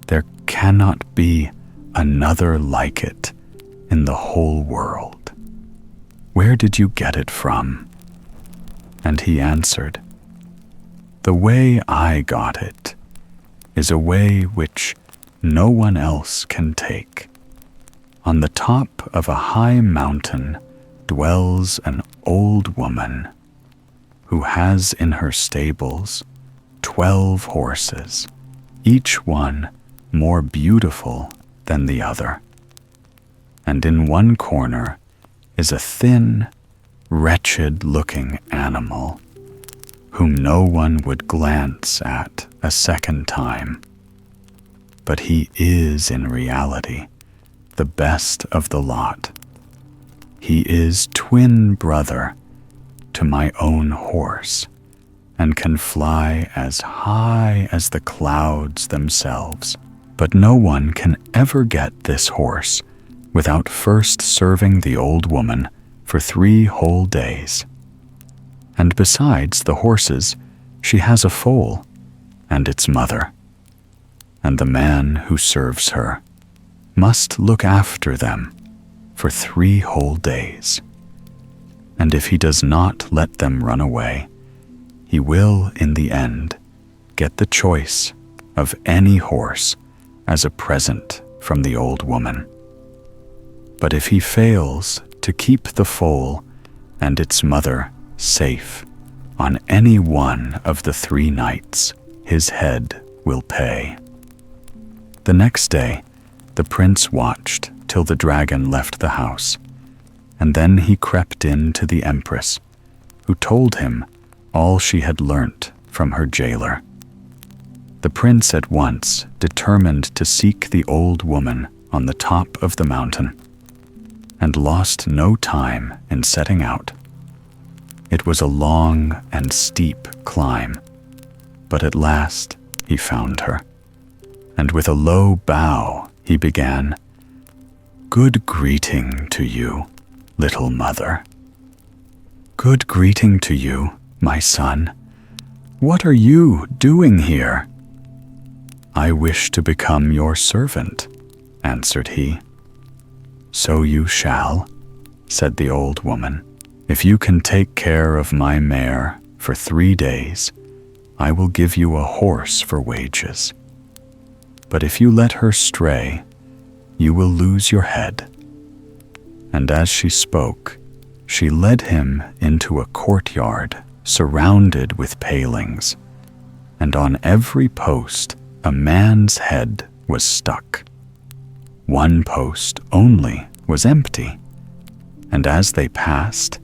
There cannot be another like it in the whole world. Where did you get it from?" And he answered, "The way I got it is a way which no one else can take. On the top of a high mountain dwells an old woman who has in her stables 12 horses, each one more beautiful than the other. And in one corner is a thin, wretched-looking animal whom no one would glance at a second time. But he is in reality the best of the lot. He is twin brother to my own horse, and can fly as high as the clouds themselves. But no one can ever get this horse without first serving the old woman for 3 whole days. And besides the horses, she has a foal and its mother. And the man who serves her must look after them for 3 whole days. And if he does not let them run away, he will, in the end, get the choice of any horse as a present from the old woman. But if he fails to keep the foal and its mother safe on any one of the 3 nights, his head will pay." The next day, the prince watched till the dragon left the house, and then he crept in to the empress, who told him all she had learnt from her jailer. The prince at once determined to seek the old woman on the top of the mountain, and lost no time in setting out. It was a long and steep climb, but at last he found her, and with a low bow he began, "Good greeting to you, little mother." "Good greeting to you, my son. What are you doing here?" "I wish to become your servant," answered he. "So you shall," said the old woman. "If you can take care of my mare for 3 days, I will give you a horse for wages. But if you let her stray, you will lose your head." And as she spoke, she led him into a courtyard surrounded with palings, and on every post a man's head was stuck. One post only was empty, and as they passed,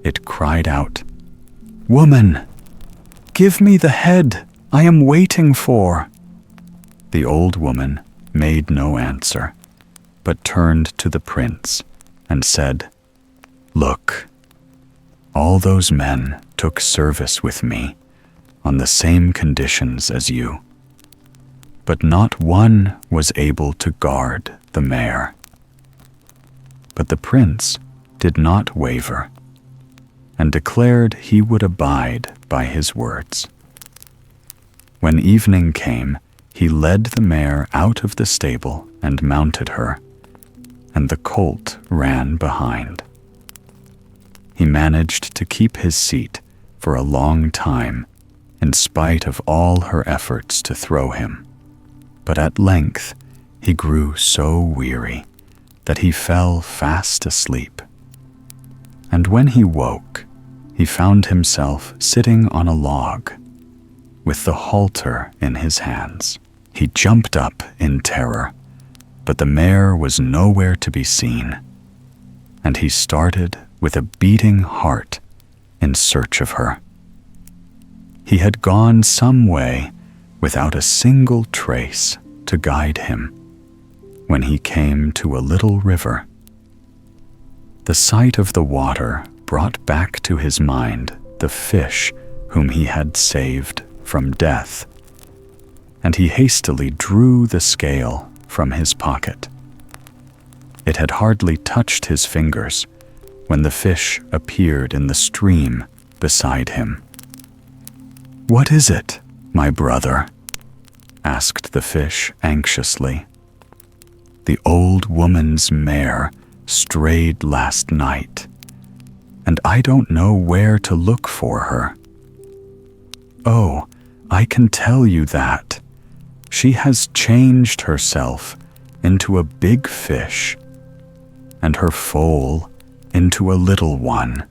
it cried out, "Woman, give me the head I am waiting for." The old woman made no answer, but turned to the prince and said, "Look, all those men took service with me on the same conditions as you, but not one was able to guard the mare." But the prince did not waver, and declared he would abide by his words. When evening came, he led the mare out of the stable and mounted her, and the colt ran behind. He managed to keep his seat for a long time, in spite of all her efforts to throw him. But at length he grew so weary that he fell fast asleep. And when he woke, he found himself sitting on a log, with the halter in his hands. He jumped up in terror, but the mare was nowhere to be seen, and he started with a beating heart in search of her. He had gone some way without a single trace to guide him when he came to a little river. The sight of the water brought back to his mind the fish whom he had saved from death, and he hastily drew the scale from his pocket. It had hardly touched his fingers when the fish appeared in the stream beside him. "What is it, my brother?" asked the fish anxiously. "The old woman's mare strayed last night, and I don't know where to look for her." "Oh, I can tell you that. She has changed herself into a big fish, and her foal into a little one.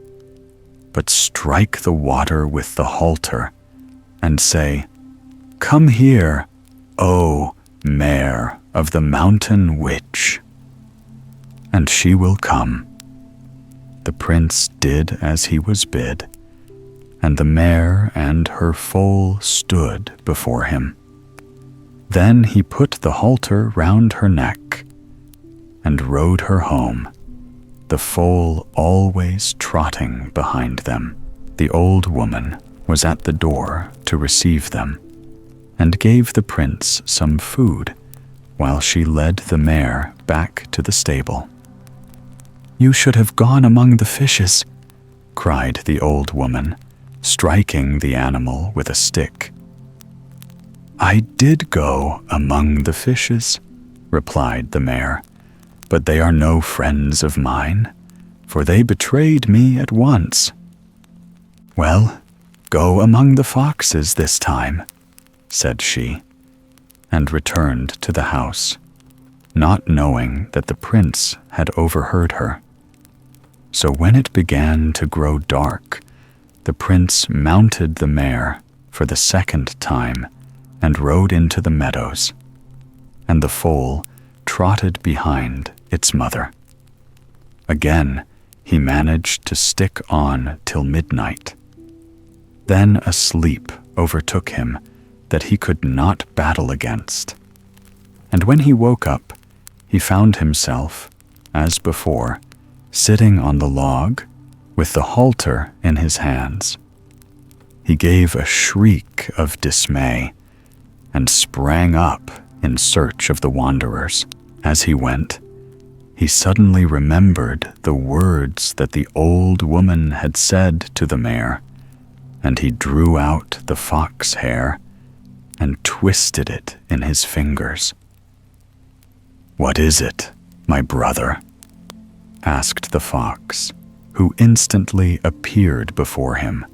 But strike the water with the halter, and say, 'Come here, O mare of the mountain witch,' and she will come." The prince did as he was bid, and the mare and her foal stood before him. Then he put the halter round her neck and rode her home, the foal always trotting behind them. The old woman was at the door to receive them, and gave the prince some food while she led the mare back to the stable. "You should have gone among the fishes," cried the old woman, striking the animal with a stick. "I did go among the fishes," replied the mare, "but they are no friends of mine, for they betrayed me at once." "Well, go among the foxes this time," said she, and returned to the house, not knowing that the prince had overheard her. So when it began to grow dark, the prince mounted the mare for the second time and rode into the meadows, and the foal trotted behind its mother. Again he managed to stick on till midnight. Then a sleep overtook him that he could not battle against, and when he woke up, he found himself, as before, sitting on the log with the halter in his hands. He gave a shriek of dismay and sprang up in search of the wanderers. As he went, he suddenly remembered the words that the old woman had said to the mare, and he drew out the fox hair and twisted it in his fingers. "What is it, my brother?" asked the fox, who instantly appeared before him.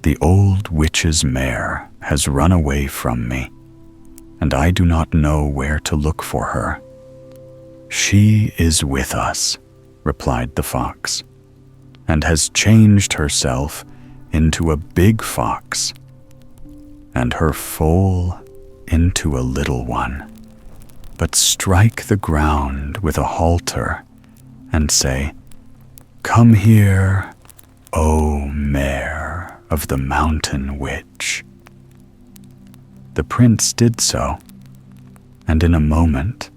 "The old witch's mare has run away from me, and I do not know where to look for her." "She is with us," replied the fox, "and has changed herself into a big fox, and her foal into a little one. But strike the ground with a halter and say, 'Come here, O mare of the mountain witch.'" The prince did so, and in a moment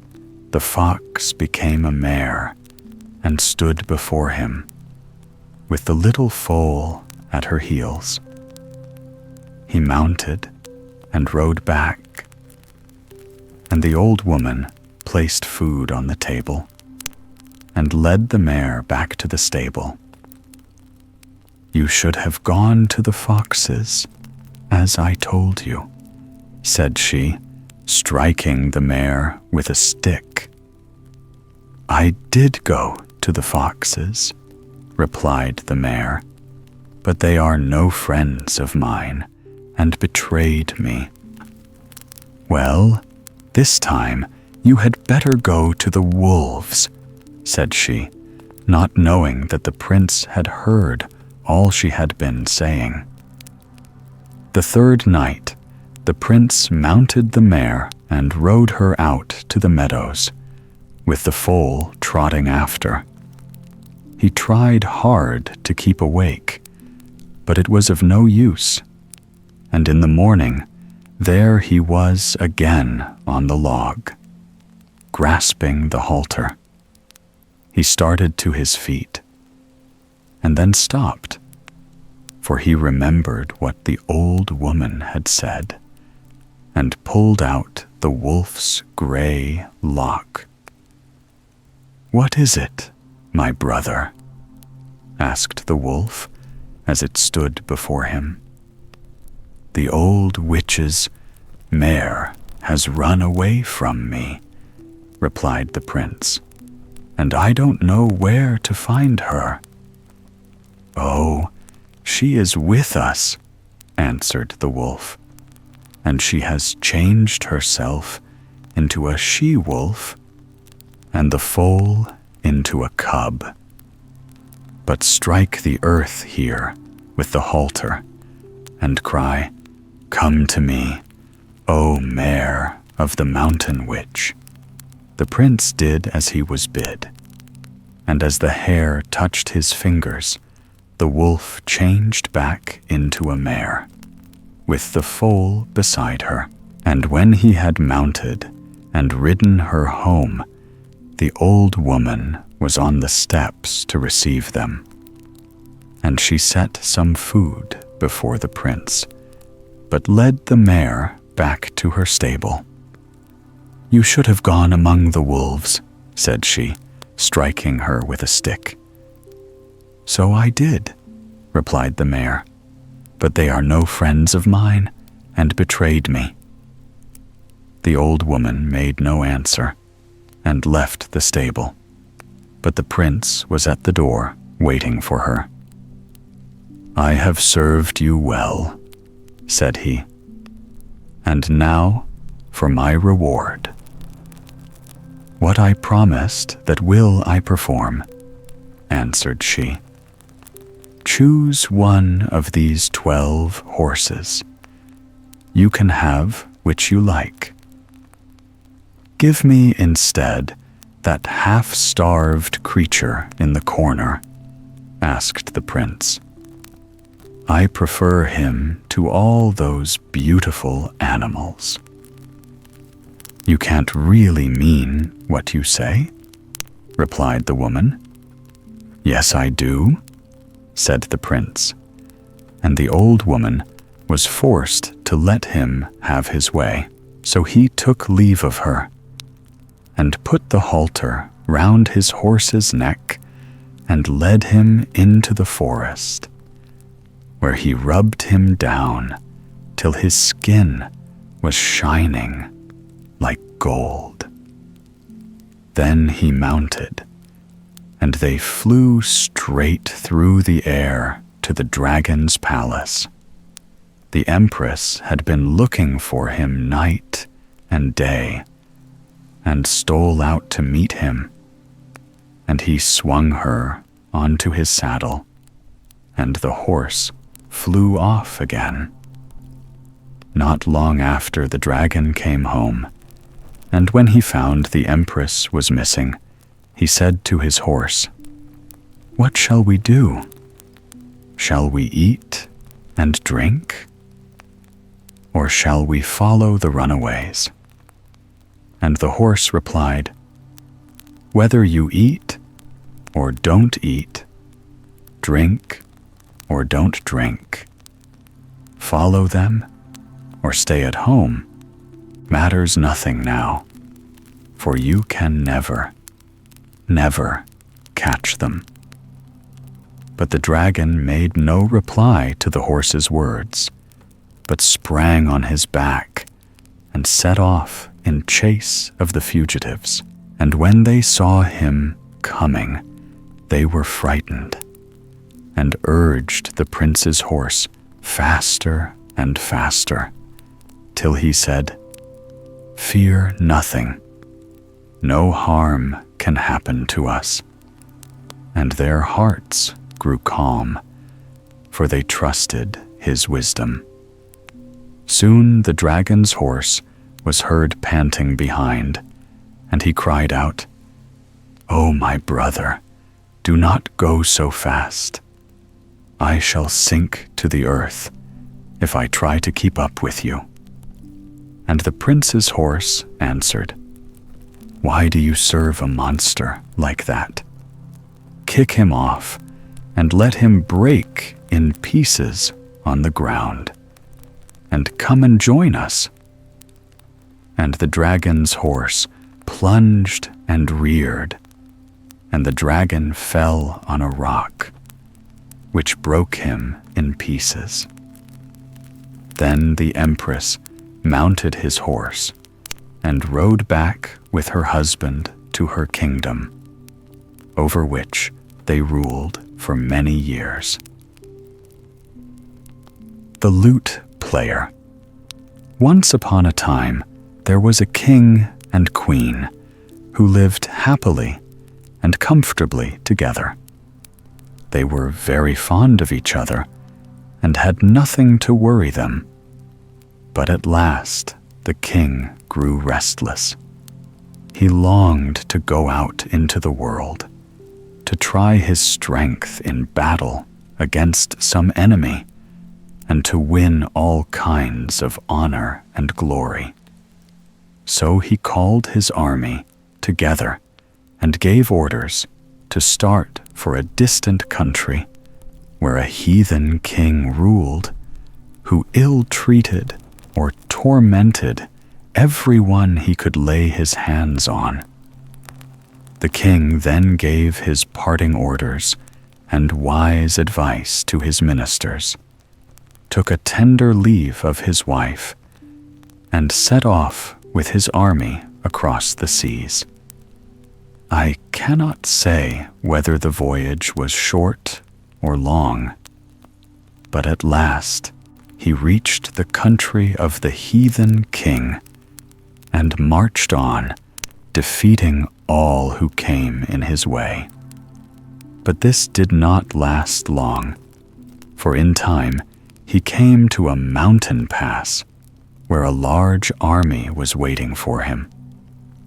the fox became a mare and stood before him, with the little foal at her heels. He mounted and rode back, and the old woman placed food on the table and led the mare back to the stable. "You should have gone to the foxes, as I told you," said she, striking the mare with a stick. "I did go to the foxes," replied the mare, "but they are no friends of mine and betrayed me." "Well, this time you had better go to the wolves," said she, not knowing that the prince had heard all she had been saying. The third night, the prince mounted the mare and rode her out to the meadows, with the foal trotting after. He tried hard to keep awake, but it was of no use, and in the morning, there he was again on the log, grasping the halter. He started to his feet, and then stopped, for he remembered what the old woman had said, and pulled out the wolf's gray lock. "What is it, my brother?" asked the wolf as it stood before him. The old witch's mare has run away from me, replied the prince, and I don't know where to find her. Oh, she is with us, answered the wolf, and she has changed herself into a she-wolf and the foal into a cub. But strike the earth here with the halter and cry, "Come to me, O mare of the mountain witch." The prince did as he was bid, and as the hair touched his fingers, the wolf changed back into a mare, with the foal beside her. And when he had mounted and ridden her home, the old woman was on the steps to receive them, and she set some food before the prince, but led the mare back to her stable. "You should have gone among the wolves," said she, striking her with a stick. "So I did," replied the mare, "but they are no friends of mine and betrayed me." The old woman made no answer and left the stable, but the prince was at the door waiting for her. "I have served you well," said he, "and now for my reward." "What I promised, that will I perform," answered she. "Choose one of these 12 horses. You can have which you like. Give me instead that half-starved creature in the corner," asked the prince. "I prefer him to all those beautiful animals." "You can't really mean what you say?" replied the woman. "Yes, I do," said the prince, and the old woman was forced to let him have his way. So he took leave of her and put the halter round his horse's neck and led him into the forest, where he rubbed him down till his skin was shining like gold. Then he mounted, and they flew straight through the air to the dragon's palace. The empress had been looking for him night and day, and stole out to meet him, and he swung her onto his saddle, and the horse flew off again. Not long after, the dragon came home, and when he found the empress was missing, he said to his horse, "What shall we do? Shall we eat and drink? Or shall we follow the runaways?" And the horse replied, "Whether you eat or don't eat, drink or don't drink, follow them or stay at home, matters nothing now, for you can never, never catch them." But the dragon made no reply to the horse's words, but sprang on his back and set off in chase of the fugitives. And when they saw him coming, they were frightened, and urged the prince's horse faster and faster, till he said, "Fear nothing. No harm can happen to us." And their hearts grew calm, for they trusted his wisdom. Soon the dragon's horse was heard panting behind, and he cried out, "Oh, my brother, do not go so fast. I shall sink to the earth if I try to keep up with you." And the prince's horse answered, "Why do you serve a monster like that? Kick him off and let him break in pieces on the ground, and come and join us." And the dragon's horse plunged and reared, and the dragon fell on a rock which broke him in pieces. Then the empress mounted his horse and rode back with her husband to her kingdom, over which they ruled for many years. The Lute Player. Once upon a time, there was a king and queen who lived happily and comfortably together. They were very fond of each other and had nothing to worry them. But at last, the king grew restless. He longed to go out into the world, to try his strength in battle against some enemy, and to win all kinds of honor and glory. So he called his army together and gave orders to start for a distant country where a heathen king ruled who ill-treated or tormented everyone he could lay his hands on. The king then gave his parting orders and wise advice to his ministers, took a tender leave of his wife, and set off with his army across the seas. I cannot say whether the voyage was short or long, but at last he reached the country of the heathen king and marched on, defeating all who came in his way. But this did not last long, for in time he came to a mountain pass where a large army was waiting for him,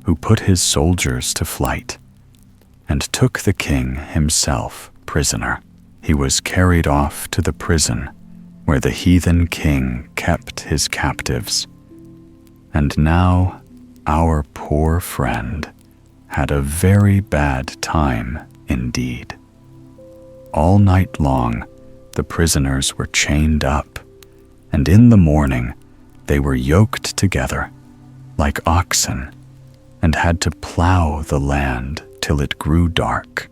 who put his soldiers to flight and took the king himself prisoner. He was carried off to the prison where the heathen king kept his captives. And now our poor friend had a very bad time indeed. All night long the prisoners were chained up, and in the morning they were yoked together like oxen and had to plow the land till it grew dark.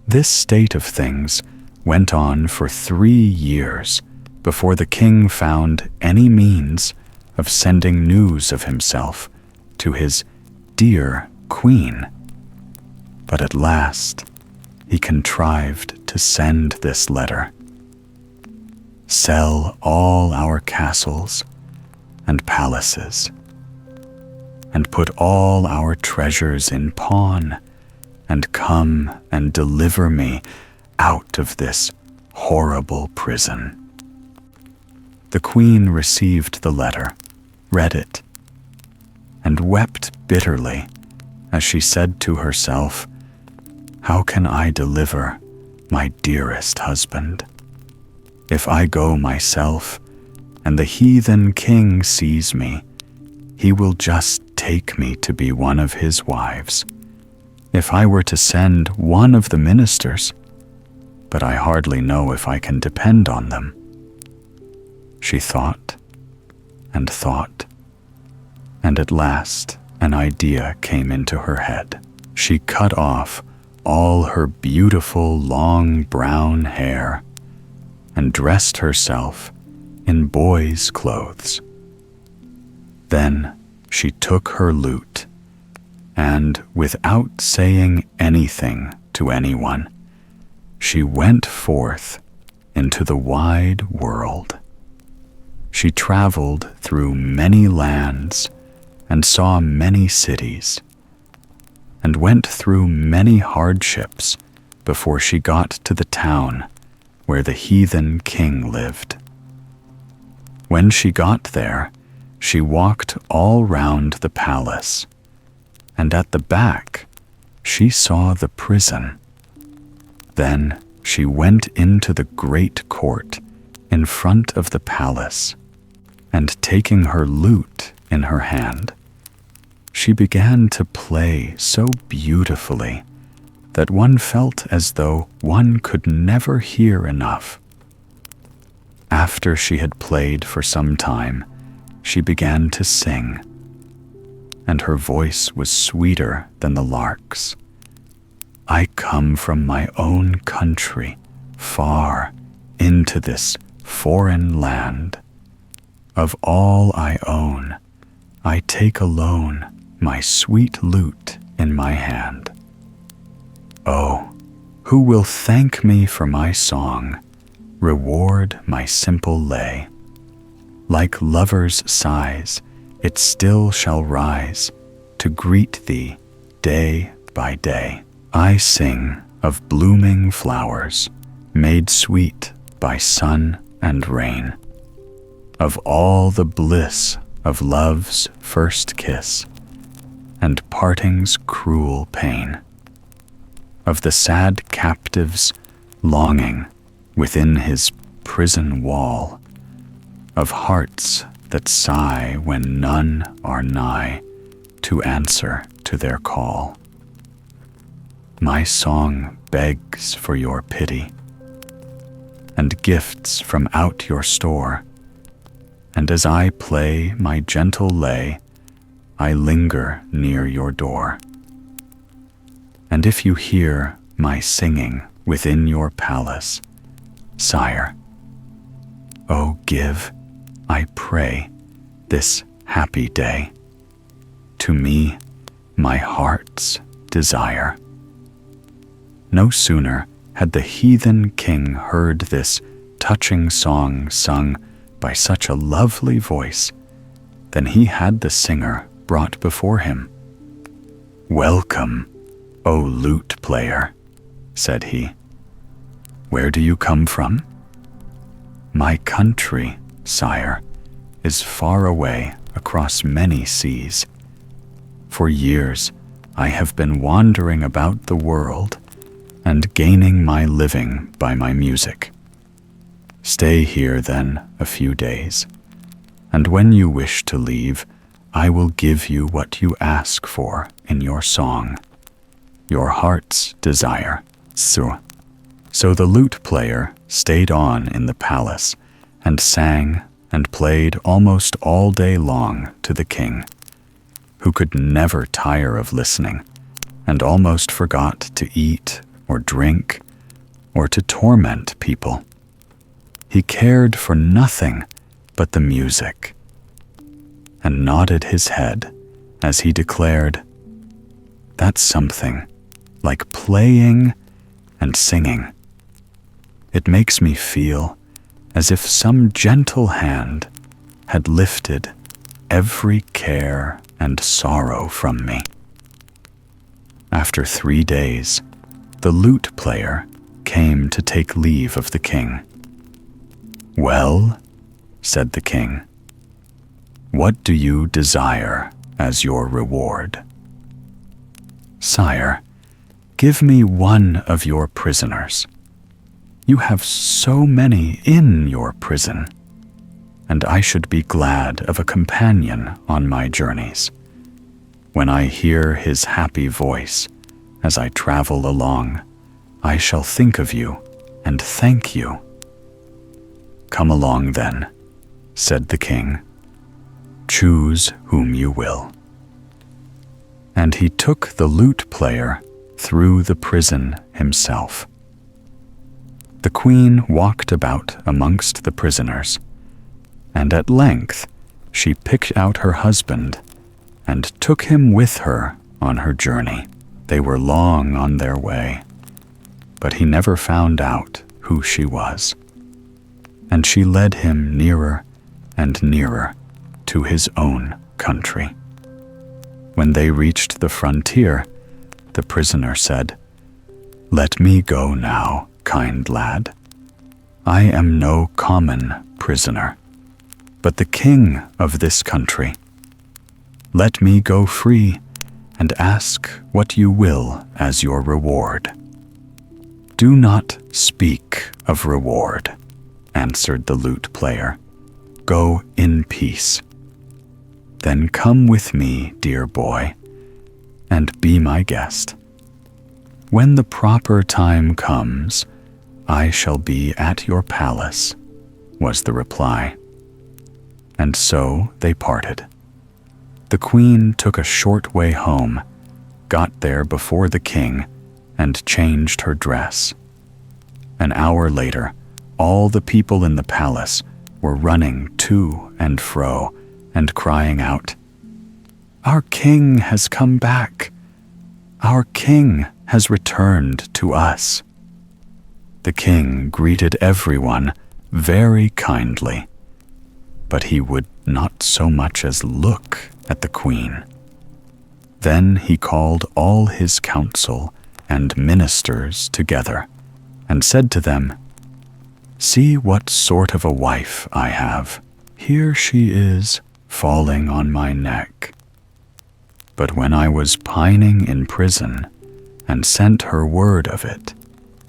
This state of things went on for 3 years before the king found any means of sending news of himself to his dear queen. But at last he contrived to send this letter: "Sell all our castles and palaces, and put all our treasures in pawn, and come and deliver me out of this horrible prison." The queen received the letter, read it, and wept bitterly as she said to herself, "How can I deliver my dearest husband? If I go myself and the heathen king sees me, he will just take me to be one of his wives. If I were to send one of the ministers, but I hardly know if I can depend on them." She thought and thought, and at last an idea came into her head. She cut off all her beautiful long brown hair and dressed herself in boy's clothes. Then she took her lute and, without saying anything to anyone, she went forth into the wide world. She traveled through many lands and saw many cities, and went through many hardships before she got to the town where the heathen king lived. When she got there, she walked all round the palace, and at the back she saw the prison. Then she went into the great court in front of the palace, and taking her lute in her hand, she began to play so beautifully that one felt as though one could never hear enough. After she had played for some time, she began to sing, and her voice was sweeter than the lark's. "I come from my own country, far into this foreign land. Of all I own, I take alone my sweet lute in my hand. Oh, who will thank me for my song, reward my simple lay? Like lovers' sighs, it still shall rise to greet thee day by day. I sing of blooming flowers, made sweet by sun and rain, of all the bliss of love's first kiss, and parting's cruel pain, of the sad captive's longing within his prison wall, of hearts that sigh when none are nigh to answer to their call. My song begs for your pity, and gifts from out your store, and as I play my gentle lay, I linger near your door. And if you hear my singing within your palace, sire, oh give, I pray, this happy day to me my heart's desire. No sooner had the heathen king heard this touching song sung by such a lovely voice than he had the singer brought before him. "Welcome, O lute player," said he. "Where do you come from?" "My country, sire, is far away across many seas. For years I have been wandering about the world and gaining my living by my music. Stay here then a few days, and when you wish to leave, I will give you what you ask for in your song, your heart's desire." So the lute player stayed on in the palace and sang and played almost all day long to the king, who could never tire of listening and almost forgot to eat or drink or to torment people. He cared for nothing but the music, and nodded his head as he declared, "That's something like playing and singing. It makes me feel as if some gentle hand had lifted every care and sorrow from me." After 3 days, the lute player came to take leave of the king. "Well," said the king, "what do you desire as your reward?" "Sire, give me one of your prisoners. You have so many in your prison, and I should be glad of a companion on my journeys. When I hear his happy voice as I travel along, I shall think of you and thank you." "Come along then," said the king. "Choose whom you will." And he took the lute player through the prison himself. The queen walked about amongst the prisoners, and at length she picked out her husband and took him with her on her journey. They were long on their way, but he never found out who she was, and she led him nearer and nearer to his own country. When they reached the frontier, the prisoner said, "Let me go now, kind lad. I am no common prisoner, but the king of this country. Let me go free and ask what you will as your reward." "Do not speak of reward," answered the lute player. "Go in peace. Then come with me, dear boy, and be my guest. When the proper time comes, I shall be at your palace," was the reply. And so they parted. The queen took a short way home, got there before the king, and changed her dress. An hour later, all the people in the palace were running to and fro and crying out, "Our king has come back! Our king has returned to us!" The king greeted everyone very kindly, but he would not so much as look at the queen. Then he called all his council and ministers together and said to them, "See what sort of a wife I have. Here she is, falling on my neck. But when I was pining in prison and sent her word of it,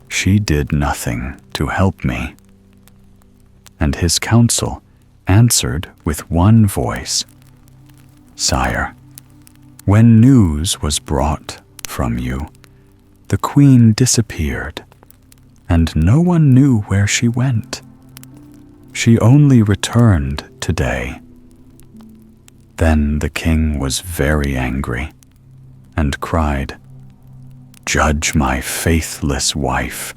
she did nothing to help me." And his council answered with one voice, "Sire, when news was brought from you, the queen disappeared, and no one knew where she went. She only returned today." Then the king was very angry and cried, "Judge my faithless wife.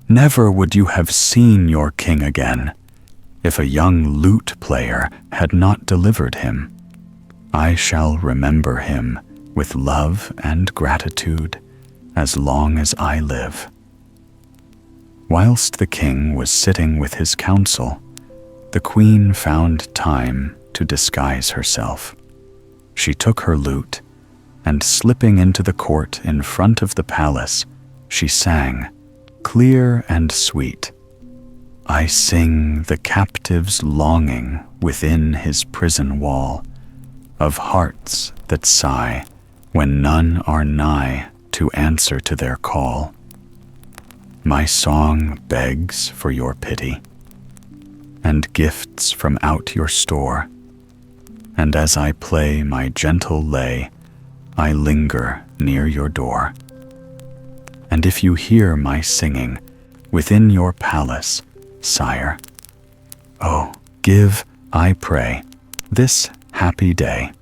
Never would you have seen your king again if a young lute player had not delivered him. I shall remember him with love and gratitude as long as I live." Whilst the king was sitting with his council, the queen found time to disguise herself. She took her lute, and slipping into the court in front of the palace, she sang, clear and sweet, "I sing the captive's longing within his prison wall, of hearts that sigh when none are nigh to answer to their call. My song begs for your pity, and gifts from out your store, and as I play my gentle lay, I linger near your door. And if you hear my singing within your palace, sire, oh, give, I pray, this happy day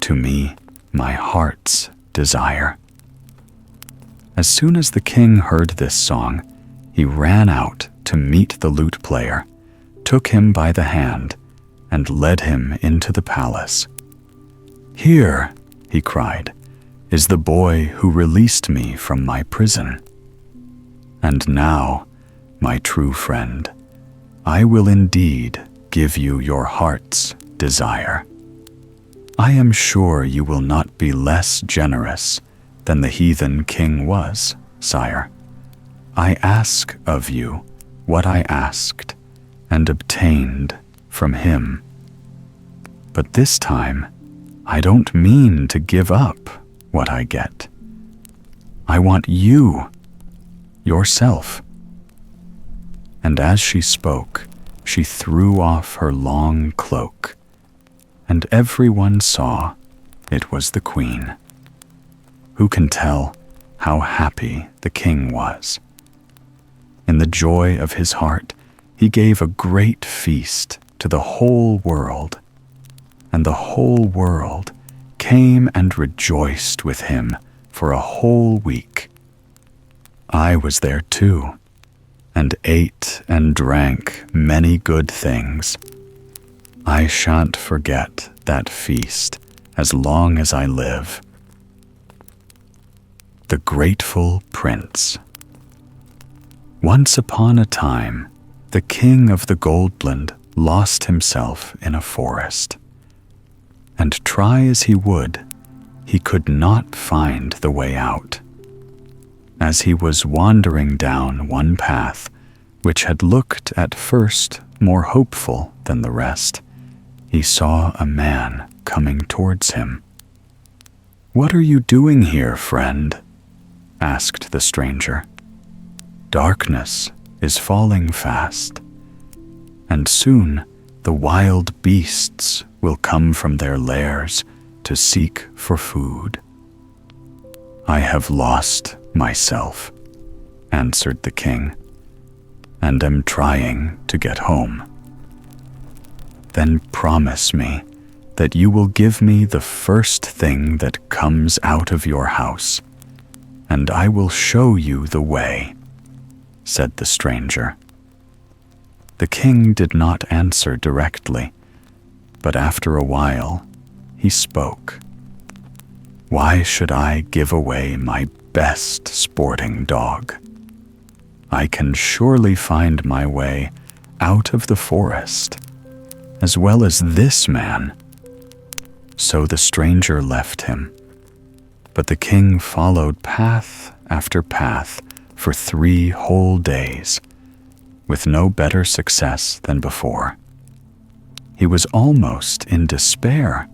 to me my heart's desire." As soon as the king heard this song, he ran out to meet the lute player, took him by the hand, and led him into the palace. "Here," he cried, "is the boy who released me from my prison. And now, my true friend, I will indeed give you your heart's desire. I am sure you will not be less generous than the heathen king was, sire. I ask of you what I asked and obtained from him. But this time, I don't mean to give up what I get. I want you, yourself." And as she spoke, she threw off her long cloak, and everyone saw it was the queen. Who can tell how happy the king was? In the joy of his heart, he gave a great feast to the whole world, and the whole world came and rejoiced with him for a whole week. I was there too, and ate and drank many good things. I shan't forget that feast as long as I live. The Grateful Prince. Once upon a time, the king of the Goldland lost himself in a forest, and try as he would, he could not find the way out. As he was wandering down one path, which had looked at first more hopeful than the rest, he saw a man coming towards him. "What are you doing here, friend?" asked the stranger. "Darkness is falling fast, and soon the wild beasts will come from their lairs to seek for food." "I have lost myself," answered the king, "and am trying to get home." "Then promise me that you will give me the first thing that comes out of your house, and I will show you the way," said the stranger. The king did not answer directly, but after a while he spoke. "Why should I give away my best sporting dog? I can surely find my way out of the forest, as well as this man." So the stranger left him, but the king followed path after path for 3 whole days, with no better success than before. He was almost in despair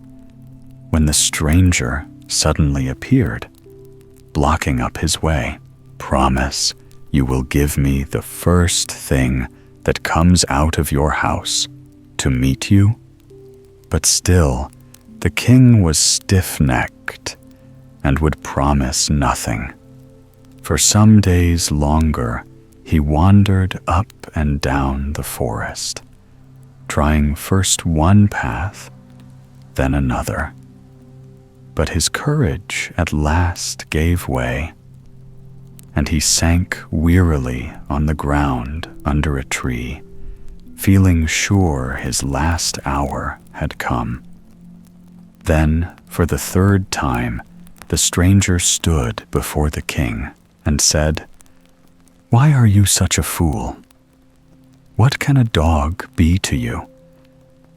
when the stranger suddenly appeared, blocking up his way. "Promise you will give me the first thing that comes out of your house to meet you?" But still, the king was stiff-necked and would promise nothing. For some days longer, he wandered up and down the forest, trying first one path, then another. But his courage at last gave way, and he sank wearily on the ground under a tree, feeling sure his last hour had come. Then, for the 3rd time, the stranger stood before the king and said, "Why are you such a fool? What can a dog be to you,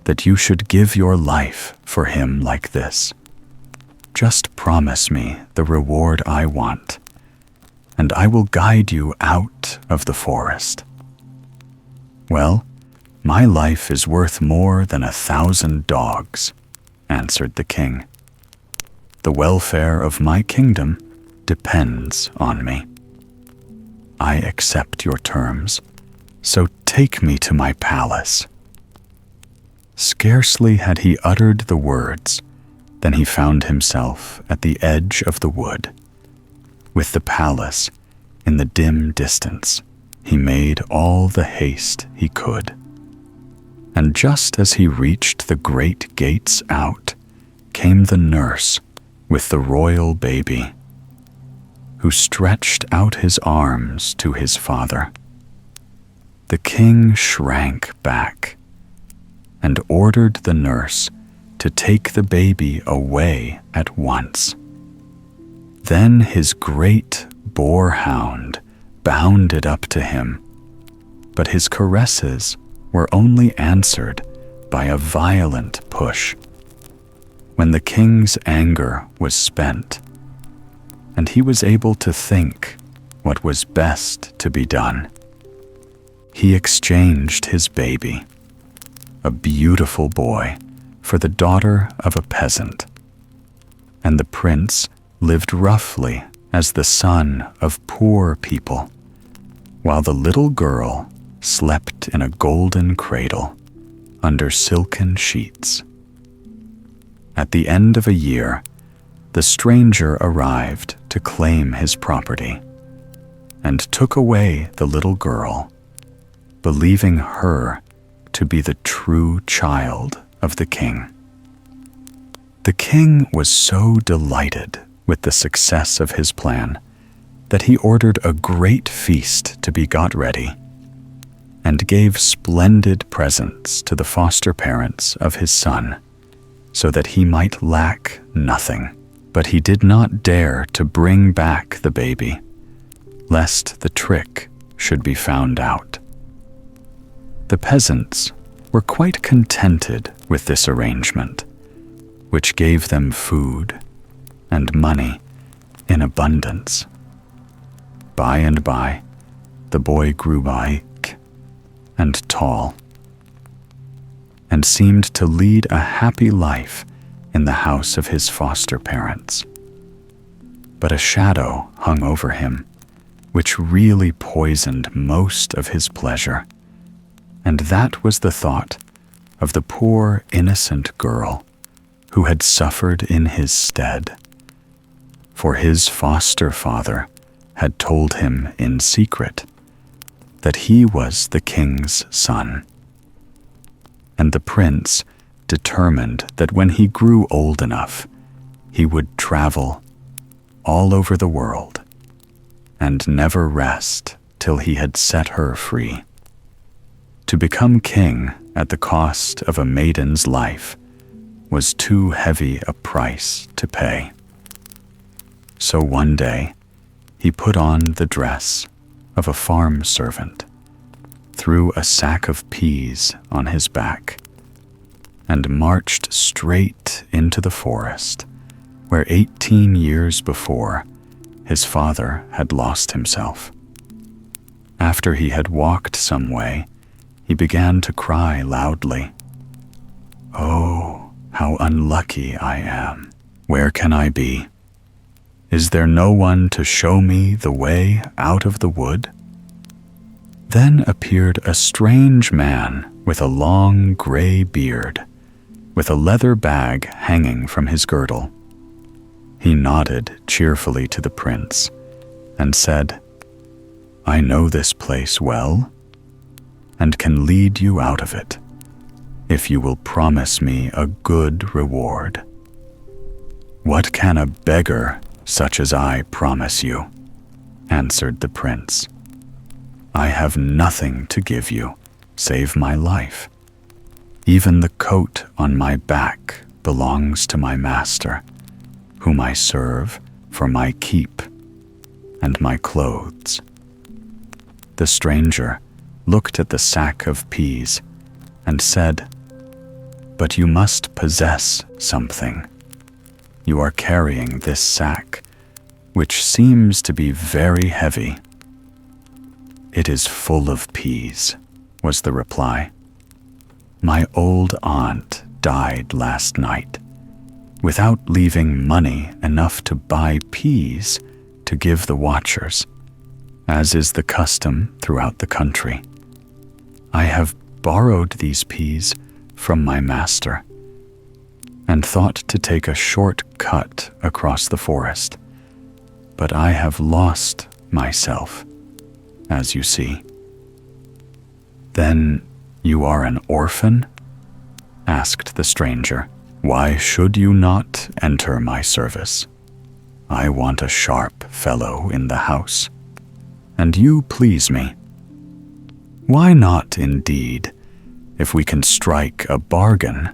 that you should give your life for him like this? Just promise me the reward I want, and I will guide you out of the forest." "Well, my life is worth more than 1,000 dogs," answered the king. "The welfare of my kingdom depends on me. I accept your terms, so take me to my palace." Scarcely had he uttered the words than he found himself at the edge of the wood. With the palace in the dim distance, he made all the haste he could. And just as he reached the great gates out, came the nurse with the royal baby, who stretched out his arms to his father. The king shrank back and ordered the nurse to take the baby away at once. Then his great boarhound bounded up to him, but his caresses were only answered by a violent push. When the king's anger was spent, and he was able to think what was best to be done, he exchanged his baby, a beautiful boy, for the daughter of a peasant, and the prince lived roughly as the son of poor people, while the little girl slept in a golden cradle under silken sheets. At the end of a year, the stranger arrived to claim his property and took away the little girl, believing her to be the true child of the king. The king was so delighted with the success of his plan that he ordered a great feast to be got ready and gave splendid presents to the foster parents of his son, so that he might lack nothing. But he did not dare to bring back the baby, lest the trick should be found out. The peasants were quite contented with this arrangement, which gave them food and money in abundance. By and by, the boy grew big and tall, and seemed to lead a happy life in the house of his foster parents. But a shadow hung over him, which really poisoned most of his pleasure, and that was the thought of the poor innocent girl who had suffered in his stead. For his foster father had told him in secret that he was the king's son, and the prince determined that when he grew old enough, he would travel all over the world and never rest till he had set her free. To become king at the cost of a maiden's life was too heavy a price to pay. So one day he put on the dress of a farm servant, threw a sack of peas on his back, and marched straight into the forest where 18 years before his father had lost himself. After he had walked some way, he began to cry loudly, "Oh, how unlucky I am! Where can I be? Is there no one to show me the way out of the wood?" Then appeared a strange man with a long gray beard, with a leather bag hanging from his girdle. He nodded cheerfully to the prince and said, "I know this place well, and can lead you out of it, if you will promise me a good reward." "What can a beggar such as I promise you?" answered the prince. "I have nothing to give you save my life. Even the coat on my back belongs to my master, whom I serve for my keep, and my clothes." The stranger looked at the sack of peas and said, "But you must possess something. You are carrying this sack, which seems to be very heavy." "It is full of peas," was the reply. "My old aunt died last night, without leaving money enough to buy peas to give the watchers, as is the custom throughout the country. I have borrowed these peas from my master, and thought to take a short cut across the forest, but I have lost myself, as you see." "Then you are an orphan?" asked the stranger. "Why should you not enter my service? I want a sharp fellow in the house, and you please me." "Why not, indeed, if we can strike a bargain?"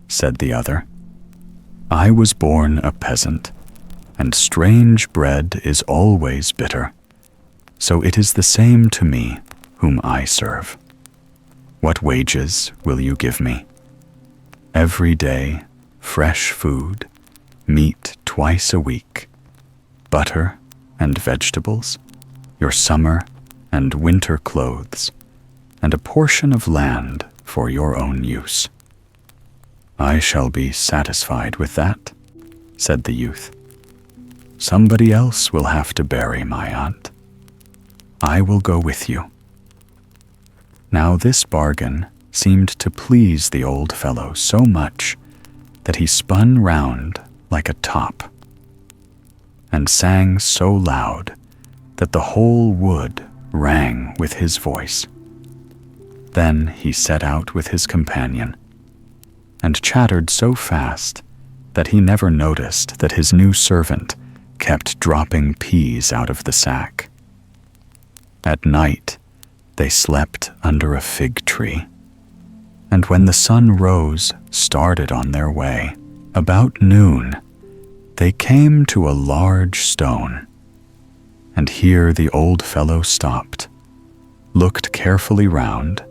said the other. "I was born a peasant, and strange bread is always bitter, so it is the same to me whom I serve. What wages will you give me?" "Every day, fresh food, meat twice a week, butter and vegetables, your summer and winter clothes, and a portion of land for your own use." "I shall be satisfied with that," said the youth. "Somebody else will have to bury my aunt. I will go with you." Now this bargain seemed to please the old fellow so much that he spun round like a top, and sang so loud that the whole wood rang with his voice. Then he set out with his companion, and chattered so fast that he never noticed that his new servant kept dropping peas out of the sack. At night, they slept under a fig tree, and when the sun rose, started on their way. About noon, they came to a large stone, and here the old fellow stopped, looked carefully round,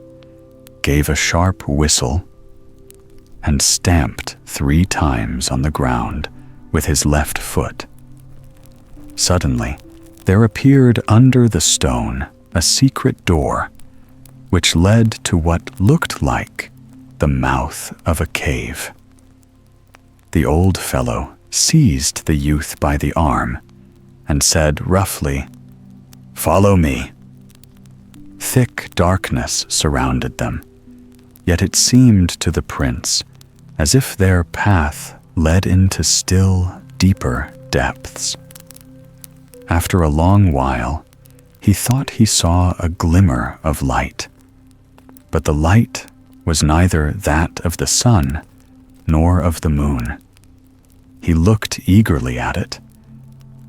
gave a sharp whistle, and stamped 3 times on the ground with his left foot. Suddenly, there appeared under the stone a secret door, which led to what looked like the mouth of a cave. The old fellow seized the youth by the arm and said roughly, "Follow me." Thick darkness surrounded them, yet it seemed to the prince as if their path led into still deeper depths. After a long while, he thought he saw a glimmer of light, but the light was neither that of the sun nor of the moon. He looked eagerly at it,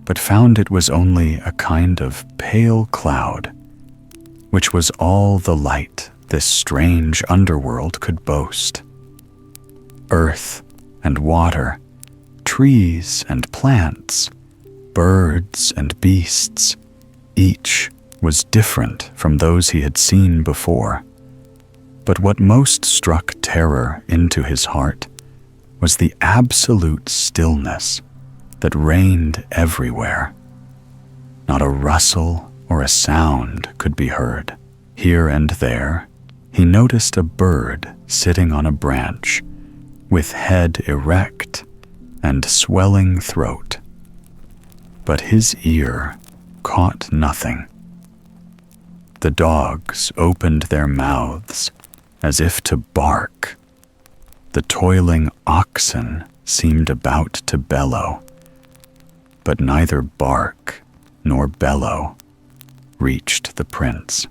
but found it was only a kind of pale cloud which was all the light this strange underworld could boast. Earth and water, trees and plants, birds and beasts, each was different from those he had seen before. But what most struck terror into his heart was the absolute stillness that reigned everywhere. Not a rustle or a sound could be heard. Here and there, he noticed a bird sitting on a branch, with head erect and swelling throat. But his ear caught nothing. The dogs opened their mouths as if to bark. The toiling oxen seemed about to bellow, but neither bark nor bellow reached the prince.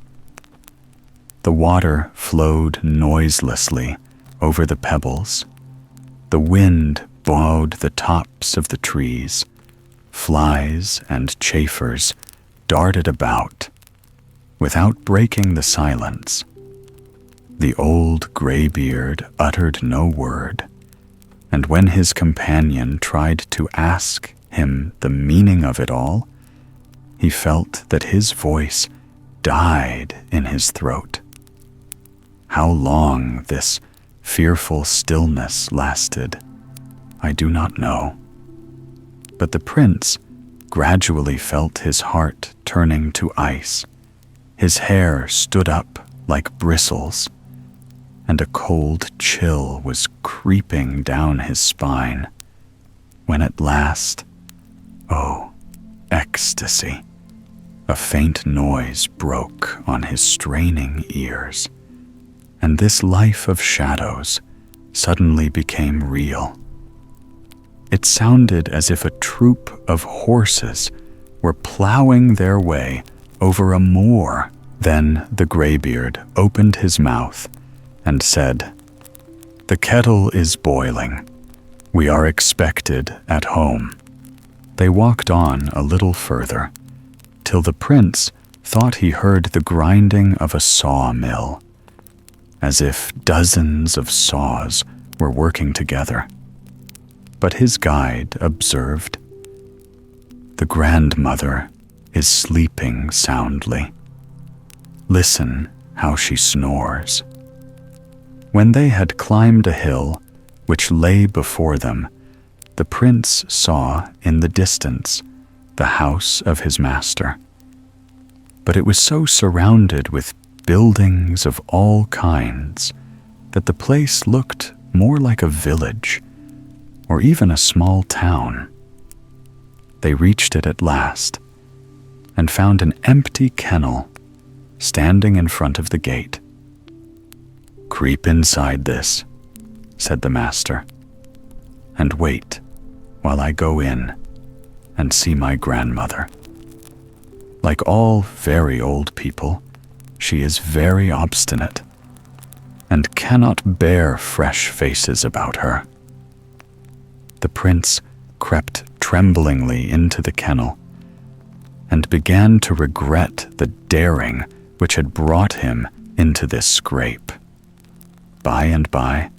The water flowed noiselessly over the pebbles. The wind bowed the tops of the trees. Flies and chafers darted about. Without breaking the silence, the old graybeard uttered no word, and when his companion tried to ask him the meaning of it all, he felt that his voice died in his throat. How long this fearful stillness lasted, I do not know. But the prince gradually felt his heart turning to ice. His hair stood up like bristles, and a cold chill was creeping down his spine, when at last, oh, ecstasy, a faint noise broke on his straining ears, and this life of shadows suddenly became real. It sounded as if a troop of horses were plowing their way over a moor. Then the graybeard opened his mouth and said, "The kettle is boiling. We are expected at home." They walked on a little further, till the prince thought he heard the grinding of a sawmill, as if dozens of saws were working together. But his guide observed, "The grandmother is sleeping soundly. Listen how she snores." When they had climbed a hill which lay before them, the prince saw in the distance the house of his master. But it was so surrounded with buildings of all kinds that the place looked more like a village or even a small town. They reached it at last and found an empty kennel standing in front of the gate. "Creep inside this," said the master, "and wait while I go in and see my grandmother. Like all very old people, she is very obstinate and cannot bear fresh faces about her." The prince crept tremblingly into the kennel and began to regret the daring which had brought him into this scrape. By and by,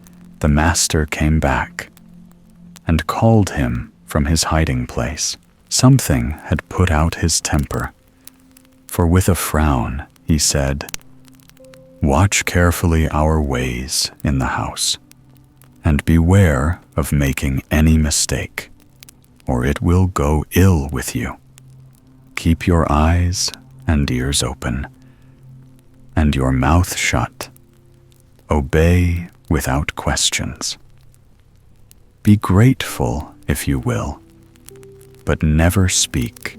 the master came back and called him from his hiding place. Something had put out his temper, for with a frown he said, "Watch carefully our ways in the house, and beware of making any mistake, or it will go ill with you. Keep your eyes and ears open, and your mouth shut. Obey without questions. Be grateful if you will, but never speak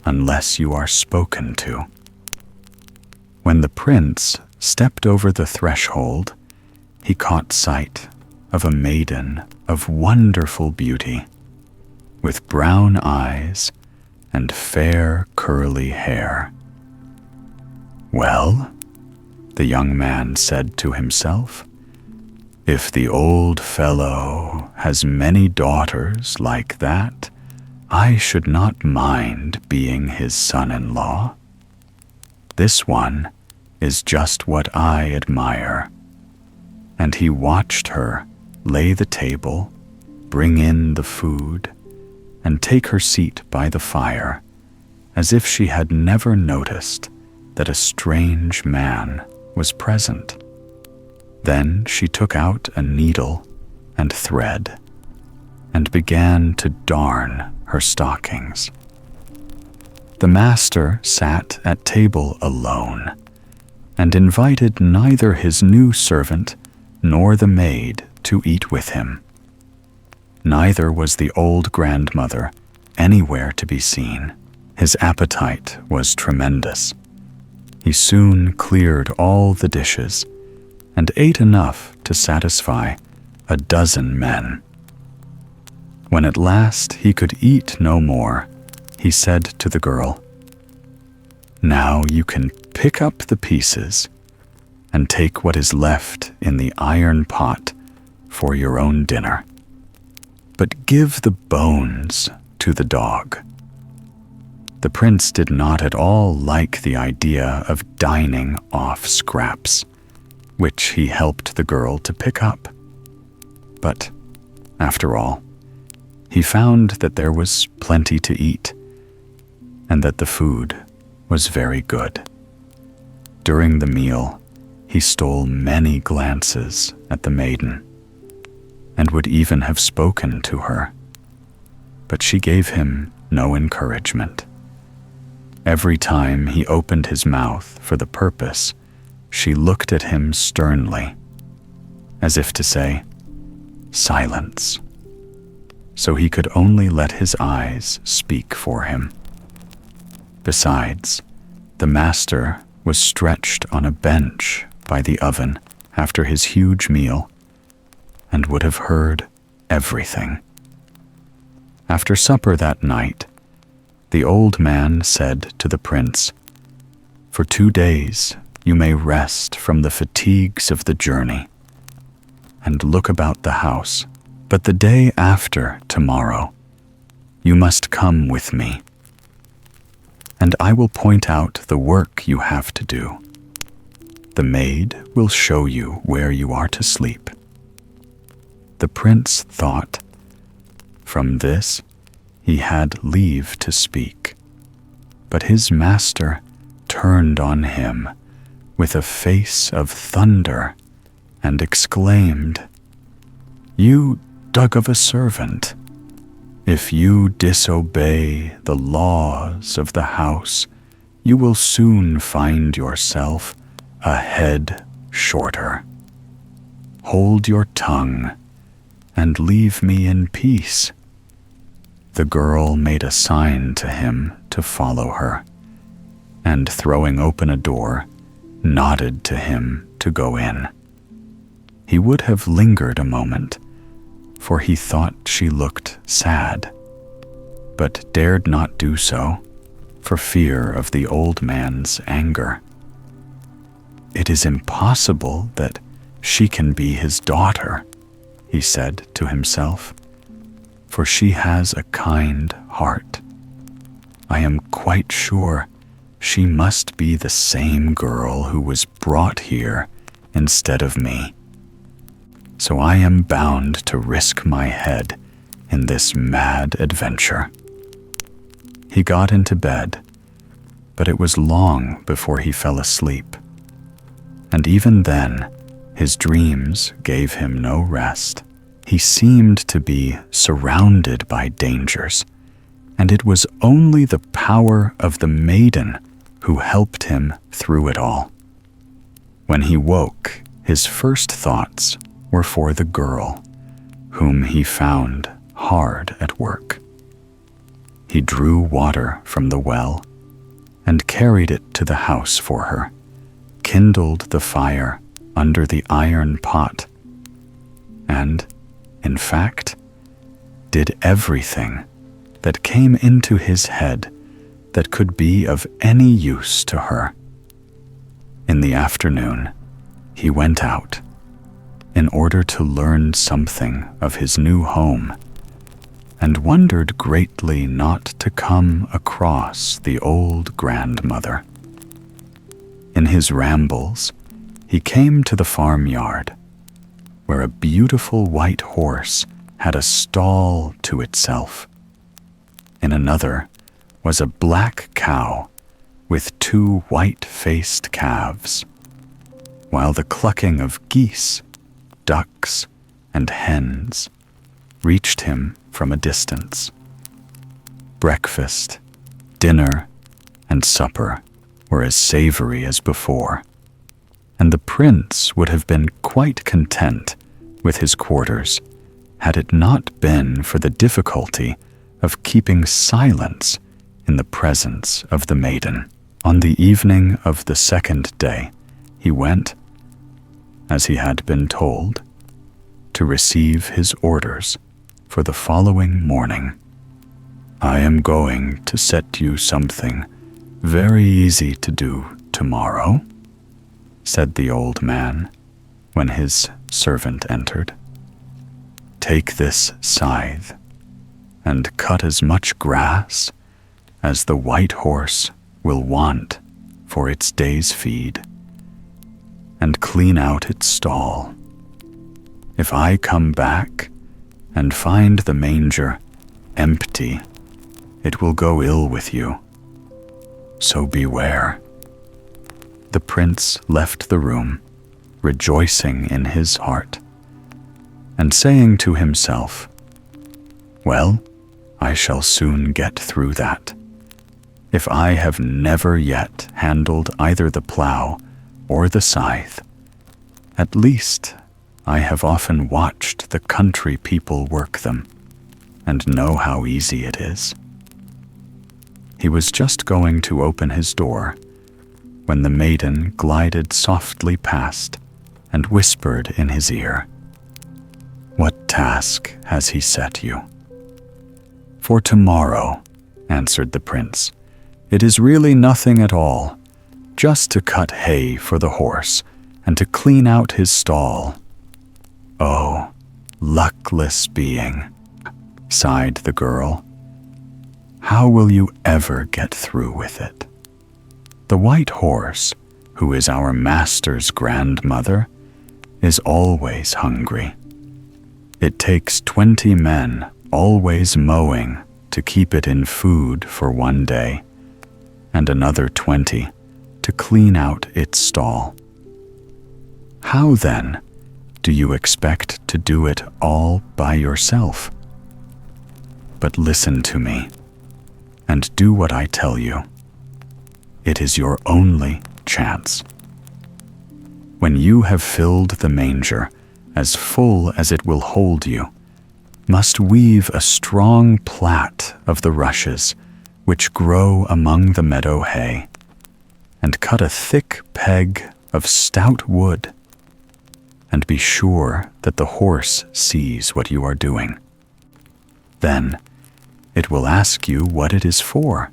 unless you are spoken to." When the prince stepped over the threshold, he caught sight of a maiden of wonderful beauty, with brown eyes and fair curly hair. "Well," the young man said to himself, "if the old fellow has many daughters like that, I should not mind being his son-in-law. This one is just what I admire." And he watched her lay the table, bring in the food, and take her seat by the fire, as if she had never noticed that a strange man was present. Then she took out a needle and thread and began to darn her stockings. The master sat at table alone and invited neither his new servant nor the maid to eat with him. Neither was the old grandmother anywhere to be seen. His appetite was tremendous. He soon cleared all the dishes and ate enough to satisfy a dozen men. When at last he could eat no more, he said to the girl, "Now you can pick up the pieces and take what is left in the iron pot for your own dinner. But give the bones to the dog." The prince did not at all like the idea of dining off scraps, which he helped the girl to pick up. But, after all, he found that there was plenty to eat, and that the food was very good. During the meal, he stole many glances at the maiden, and would even have spoken to her, but she gave him no encouragement. Every time he opened his mouth for the purpose, she looked at him sternly, as if to say, "Silence." So he could only let his eyes speak for him. Besides, the master was stretched on a bench by the oven after his huge meal, and would have heard everything. After supper that night, the old man said to the prince, "For 2 days you may rest from the fatigues of the journey and look about the house, but the day after tomorrow you must come with me, and I will point out the work you have to do. The maid will show you where you are to sleep." The prince thought, from this he had leave to speak, but his master turned on him with a face of thunder and exclaimed, "You dog of a servant! If you disobey the laws of the house, you will soon find yourself a head shorter. Hold your tongue and leave me in peace." The girl made a sign to him to follow her, and throwing open a door, nodded to him to go in. He would have lingered a moment, for he thought she looked sad, but dared not do so for fear of the old man's anger. "It is impossible that she can be his daughter," he said to himself, "for she has a kind heart. I am quite sure she must be the same girl who was brought here instead of me. So I am bound to risk my head in this mad adventure." He got into bed, but it was long before he fell asleep, and even then his dreams gave him no rest. He seemed to be surrounded by dangers, and it was only the power of the maiden who helped him through it all. When he woke, his first thoughts were for the girl, whom he found hard at work. He drew water from the well and carried it to the house for her, kindled the fire under the iron pot, and, in fact, did everything that came into his head that could be of any use to her. In the afternoon, he went out in order to learn something of his new home, and wondered greatly not to come across the old grandmother. In his rambles, he came to the farmyard, where a beautiful white horse had a stall to itself. In another was a black cow with 2 white-faced calves, while the clucking of geese, ducks, and hens reached him from a distance. Breakfast, dinner, and supper were as savory as before, and the prince would have been quite content with his quarters had it not been for the difficulty of keeping silence in the presence of the maiden. On the evening of the 2nd day, he went, as he had been told, to receive his orders for the following morning. "I am going to set you something very easy to do tomorrow," said the old man when his servant entered. "Take this scythe and cut as much grass as the white horse will want for its day's feed, and clean out its stall. If I come back and find the manger empty, it will go ill with you. So beware." The prince left the room, rejoicing in his heart, and saying to himself, "Well, I shall soon get through that. If I have never yet handled either the plow or the scythe, at least I have often watched the country people work them, and know how easy it is." He was just going to open his door when the maiden glided softly past and whispered in his ear, "What task has he set you?" "For tomorrow," answered the prince. "It is really nothing at all, just to cut hay for the horse and to clean out his stall." "Oh, luckless being," sighed the girl. "How will you ever get through with it? The white horse, who is our master's grandmother, is always hungry. It takes 20 men always mowing to keep it in food for one day, and another 20 to clean out its stall. How then do you expect to do it all by yourself? But listen to me, and do what I tell you. It is your only chance. When you have filled the manger as full as it will hold you, must weave a strong plait of the rushes which grow among the meadow hay, and cut a thick peg of stout wood, and be sure that the horse sees what you are doing. Then it will ask you what it is for,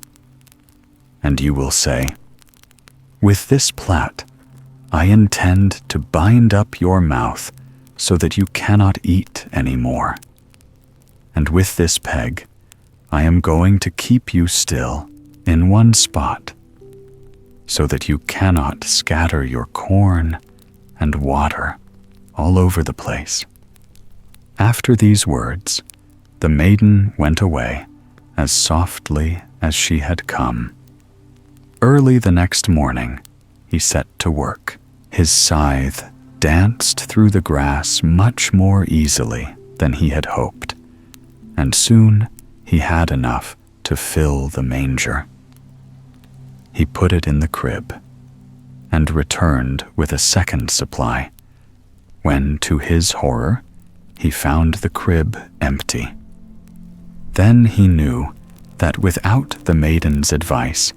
and you will say, 'With this plait, I intend to bind up your mouth so that you cannot eat any more. And with this peg, I am going to keep you still in one spot, so that you cannot scatter your corn and water all over the place.'" After these words, the maiden went away as softly as she had come. Early the next morning, he set to work. His scythe danced through the grass much more easily than he had hoped, and soon he had enough to fill the manger. He put it in the crib, and returned with a second supply, when, to his horror, he found the crib empty. Then he knew that without the maiden's advice,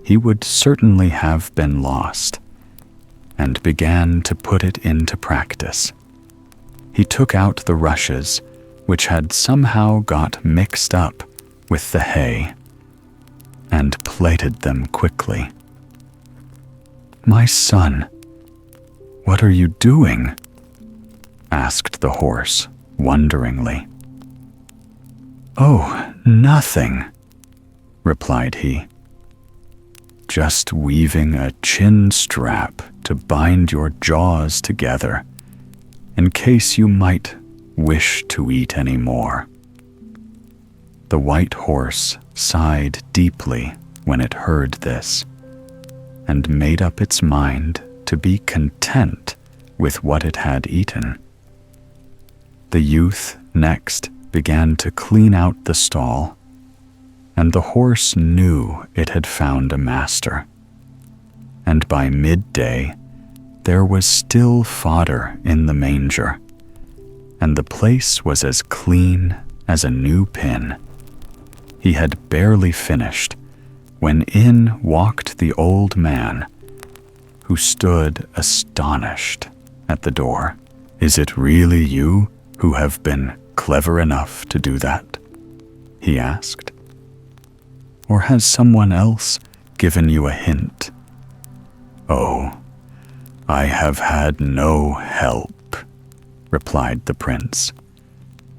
he would certainly have been lost, and began to put it into practice. He took out the rushes, which had somehow got mixed up with the hay, and plaited them quickly. "My son, what are you doing?" asked the horse wonderingly. "Oh, nothing," replied he. just weaving a chin strap to bind your jaws together in case you might wish to eat any more." The white horse sighed deeply when it heard this, and made up its mind to be content with what it had eaten. The youth next began to clean out the stall, and the horse knew it had found a master. And by midday, there was still fodder in the manger, and the place was as clean as a new pin. He had barely finished when in walked the old man, who stood astonished at the door. "Is it really you who have been clever enough to do that?" he asked. "Or has someone else given you a hint?" "Oh, I have had no help," replied the prince,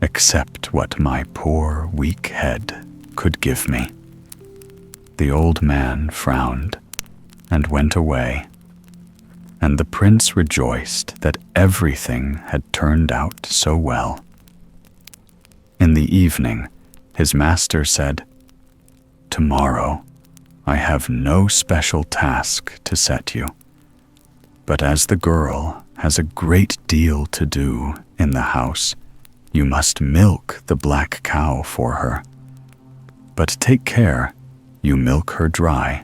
"except what my poor weak head could give me." The old man frowned and went away, and the prince rejoiced that everything had turned out so well. In the evening, his master said, "Tomorrow, I have no special task to set you, but as the girl has a great deal to do in the house, you must milk the black cow for her. But take care you milk her dry,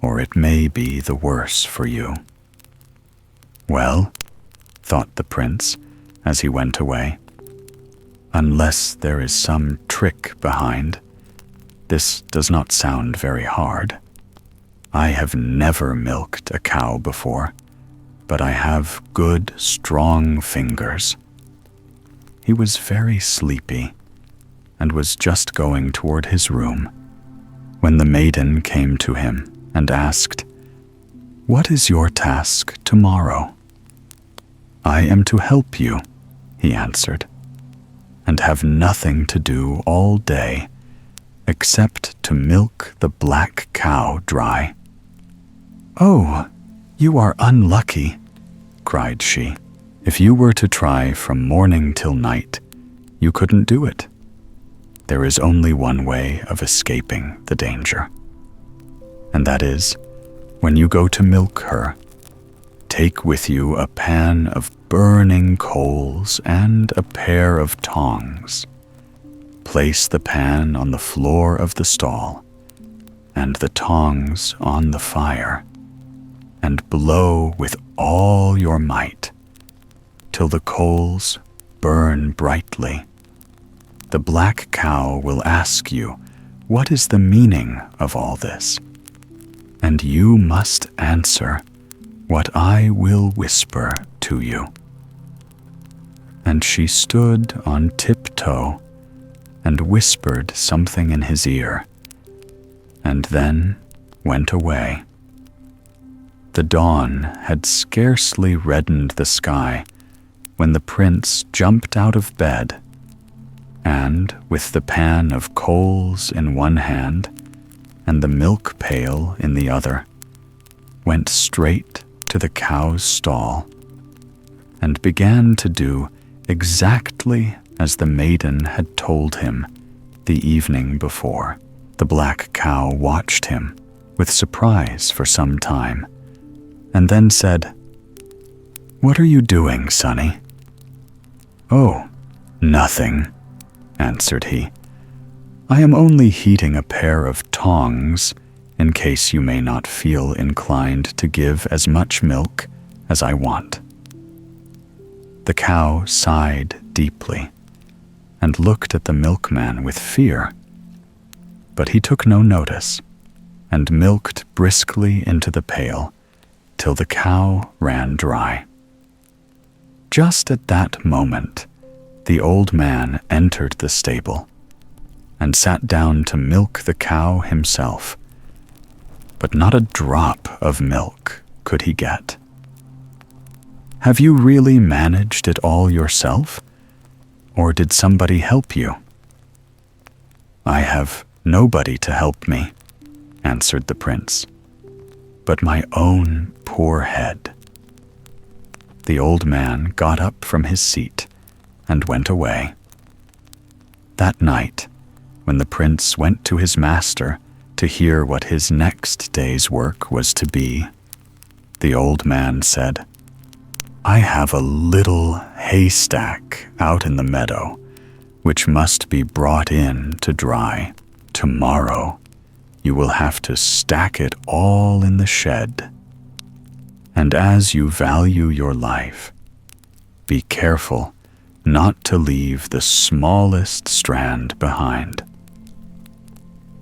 or it may be the worse for you." "Well," thought the prince as he went away, "unless there is some trick behind, this does not sound very hard. I have never milked a cow before, but I have good, strong fingers." He was very sleepy and was just going toward his room when the maiden came to him and asked, "What is your task tomorrow?" "I am to help you," he answered, "and have nothing to do all day except to milk the black cow dry." "Oh, you are unlucky," cried she. "If you were to try from morning till night, you couldn't do it. There is only one way of escaping the danger, and that is, when you go to milk her, take with you a pan of burning coals and a pair of tongs. Place the pan on the floor of the stall, and the tongs on the fire, and blow with all your might, till the coals burn brightly. The black cow will ask you, 'What is the meaning of all this?' And you must answer, 'What I will whisper to you.'" And she stood on tiptoe and whispered something in his ear, and then went away. The dawn had scarcely reddened the sky when the prince jumped out of bed, and with the pan of coals in one hand and the milk pail in the other, went straight to the cow's stall and began to do exactly as the maiden had told him the evening before. The black cow watched him with surprise for some time, and then said, "What are you doing, Sonny?" "Oh, nothing," answered he. "I am only heating a pair of tongs in case you may not feel inclined to give as much milk as I want." The cow sighed deeply and looked at the milkman with fear, but he took no notice and milked briskly into the pail till the cow ran dry. Just at that moment, the old man entered the stable and sat down to milk the cow himself, but not a drop of milk could he get. "Have you really managed it all yourself, or did somebody help you?" "I have nobody to help me," answered the prince. but my own poor head." The old man got up from his seat and went away. That night, when the prince went to his master to hear what his next day's work was to be, the old man said, "I have a little haystack out in the meadow, which must be brought in to dry. Tomorrow, you will have to stack it all in the shed. And as you value your life, be careful not to leave the smallest strand behind."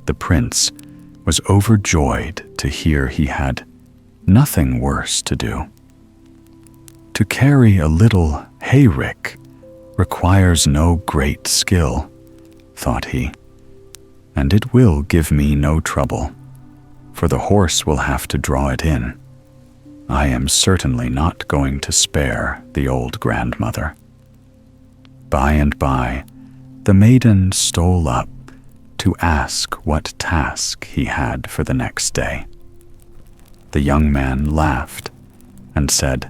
The prince was overjoyed to hear he had nothing worse to do. To carry a little hayrick requires no great skill, thought he, and it will give me no trouble, for the horse will have to draw it in. I am certainly not going to spare the old grandmother. By and by, the maiden stole up to ask what task he had for the next day. The young man laughed and said,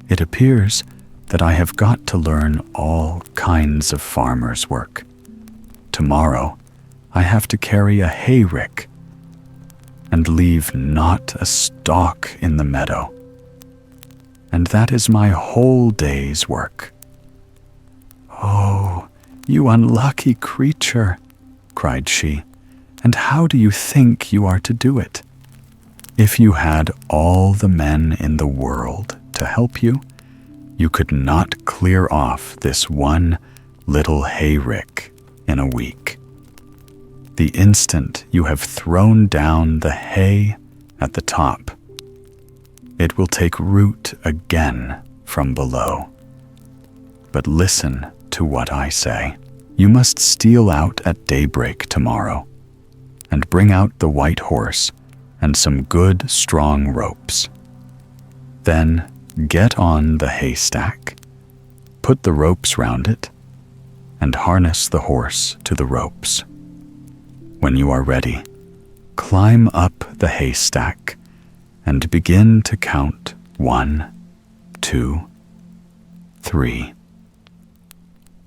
"It appears that I have got to learn all kinds of farmer's work. Tomorrow, I have to carry a hayrick and leave not a stalk in the meadow. And that is my whole day's work." "Oh, you unlucky creature," cried she, "and how do you think you are to do it? If you had all the men in the world to help you, you could not clear off this one little hayrick in a week. The instant you have thrown down the hay at the top, it will take root again from below. But listen to what I say. You must steal out at daybreak tomorrow and bring out the white horse and some good strong ropes. Then get on the haystack, put the ropes round it, and harness the horse to the ropes. When you are ready, climb up the haystack and begin to count 1, 2, 3.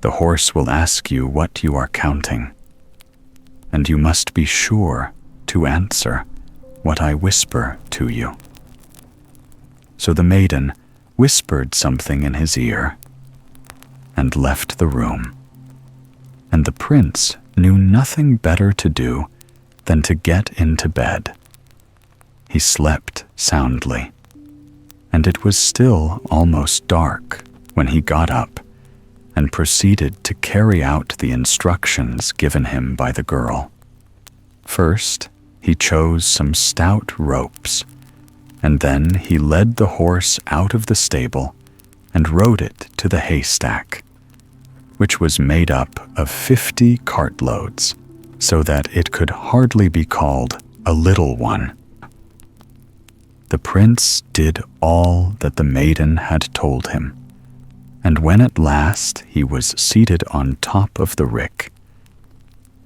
The horse will ask you what you are counting, and you must be sure to answer what I whisper to you." So the maiden whispered something in his ear and left the room, and the prince knew nothing better to do than to get into bed. He slept soundly, and it was still almost dark when he got up and proceeded to carry out the instructions given him by the girl. First, he chose some stout ropes, and then he led the horse out of the stable and rode it to the haystack, which was made up of 50 cartloads, so that it could hardly be called a little one. The prince did all that the maiden had told him, and when at last he was seated on top of the rick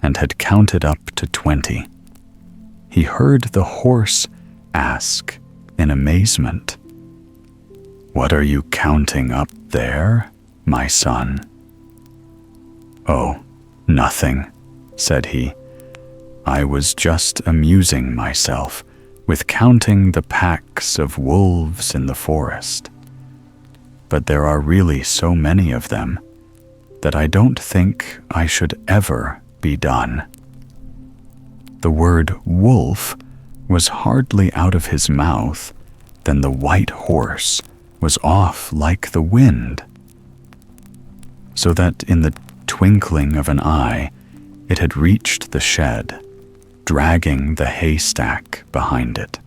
and had counted up to 20, he heard the horse ask in amazement, "What are you counting up there, my son?" "Oh, nothing," said he. "I was just amusing myself with counting the packs of wolves in the forest. But there are really so many of them that I don't think I should ever be done." The word wolf was hardly out of his mouth than the white horse was off like the wind, so that in the twinkling of an eye it had reached the shed, dragging the haystack behind it.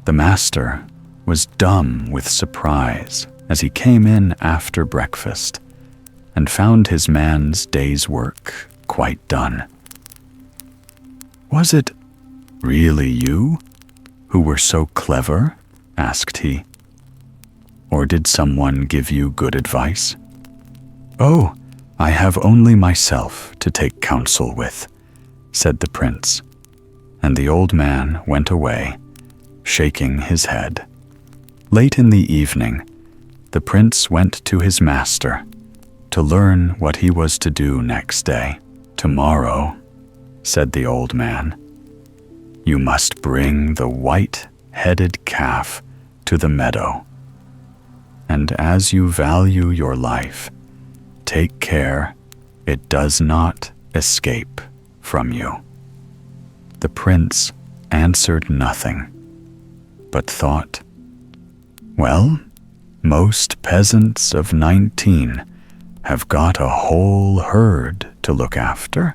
The master was dumb with surprise as he came in after breakfast and found his man's day's work quite done. "Was it really you who were so clever?" asked he. "Or did someone give you good advice?" "Oh, I have only myself to take counsel with," said the prince, And the old man went away, shaking his head. Late in the evening, the prince went to his master to learn what he was to do next day. "Tomorrow," said the old man, "you must bring the white-headed calf to the meadow. And as you value your life, take care it does not escape from you." The prince answered nothing, but thought, "Well, most peasants of 19 have got a whole herd to look after,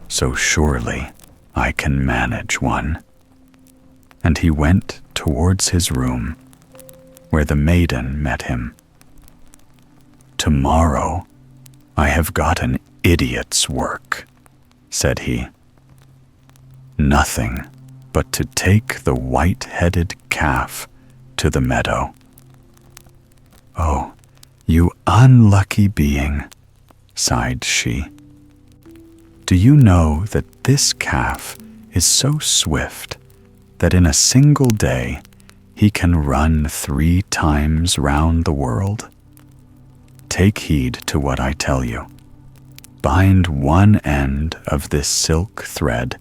so surely I can manage one." And he went towards his room, where the maiden met him. "Tomorrow I have got an idiot's work," said he. "Nothing but to take the white-headed calf to the meadow." "Oh, you unlucky being," sighed she. "Do you know that this calf is so swift that in a single day he can run 3 times round the world? Take heed to what I tell you. Bind one end of this silk thread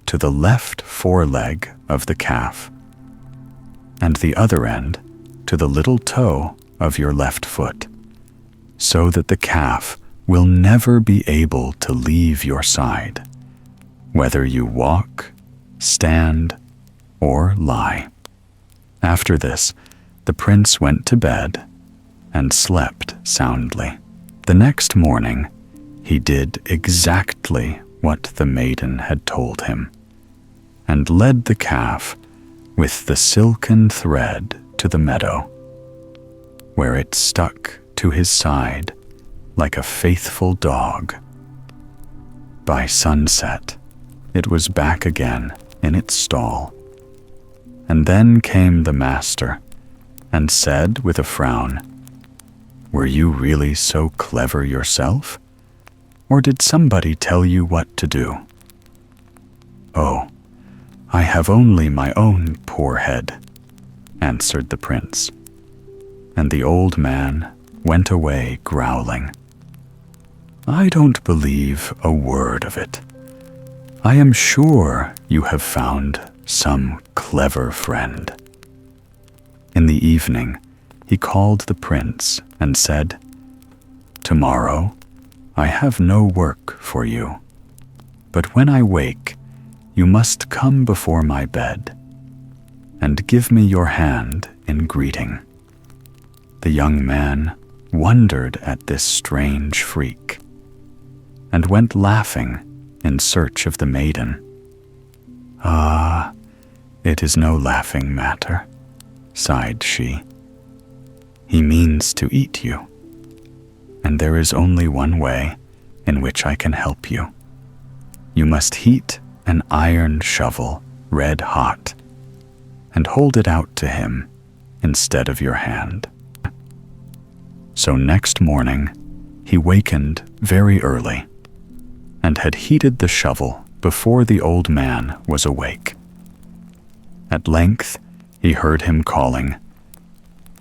to the left foreleg of the calf, and the other end to the little toe of your left foot, so that the calf will never be able to leave your side, whether you walk, stand, or lie." After this, the prince went to bed and slept soundly. The next morning, he did exactly what the maiden had told him, and led the calf with the silken thread to the meadow, where it stuck to his side like a faithful dog. By sunset, it was back again in its stall. And then came the master and said with a frown, "Were you really so clever yourself? Or did somebody tell you what to do?" "Oh, I have only my own poor head," answered the prince. And the old man went away growling, "I don't believe a word of it. I am sure you have found some clever friend." In the evening, he called the prince and said, "Tomorrow I have no work for you, but when I wake, you must come before my bed and give me your hand in greeting." The young man wondered at this strange freak and went laughing in search of the maiden. "Ah, it is no laughing matter," sighed she. "He means to eat you, and there is only one way in which I can help you. You must heat an iron shovel red hot and hold it out to him instead of your hand." So next morning he wakened very early and had heated the shovel before the old man was awake. At length he heard him calling,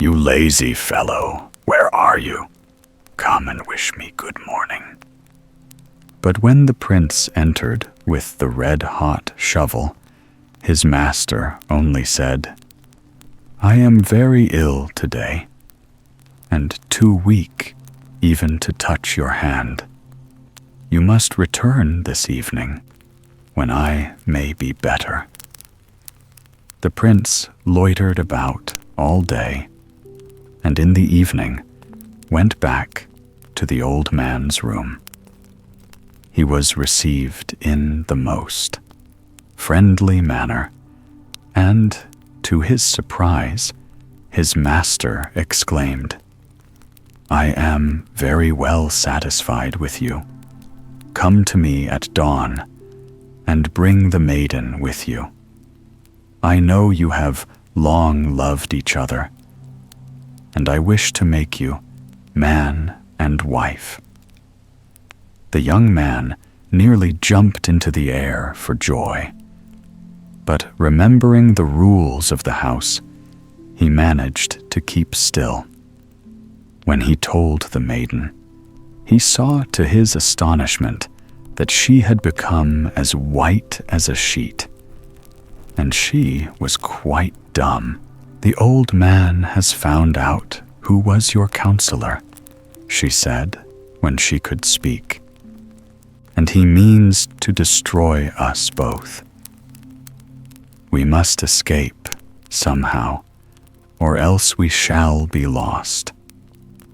"You lazy fellow, where are you? Come and wish me good morning." But when the prince entered with the red-hot shovel, his master only said, "I am very ill today, and too weak even to touch your hand. You must return this evening, when I may be better." The prince loitered about all day, and in the evening went back to the old man's room. He was received in the most friendly manner, and, to his surprise, his master exclaimed, "I am very well satisfied with you. Come to me at dawn, and bring the maiden with you. I know you have long loved each other, and I wish to make you man and wife." The young man nearly jumped into the air for joy but remembering the rules of the house, he managed to keep still. When he told the maiden, he saw to his astonishment that she had become as white as a sheet, and she was quite dumb. "The old man has found out who was your counselor," she said when she could speak, "and he means to destroy us both. We must escape somehow, or else we shall be lost.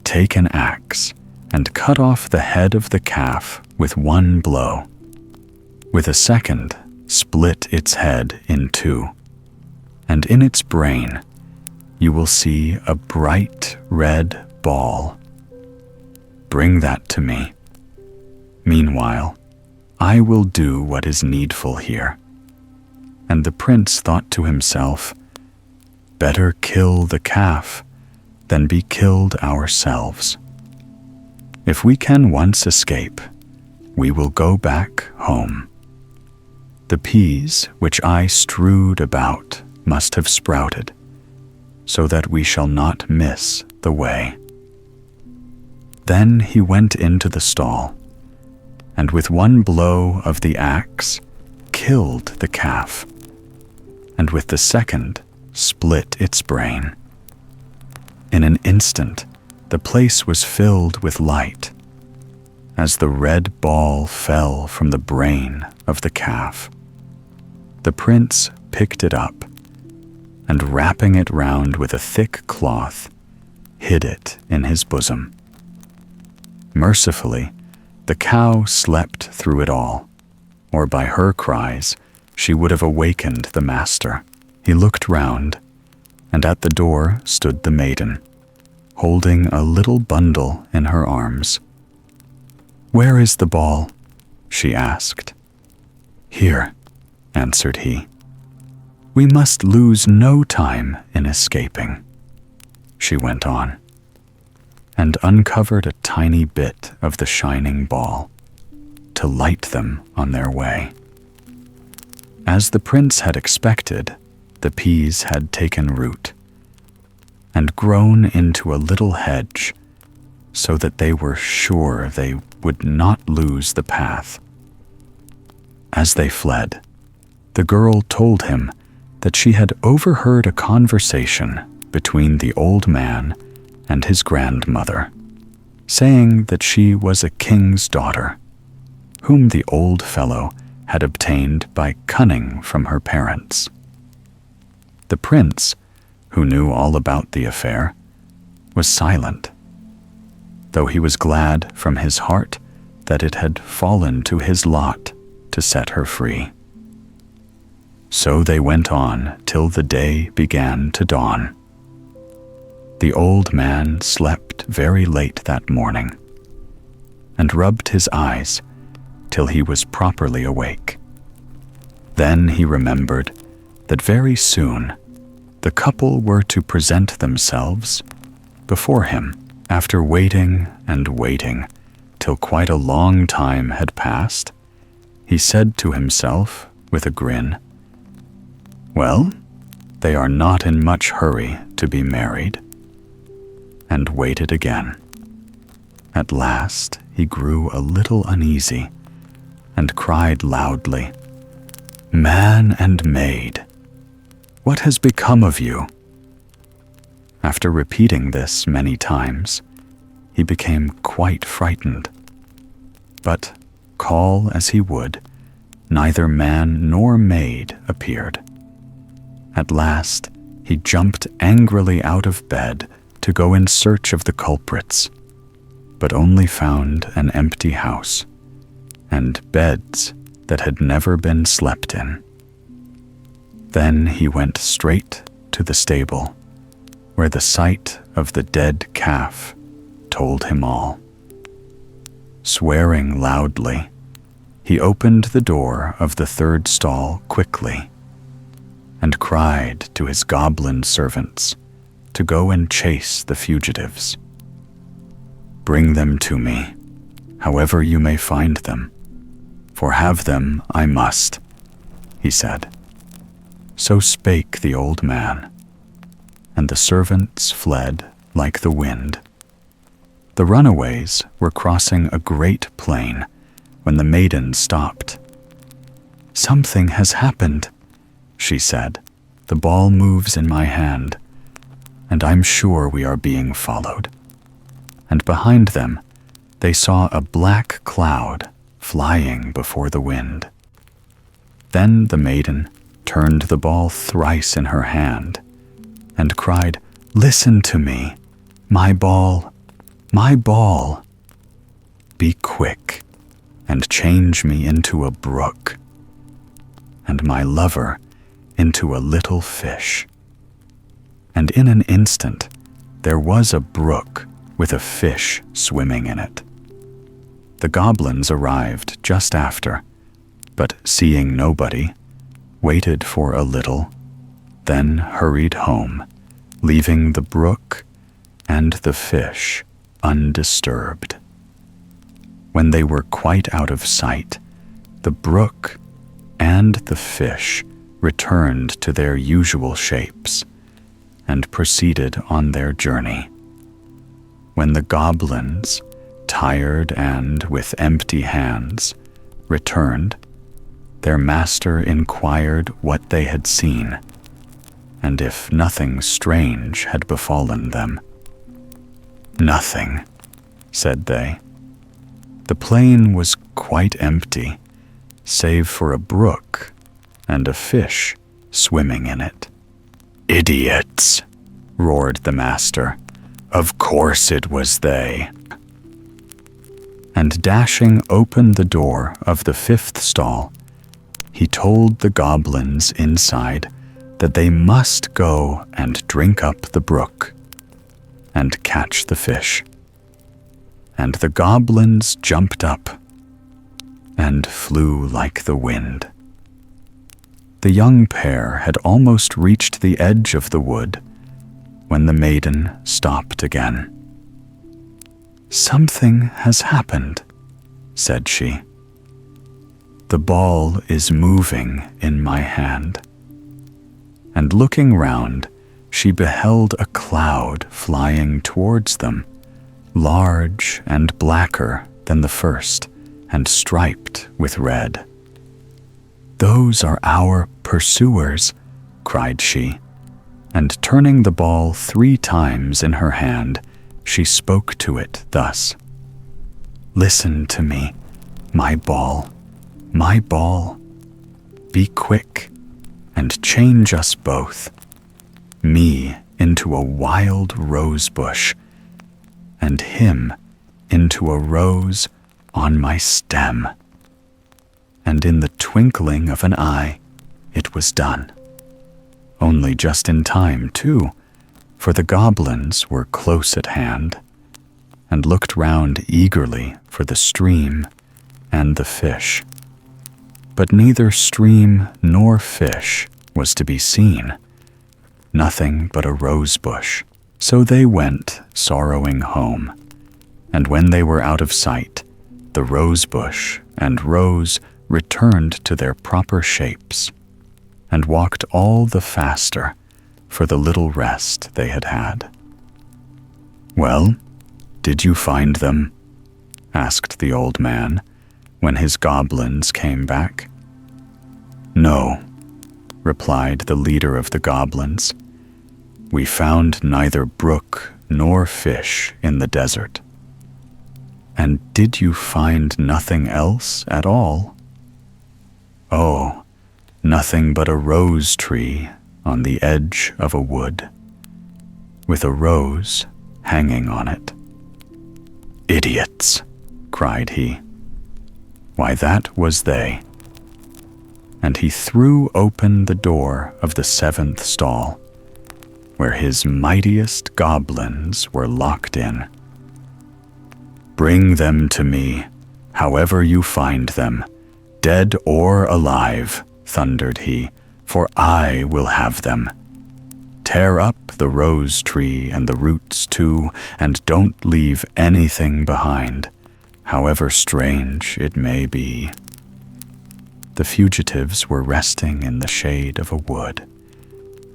Take an axe and cut off the head of the calf with one blow. With a second, split its head in two, and in its brain you will see a bright red ball. Bring that to me. Meanwhile, I will do what is needful here." And the prince thought to himself, "Better kill the calf than be killed ourselves. If we can once escape, we will go back home. The peas which I strewed about must have sprouted, so that we shall not miss the way." Then he went into the stall, and with one blow of the axe killed the calf, and with the second split its brain. In an instant, the place was filled with light, as the red ball fell from the brain of the calf. The prince picked it up, and wrapping it round with a thick cloth, hid it in his bosom. Mercifully, the cow slept through it all, or by her cries she would have awakened the master. He looked round, and at the door stood the maiden, holding a little bundle in her arms. "Where is the ball?" she asked. "Here," answered he. "We must lose no time in escaping," she went on, and uncovered a tiny bit of the shining ball to light them on their way. As the prince had expected, the peas had taken root and grown into a little hedge, so that they were sure they would not lose the path. As they fled, the girl told him that she had overheard a conversation between the old man and his grandmother, saying that she was a king's daughter, whom the old fellow had obtained by cunning from her parents. The prince, who knew all about the affair, was silent, though he was glad from his heart that it had fallen to his lot to set her free. So they went on till the day began to dawn. The old man slept very late that morning, and rubbed his eyes till he was properly awake. Then he remembered that very soon the couple were to present themselves before him. After waiting and waiting till quite a long time had passed, he said to himself with a grin, "Well, they are not in much hurry to be married," and waited again. At last he grew a little uneasy and cried loudly, "Man and maid, what has become of you?" After repeating this many times, he became quite frightened. But, call as he would, neither man nor maid appeared. At last, he jumped angrily out of bed to go in search of the culprits, but only found an empty house and beds that had never been slept in. Then he went straight to the stable, where the sight of the dead calf told him all. Swearing loudly, he opened the door of the third stall quickly and cried to his goblin servants to go and chase the fugitives. "Bring them to me, however you may find them, for have them I must," he said. So spake the old man, and the servants fled like the wind. The runaways were crossing a great plain when the maiden stopped. "Something has happened," she said. "The ball moves in my hand, and I'm sure we are being followed." And behind them, they saw a black cloud flying before the wind. Then the maiden turned the ball thrice in her hand and cried, "Listen to me, my ball, my ball. Be quick and change me into a brook, and my lover into a little fish." And in an instant there was a brook with a fish swimming in it. The goblins arrived just after, but seeing nobody, waited for a little, then hurried home, leaving the brook and the fish undisturbed. When they were quite out of sight, the brook and the fish returned to their usual shapes and proceeded on their journey. When the goblins, tired and with empty hands, returned, their master inquired what they had seen, and if nothing strange had befallen them. "Nothing," said they. "The plain was quite empty, save for a brook and a fish swimming in it." "Idiots!" roared the master. "Of course it was they." And dashing open the door of the fifth stall, he told the goblins inside that they must go and drink up the brook and catch the fish. And the goblins jumped up and flew like the wind. The young pair had almost reached the edge of the wood when the maiden stopped again. "Something has happened," said she. "The ball is moving in my hand." And looking round, she beheld a cloud flying towards them, large and blacker than the first, and striped with red. "Those are our pursuers," cried she, and turning the ball 3 times in her hand, she spoke to it thus: "Listen to me, my ball, my ball. Be quick and change us both, me into a wild rose bush, and him into a rose on my stem." And in the twinkling of an eye, it was done. Only just in time, too, for the goblins were close at hand, and looked round eagerly for the stream and the fish. But neither stream nor fish was to be seen, nothing but a rose bush. So they went sorrowing home, and when they were out of sight, the rose bush and rose returned to their proper shapes, and walked all the faster for the little rest they had had. "Well, did you find them?" asked the old man when his goblins came back. "No," replied the leader of the goblins. "We found neither brook nor fish in the desert." "And did you find nothing else at all?" "Oh, nothing but a rose tree on the edge of a wood, with a rose hanging on it." "Idiots!" cried he. "Why, that was they." And he threw open the door of the 7th stall, where his mightiest goblins were locked in. "Bring them to me, however you find them, dead or alive," thundered he, "for I will have them. Tear up the rose tree and the roots too, and don't leave anything behind, however strange it may be." the fugitives were resting in the shade of a wood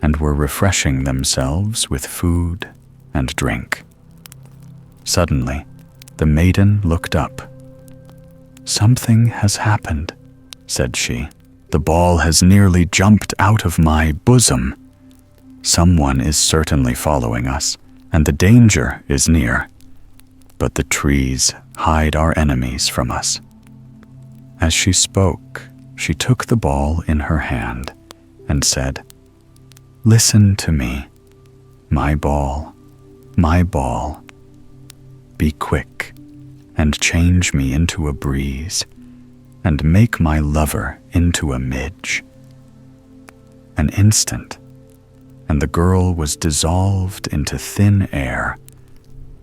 and were refreshing themselves with food and drink. Suddenly, the maiden looked up. "Something has happened," said she. "The ball has nearly jumped out of my bosom. Someone is certainly following us, and the danger is near. But the trees hide our enemies from us." As she spoke, she took the ball in her hand and said, "Listen to me, my ball, my ball. Be quick and change me into a breeze and make my lover into a midge." An instant, and the girl was dissolved into thin air,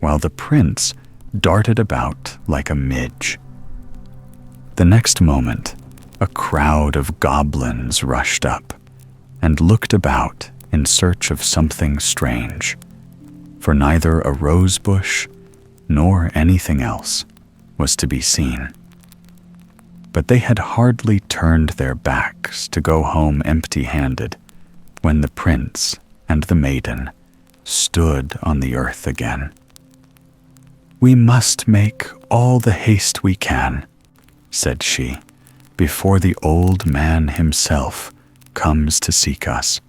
while the prince darted about like a midge. The next moment, a crowd of goblins rushed up and looked about in search of something strange, for neither a rose bush nor anything else was to be seen. But they had hardly turned their backs to go home empty-handed when the prince and the maiden stood on the earth again. "We must make all the haste we can," said she, "before the old man himself comes to seek us,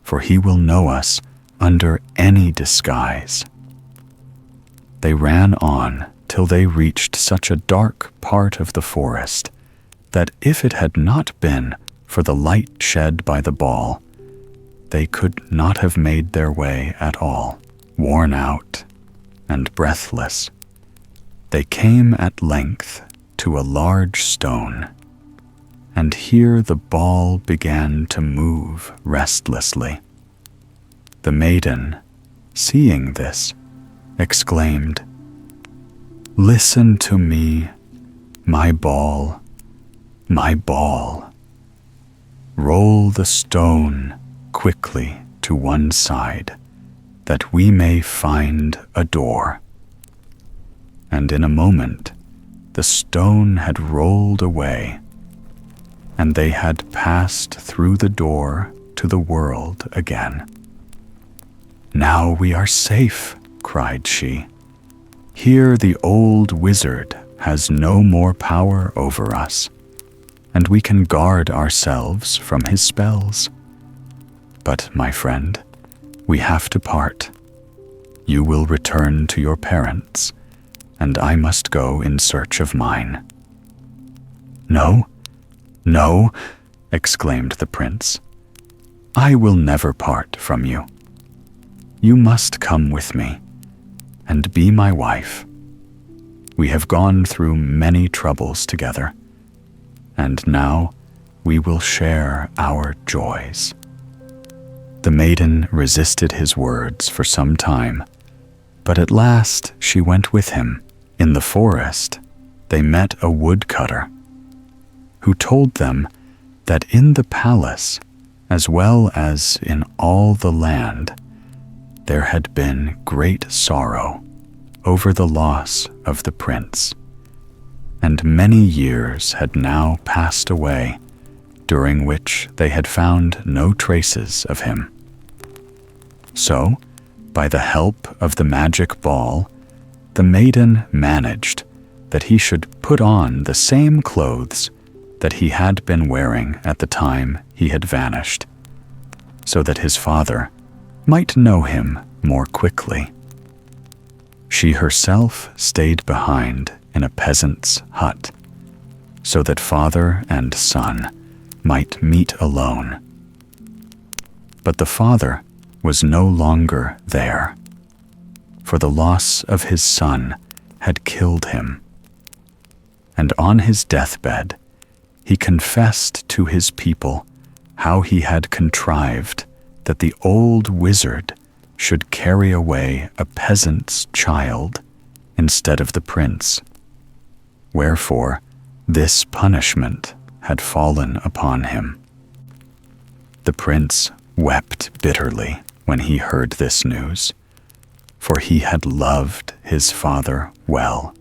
for he will know us under any disguise." They ran on till they reached such a dark part of the forest that if it had not been for the light shed by the ball, they could not have made their way at all. Worn out and breathless, they came at length to a large stone, and here the ball began to move restlessly. The maiden, seeing this, exclaimed, "Listen to me, my ball, my ball. Roll the stone quickly to one side, that we may find a door." And in a moment, the stone had rolled away, and they had passed through the door to the world again. "Now we are safe," cried she. "Here the old wizard has no more power over us, and we can guard ourselves from his spells. But, my friend, we have to part. You will return to your parents, and I must go in search of mine." "No, no," exclaimed the prince. "I will never part from you. You must come with me and be my wife. We have gone through many troubles together, and now we will share our joys." The maiden resisted his words for some time, but at last she went with him. In the forest, they met a woodcutter, who told them that in the palace, as well as in all the land, there had been great sorrow over the loss of the prince, and many years had now passed away, during which they had found no traces of him. So, by the help of the magic ball, the maiden managed that he should put on the same clothes that he had been wearing at the time he had vanished, so that his father might know him more quickly. She herself stayed behind in a peasant's hut, so that father and son might meet alone. But the father was no longer there, for the loss of his son had killed him. And on his deathbed, he confessed to his people how he had contrived that the old wizard should carry away a peasant's child instead of the prince. Wherefore, this punishment had fallen upon him. The prince wept bitterly when he heard this news, for he had loved his father well,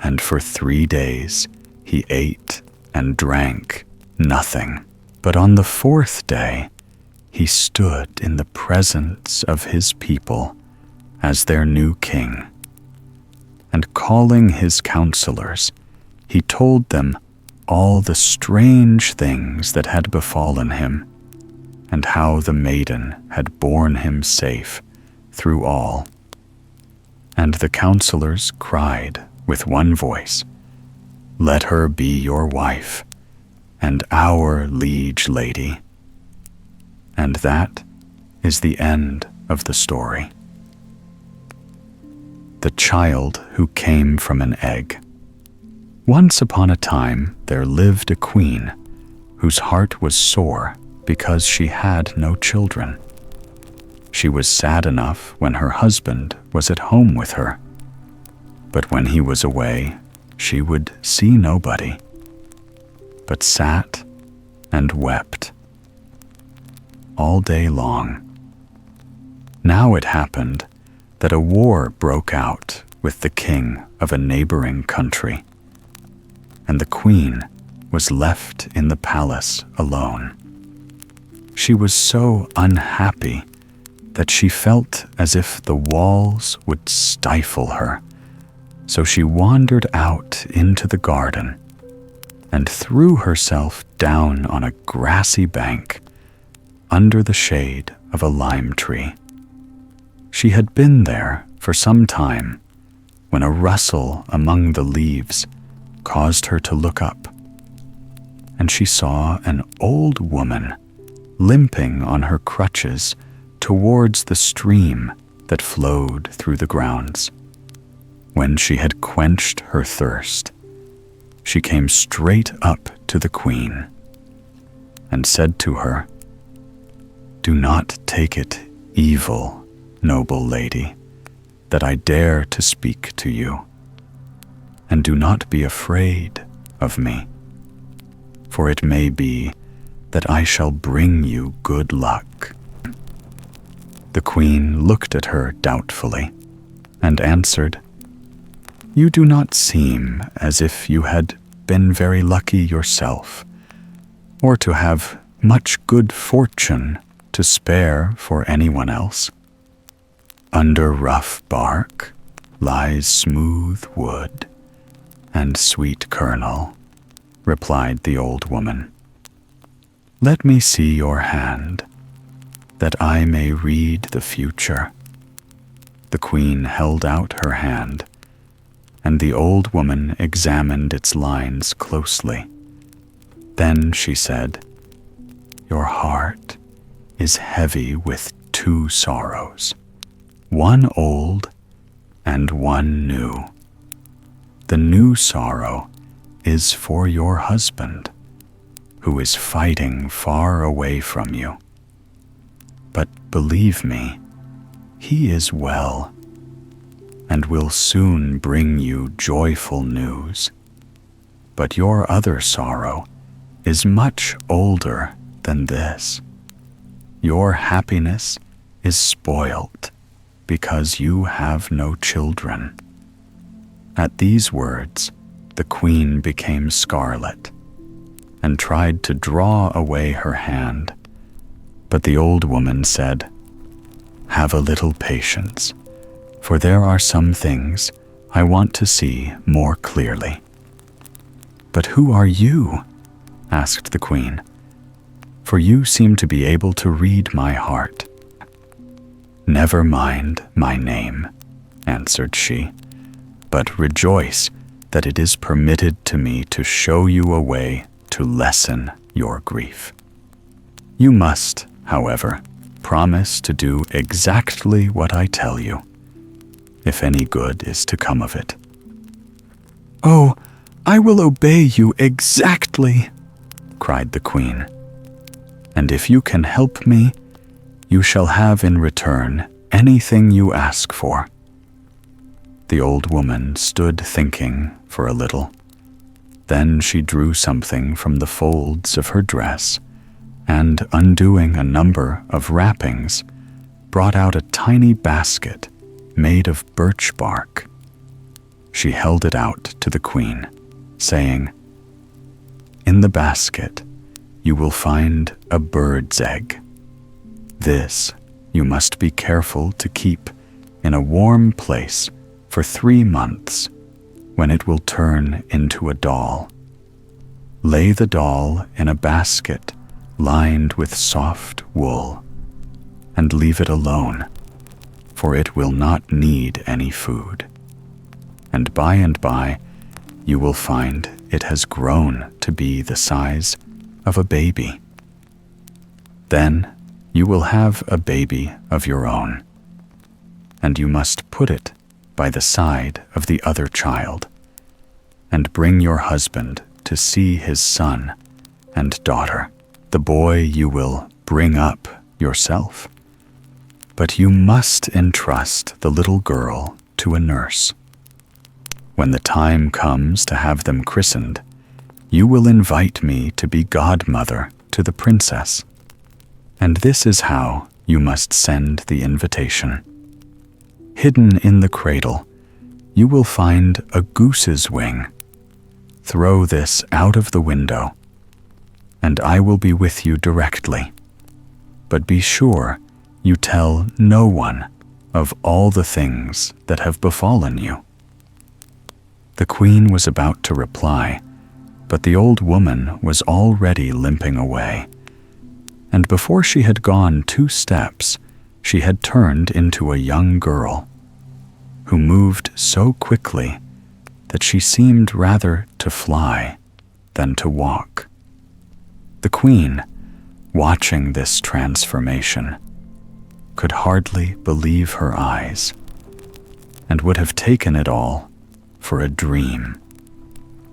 and for 3 days he ate and drank nothing. But on the fourth day, he stood in the presence of his people as their new king. And calling his counselors, he told them all the strange things that had befallen him, and how the maiden had borne him safe through all. And the counselors cried with one voice, "Let her be your wife, and our liege lady." And that is the end of the story. The child who came from an egg. Once upon a time there lived a queen whose heart was sore because she had no children. She was sad enough when her husband was at home with her, but when he was away, she would see nobody, but sat and wept all day long. Now it happened that a war broke out with the king of a neighboring country, and the queen was left in the palace alone. She was so unhappy that she felt as if the walls would stifle her, so she wandered out into the garden and threw herself down on a grassy bank under the shade of a lime tree. She had been there for some time when a rustle among the leaves caused her to look up, and she saw an old woman limping on her crutches towards the stream that flowed through the grounds. When she had quenched her thirst, she came straight up to the queen and said to her, "Do not take it evil, noble lady, that I dare to speak to you, and do not be afraid of me, for it may be that I shall bring you good luck." The queen looked at her doubtfully and answered, "You do not seem as if you had been very lucky yourself, or to have much good fortune to spare for anyone else. Under rough bark lies smooth wood and sweet kernel," replied the old woman. "Let me see your hand, that I may read the future." The queen held out her hand, and the old woman examined its lines closely. Then she said, "Your heart is heavy with two sorrows, one old and one new. The new sorrow is for your husband, who is fighting far away from you. But believe me, he is well, and will soon bring you joyful news. But your other sorrow is much older than this. Your happiness is spoilt because you have no children." At these words, the queen became scarlet and tried to draw away her hand, but the old woman said, "Have a little patience, for there are some things I want to see more clearly." "But who are you?" asked the queen, "for you seem to be able to read my heart." "Never mind my name," answered she, "but rejoice that it is permitted to me to show you a way to lessen your grief. You must, however, promise to do exactly what I tell you, if any good is to come of it." "Oh, I will obey you exactly," cried the queen. "And if you can help me, you shall have in return anything you ask for." The old woman stood thinking for a little. Then she drew something from the folds of her dress, and undoing a number of wrappings, brought out a tiny basket made of birch bark. She held it out to the queen, saying, In the basket, you will find a bird's egg. This you must be careful to keep in a warm place for 3 months, when it will turn into a doll. Lay the doll in a basket lined with soft wool, and leave it alone, for it will not need any food. And by, you will find it has grown to be the size of a baby. Then you will have a baby of your own, and you must put it by the side of the other child, and bring your husband to see his son and daughter. The boy you will bring up yourself, but you must entrust the little girl to a nurse. When the time comes to have them christened, you will invite me to be godmother to the princess. And this is how you must send the invitation. Hidden in the cradle, you will find a goose's wing. Throw this out of the window, and I will be with you directly. But be sure you tell no one of all the things that have befallen you." The queen was about to reply, but the old woman was already limping away, and before she had gone 2 steps, she had turned into a young girl, who moved so quickly that she seemed rather to fly than to walk. The queen, watching this transformation, could hardly believe her eyes, and would have taken it all for a dream,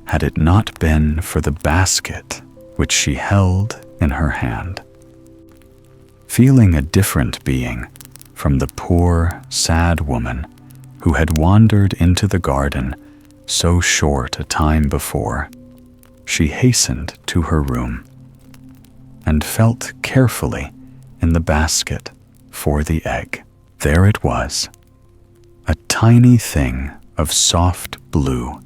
had it not been for the basket which she held in her hand. Feeling a different being from the poor, sad woman who had wandered into the garden so short a time before, she hastened to her room and felt carefully in the basket for the egg. There it was, a tiny thing of soft blue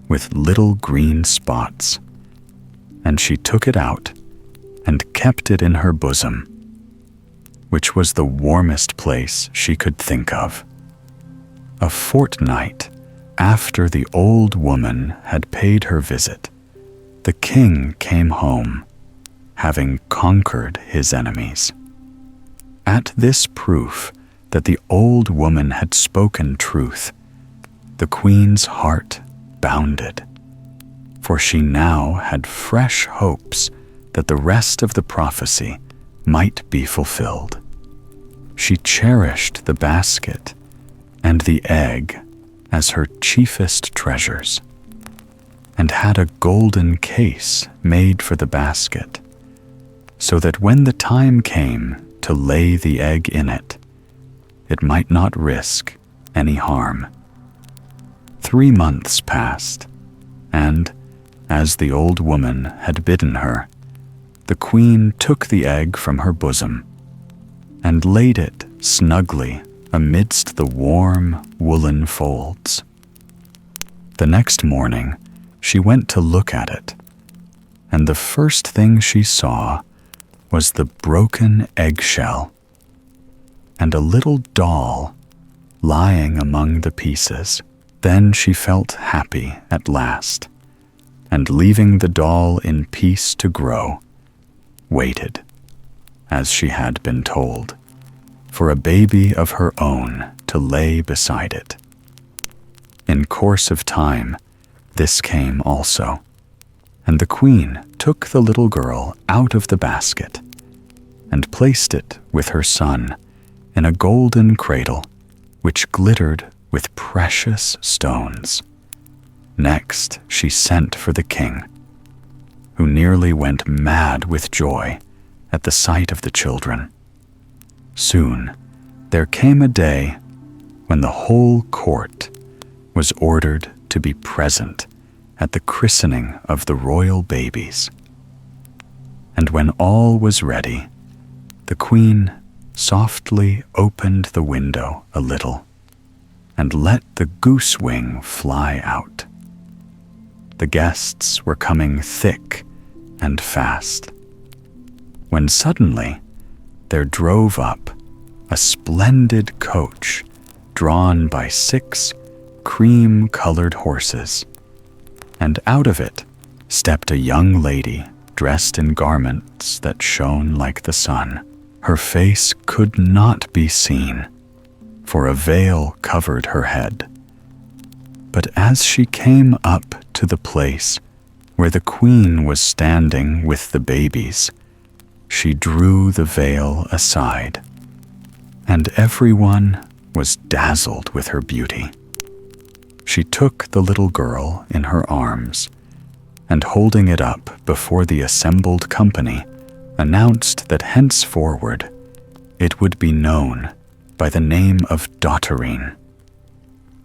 with little green spots, and she took it out and kept it in her bosom, which was the warmest place she could think of. A fortnight after the old woman had paid her visit, the king came home, having conquered his enemies. At this proof that the old woman had spoken truth, the queen's heart bounded, for she now had fresh hopes that the rest of the prophecy might be fulfilled. She cherished the basket and the egg as her chiefest treasures, and had a golden case made for the basket, so that when the time came to lay the egg in it, it might not risk any harm. 3 months passed, and, as the old woman had bidden her, the queen took the egg from her bosom and laid it snugly amidst the warm woolen folds. The next morning, she went to look at it, and the first thing she saw was the broken eggshell and a little doll lying among the pieces. Then she felt happy at last, and leaving the doll in peace to grow, waited, as she had been told, for a baby of her own to lay beside it. In course of time, this came also, and the queen took the little girl out of the basket and placed it with her son in a golden cradle which glittered with precious stones. Next, she sent for the king, who nearly went mad with joy at the sight of the children. Soon, there came a day when the whole court was ordered to be present at the christening of the royal babies. And when all was ready, the queen softly opened the window a little and let the goose wing fly out. The guests were coming thick and fast, when suddenly there drove up a splendid coach drawn by 6 cream-colored horses, and out of it stepped a young lady dressed in garments that shone like the sun. Her face could not be seen, for a veil covered her head. But as she came up to the place where the queen was standing with the babies, she drew the veil aside, and everyone was dazzled with her beauty. She took the little girl in her arms, and holding it up before the assembled company, announced that henceforward it would be known by the name of Daughterine,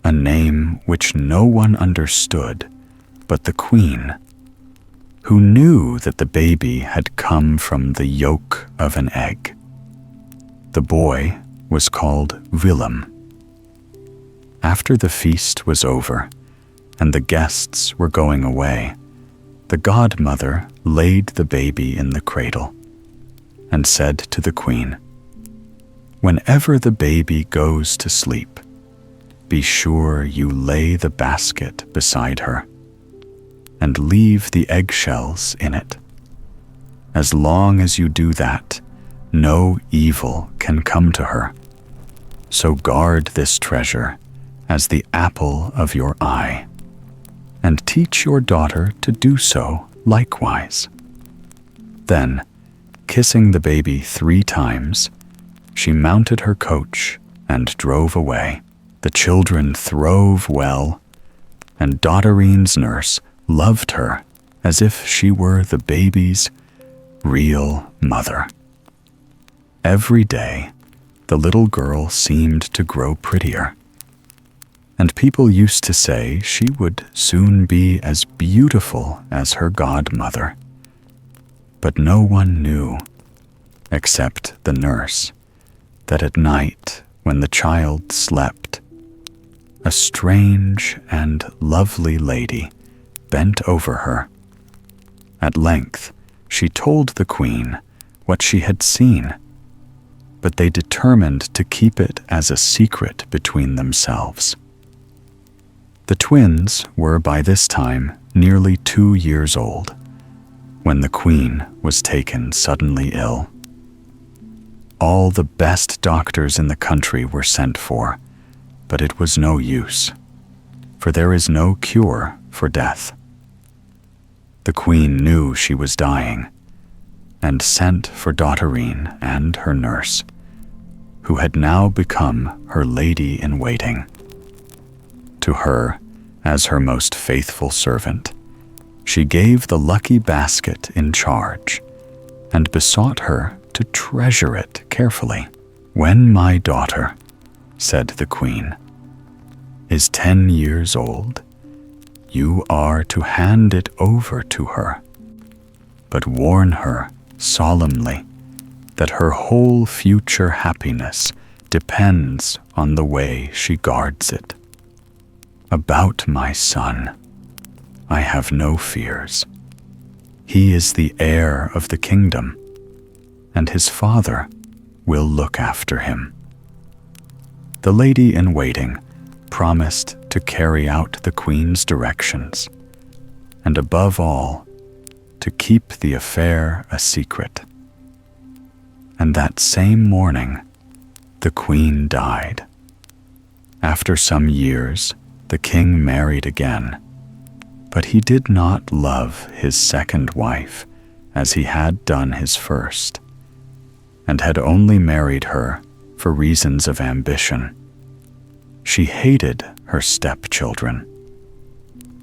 a name which no one understood but the queen, who knew that the baby had come from the yolk of an egg. The boy was called Willem. After the feast was over and the guests were going away, the godmother laid the baby in the cradle and said to the queen, "Whenever the baby goes to sleep, be sure you lay the basket beside her and leave the eggshells in it. As long as you do that, no evil can come to her. So guard this treasure as the apple of your eye, and teach your daughter to do so likewise." Then, kissing the baby 3 times, she mounted her coach and drove away. The children throve well, and Daughterine's nurse loved her as if she were the baby's real mother. Every day, the little girl seemed to grow prettier, and people used to say she would soon be as beautiful as her godmother. But no one knew, except the nurse, that at night when the child slept, a strange and lovely lady bent over her. At length, she told the queen what she had seen, but they determined to keep it as a secret between themselves. The twins were by this time nearly 2 years old, when the queen was taken suddenly ill. All the best doctors in the country were sent for, but it was no use, for there is no cure for death. The queen knew she was dying, and sent for Daughterine and her nurse, who had now become her lady-in-waiting. To her, as her most faithful servant, she gave the lucky basket in charge, and besought her to treasure it carefully. "When my daughter," said the queen, "is 10 years old, you are to hand it over to her, but warn her solemnly that her whole future happiness depends on the way she guards it. About my son, I have no fears. He is the heir of the kingdom, and his father will look after him." The lady-in-waiting promised to carry out the queen's directions, and above all, to keep the affair a secret. And that same morning, the queen died. After some years, the king married again, but he did not love his second wife as he had done his first, and had only married her for reasons of ambition. She hated her stepchildren,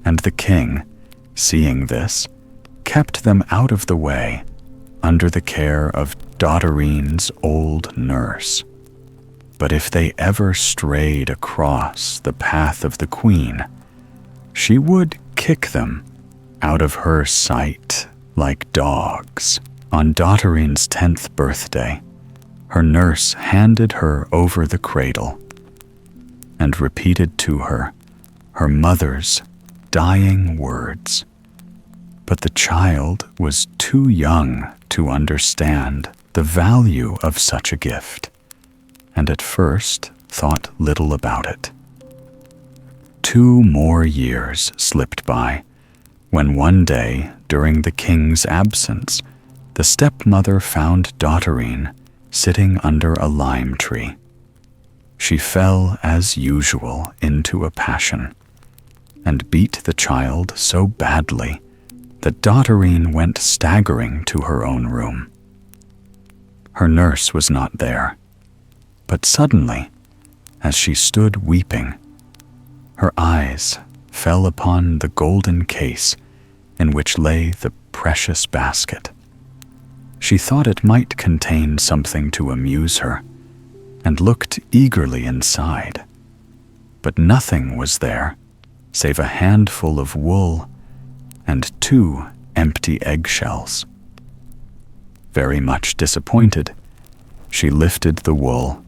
and the king, seeing this, kept them out of the way under the care of Daughterine's old nurse. But if they ever strayed across the path of the queen, she would kick them out of her sight like dogs. On Daughterine's 10th birthday, her nurse handed her over the cradle and repeated to her her mother's dying words. But the child was too young to understand the value of such a gift, and at first thought little about it. 2 more years slipped by, when one day, during the king's absence, the stepmother found Dotterine sitting under a lime tree. She fell, as usual, into a passion, and beat the child so badly that Dotterine went staggering to her own room. Her nurse was not there, but suddenly, as she stood weeping, her eyes fell upon the golden case in which lay the precious basket. She thought it might contain something to amuse her, and looked eagerly inside. But nothing was there save a handful of wool and 2 empty eggshells. Very much disappointed, she lifted the wool,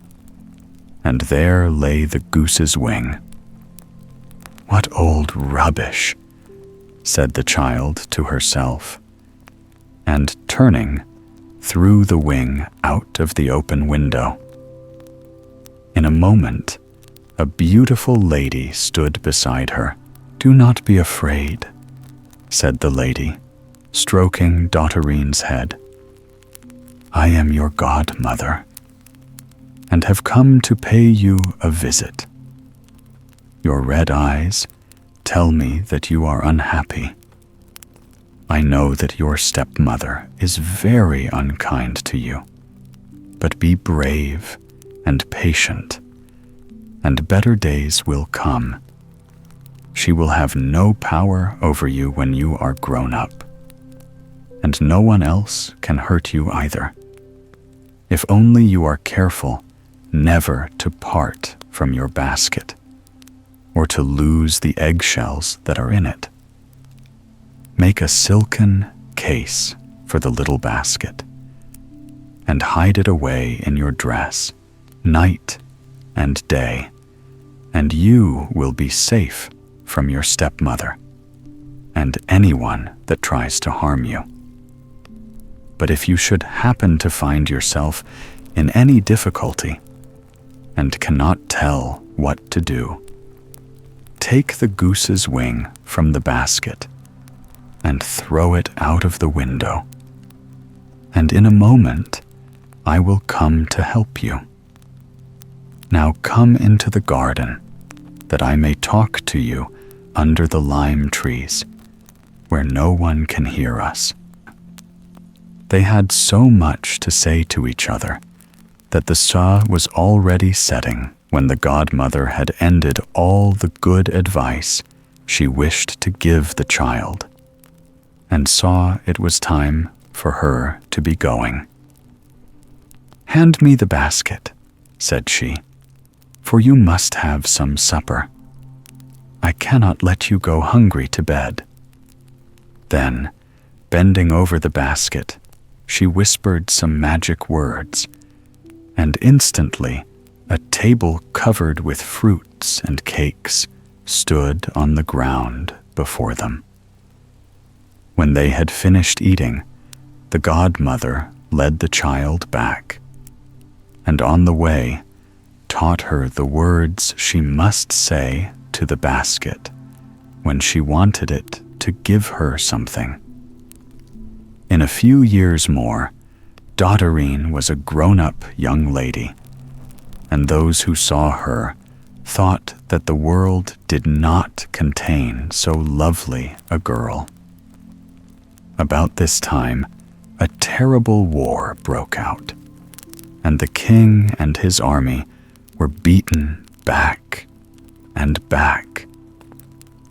and there lay the goose's wing. "What old rubbish," said the child to herself, and turning, threw the wing out of the open window. In a moment, a beautiful lady stood beside her. "Do not be afraid," said the lady, stroking Dotterine's head. "I am your godmother, and have come to pay you a visit. Your red eyes tell me that you are unhappy. I know that your stepmother is very unkind to you, but be brave and patient, and better days will come. She will have no power over you when you are grown up, and no one else can hurt you either, if only you are careful never to part from your basket, or to lose the eggshells that are in it. Make a silken case for the little basket, and hide it away in your dress, night and day, and you will be safe from your stepmother and anyone that tries to harm you. But if you should happen to find yourself in any difficulty and cannot tell what to do, take the goose's wing from the basket and throw it out of the window, and in a moment I will come to help you. Now come into the garden, that I may talk to you under the lime trees, where no one can hear us." They had so much to say to each other that the sun was already setting when the godmother had ended all the good advice she wished to give the child, and saw it was time for her to be going. "Hand me the basket," said she, "for you must have some supper. I cannot let you go hungry to bed." Then, bending over the basket, she whispered some magic words, and instantly a table covered with fruits and cakes stood on the ground before them. When they had finished eating, the godmother led the child back, and on the way taught her the words she must say to the basket when she wanted it to give her something. In a few years more, Dotterine was a grown-up young lady, and those who saw her thought that the world did not contain so lovely a girl. About this time, a terrible war broke out, and the king and his army were beaten back and back,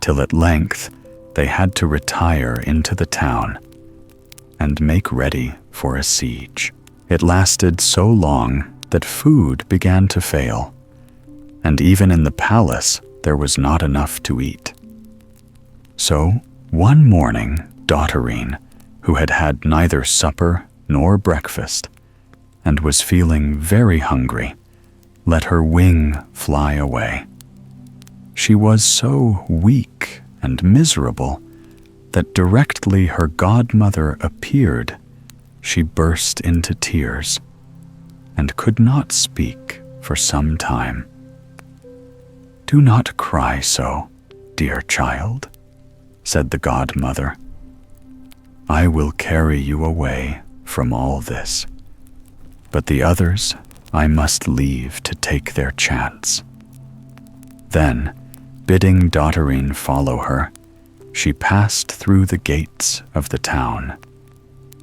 till at length they had to retire into the town and make ready for a siege. It lasted so long that food began to fail, and even in the palace there was not enough to eat. So one morning, Dotterine, who had had neither supper nor breakfast, and was feeling very hungry, let her wing fly away. She was so weak and miserable that directly her godmother appeared, she burst into tears and could not speak for some time. "Do not cry so, dear child," said the godmother. "I will carry you away from all this, but the others I must leave to take their chance." Then, bidding Dotterine follow her, she passed through the gates of the town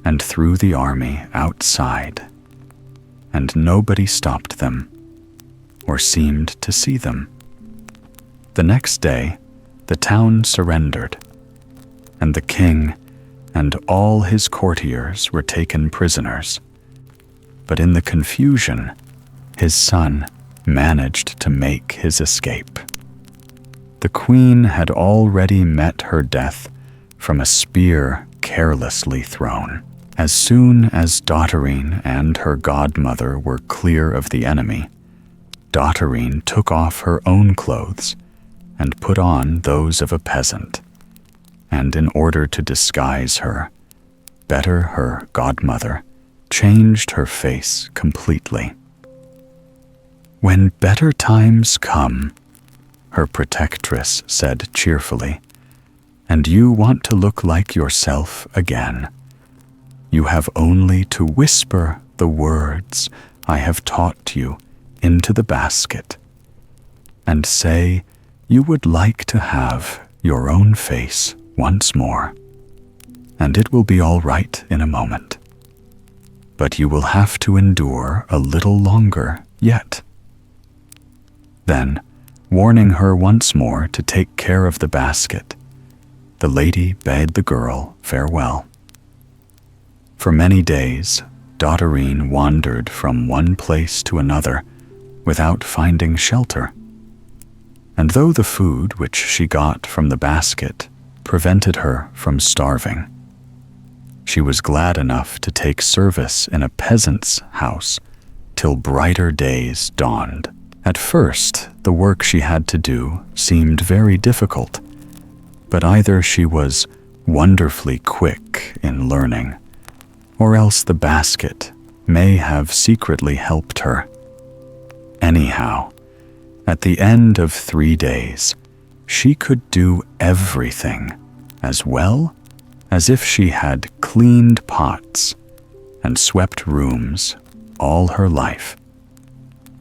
and through the army outside, and nobody stopped them or seemed to see them. The next day, the town surrendered, and the king and all his courtiers were taken prisoners. But in the confusion, his son managed to make his escape. The queen had already met her death from a spear carelessly thrown. As soon as Dotterine and her godmother were clear of the enemy, Dotterine took off her own clothes and put on those of a peasant, and in order to disguise her, better her godmother changed her face completely. "When better times come," her protectress said cheerfully, "and you want to look like yourself again, you have only to whisper the words I have taught you into the basket, and say you would like to have your own face once more, and it will be all right in a moment. But you will have to endure a little longer yet." Then, warning her once more to take care of the basket, the lady bade the girl farewell. For many days, Dotterine wandered from one place to another without finding shelter. And though the food which she got from the basket prevented her from starving, she was glad enough to take service in a peasant's house till brighter days dawned. At first, the work she had to do seemed very difficult, but either she was wonderfully quick in learning, or else the basket may have secretly helped her. Anyhow, at the end of 3 days, she could do everything as well as if she had cleaned pots and swept rooms all her life.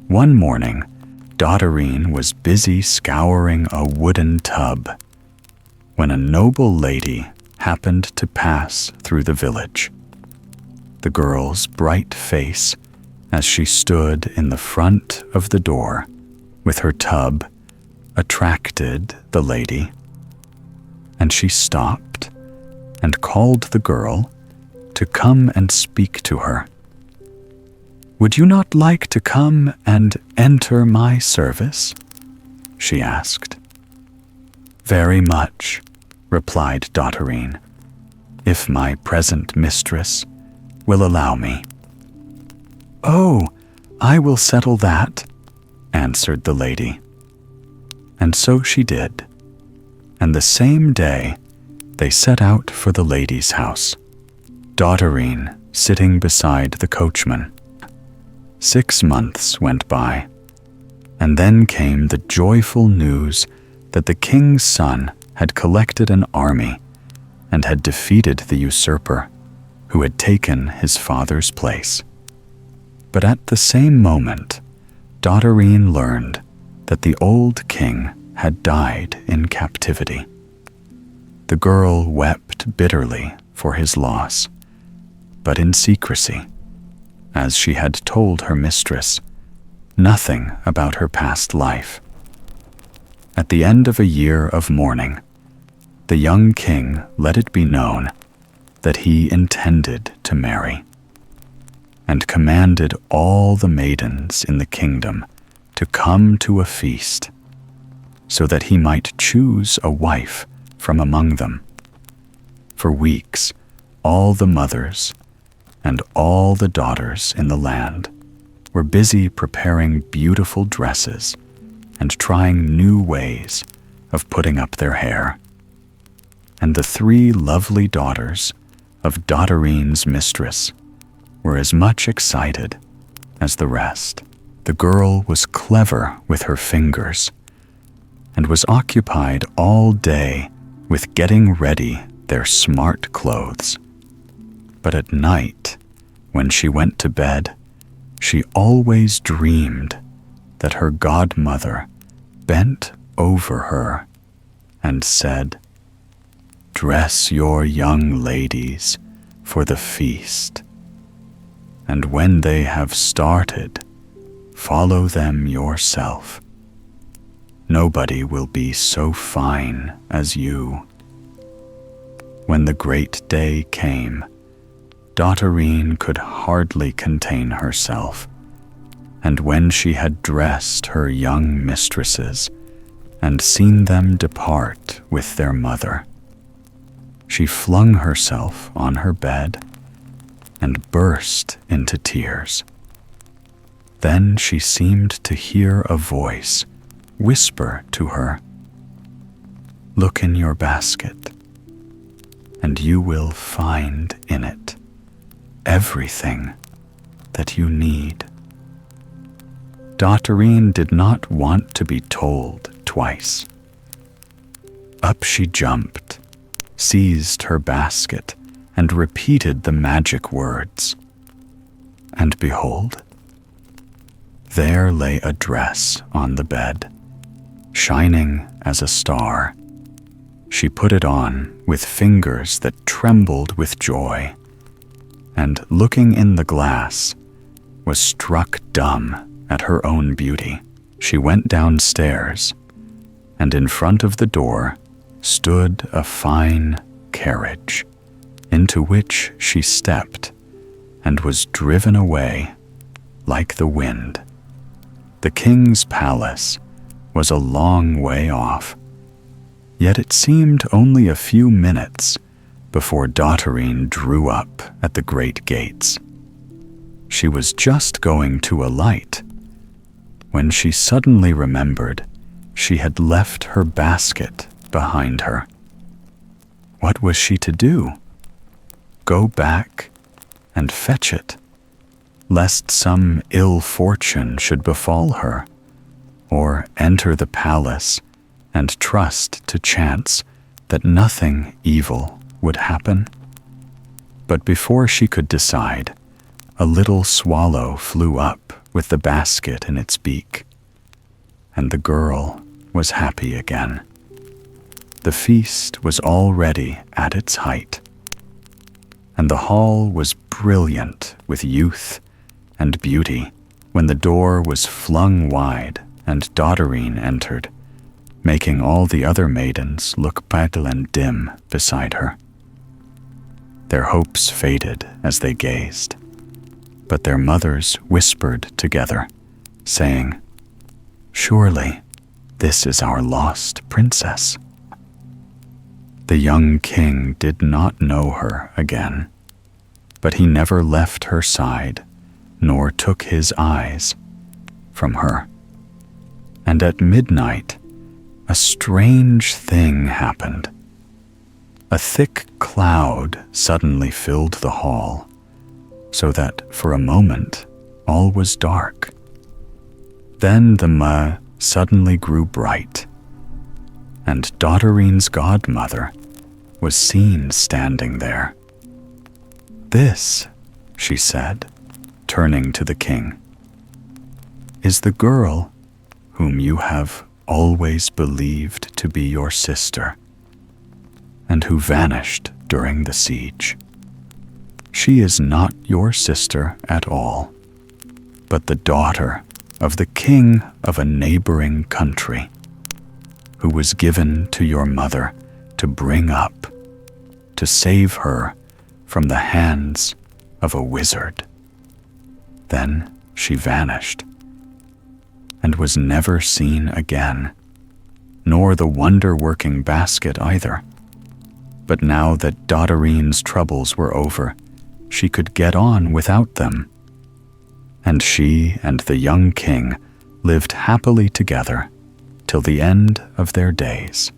One morning, Dotterine was busy scouring a wooden tub when a noble lady happened to pass through the village. The girl's bright face, as she stood in the front of the door with her tub, attracted the lady, and she stopped and called the girl to come and speak to her. "Would you not like to come and enter my service?" she asked. "Very much," replied Dotterine, "if my present mistress will allow me." "Oh, I will settle that," answered the lady. And so she did, and the same day they set out for the lady's house, Dotterine sitting beside the coachman. 6 months went by, and then came the joyful news that the king's son had collected an army and had defeated the usurper who had taken his father's place. But at the same moment, Dotterine learned that the old king had died in captivity. The girl wept bitterly for his loss, but in secrecy, as she had told her mistress nothing about her past life. At the end of a year of mourning, the young king let it be known that he intended to marry, and commanded all the maidens in the kingdom to come to a feast, so that he might choose a wife from among them. For weeks, all the mothers and all the daughters in the land were busy preparing beautiful dresses and trying new ways of putting up their hair. and the 3 lovely daughters of Dotterine's mistress were as much excited as the rest. The girl was clever with her fingers and was occupied all day with getting ready their smart clothes. But at night, when she went to bed, she always dreamed that her godmother bent over her and said, "Dress your young ladies for the feast, and when they have started, follow them yourself. Nobody will be so fine as you." When the great day came, Dotterine could hardly contain herself, and when she had dressed her young mistresses and seen them depart with their mother, she flung herself on her bed and burst into tears. Then she seemed to hear a voice whisper to her, "Look in your basket, and you will find in it everything that you need." Dotterine did not want to be told twice. Up she jumped, seized her basket, and repeated the magic words. And behold, there lay a dress on the bed, shining as a star. She put it on with fingers that trembled with joy, and looking in the glass, was struck dumb at her own beauty. She went downstairs, and in front of the door stood a fine carriage, into which she stepped and was driven away like the wind. The king's palace was a long way off, yet it seemed only a few minutes before Dotterine drew up at the great gates. She was just going to alight when she suddenly remembered she had left her basket behind her. What was she to do? Go back and fetch it, lest some ill fortune should befall her, or enter the palace and trust to chance that nothing evil would happen? But before she could decide, a little swallow flew up with the basket in its beak, and the girl was happy again. The feast was already at its height, and the hall was brilliant with youth and beauty when the door was flung wide and Dotterine entered, making all the other maidens look pale and dim beside her. Their hopes faded as they gazed, but their mothers whispered together, saying, "Surely this is our lost princess." The young king did not know her again, but he never left her side, nor took his eyes from her. And at midnight, a strange thing happened. A thick cloud suddenly filled the hall, so that for a moment all was dark. Then the moon suddenly grew bright, and Dotterine's godmother was seen standing there. "This," she said, turning to the king, "is the girl whom you have always believed to be your sister, and who vanished during the siege. She is not your sister at all, but the daughter of the king of a neighboring country, who was given to your mother to bring up, to save her from the hands of a wizard." Then she vanished, and was never seen again, nor the wonder-working basket either. But now that Dotterine's troubles were over, she could get on without them, and she and the young king lived happily together till the end of their days.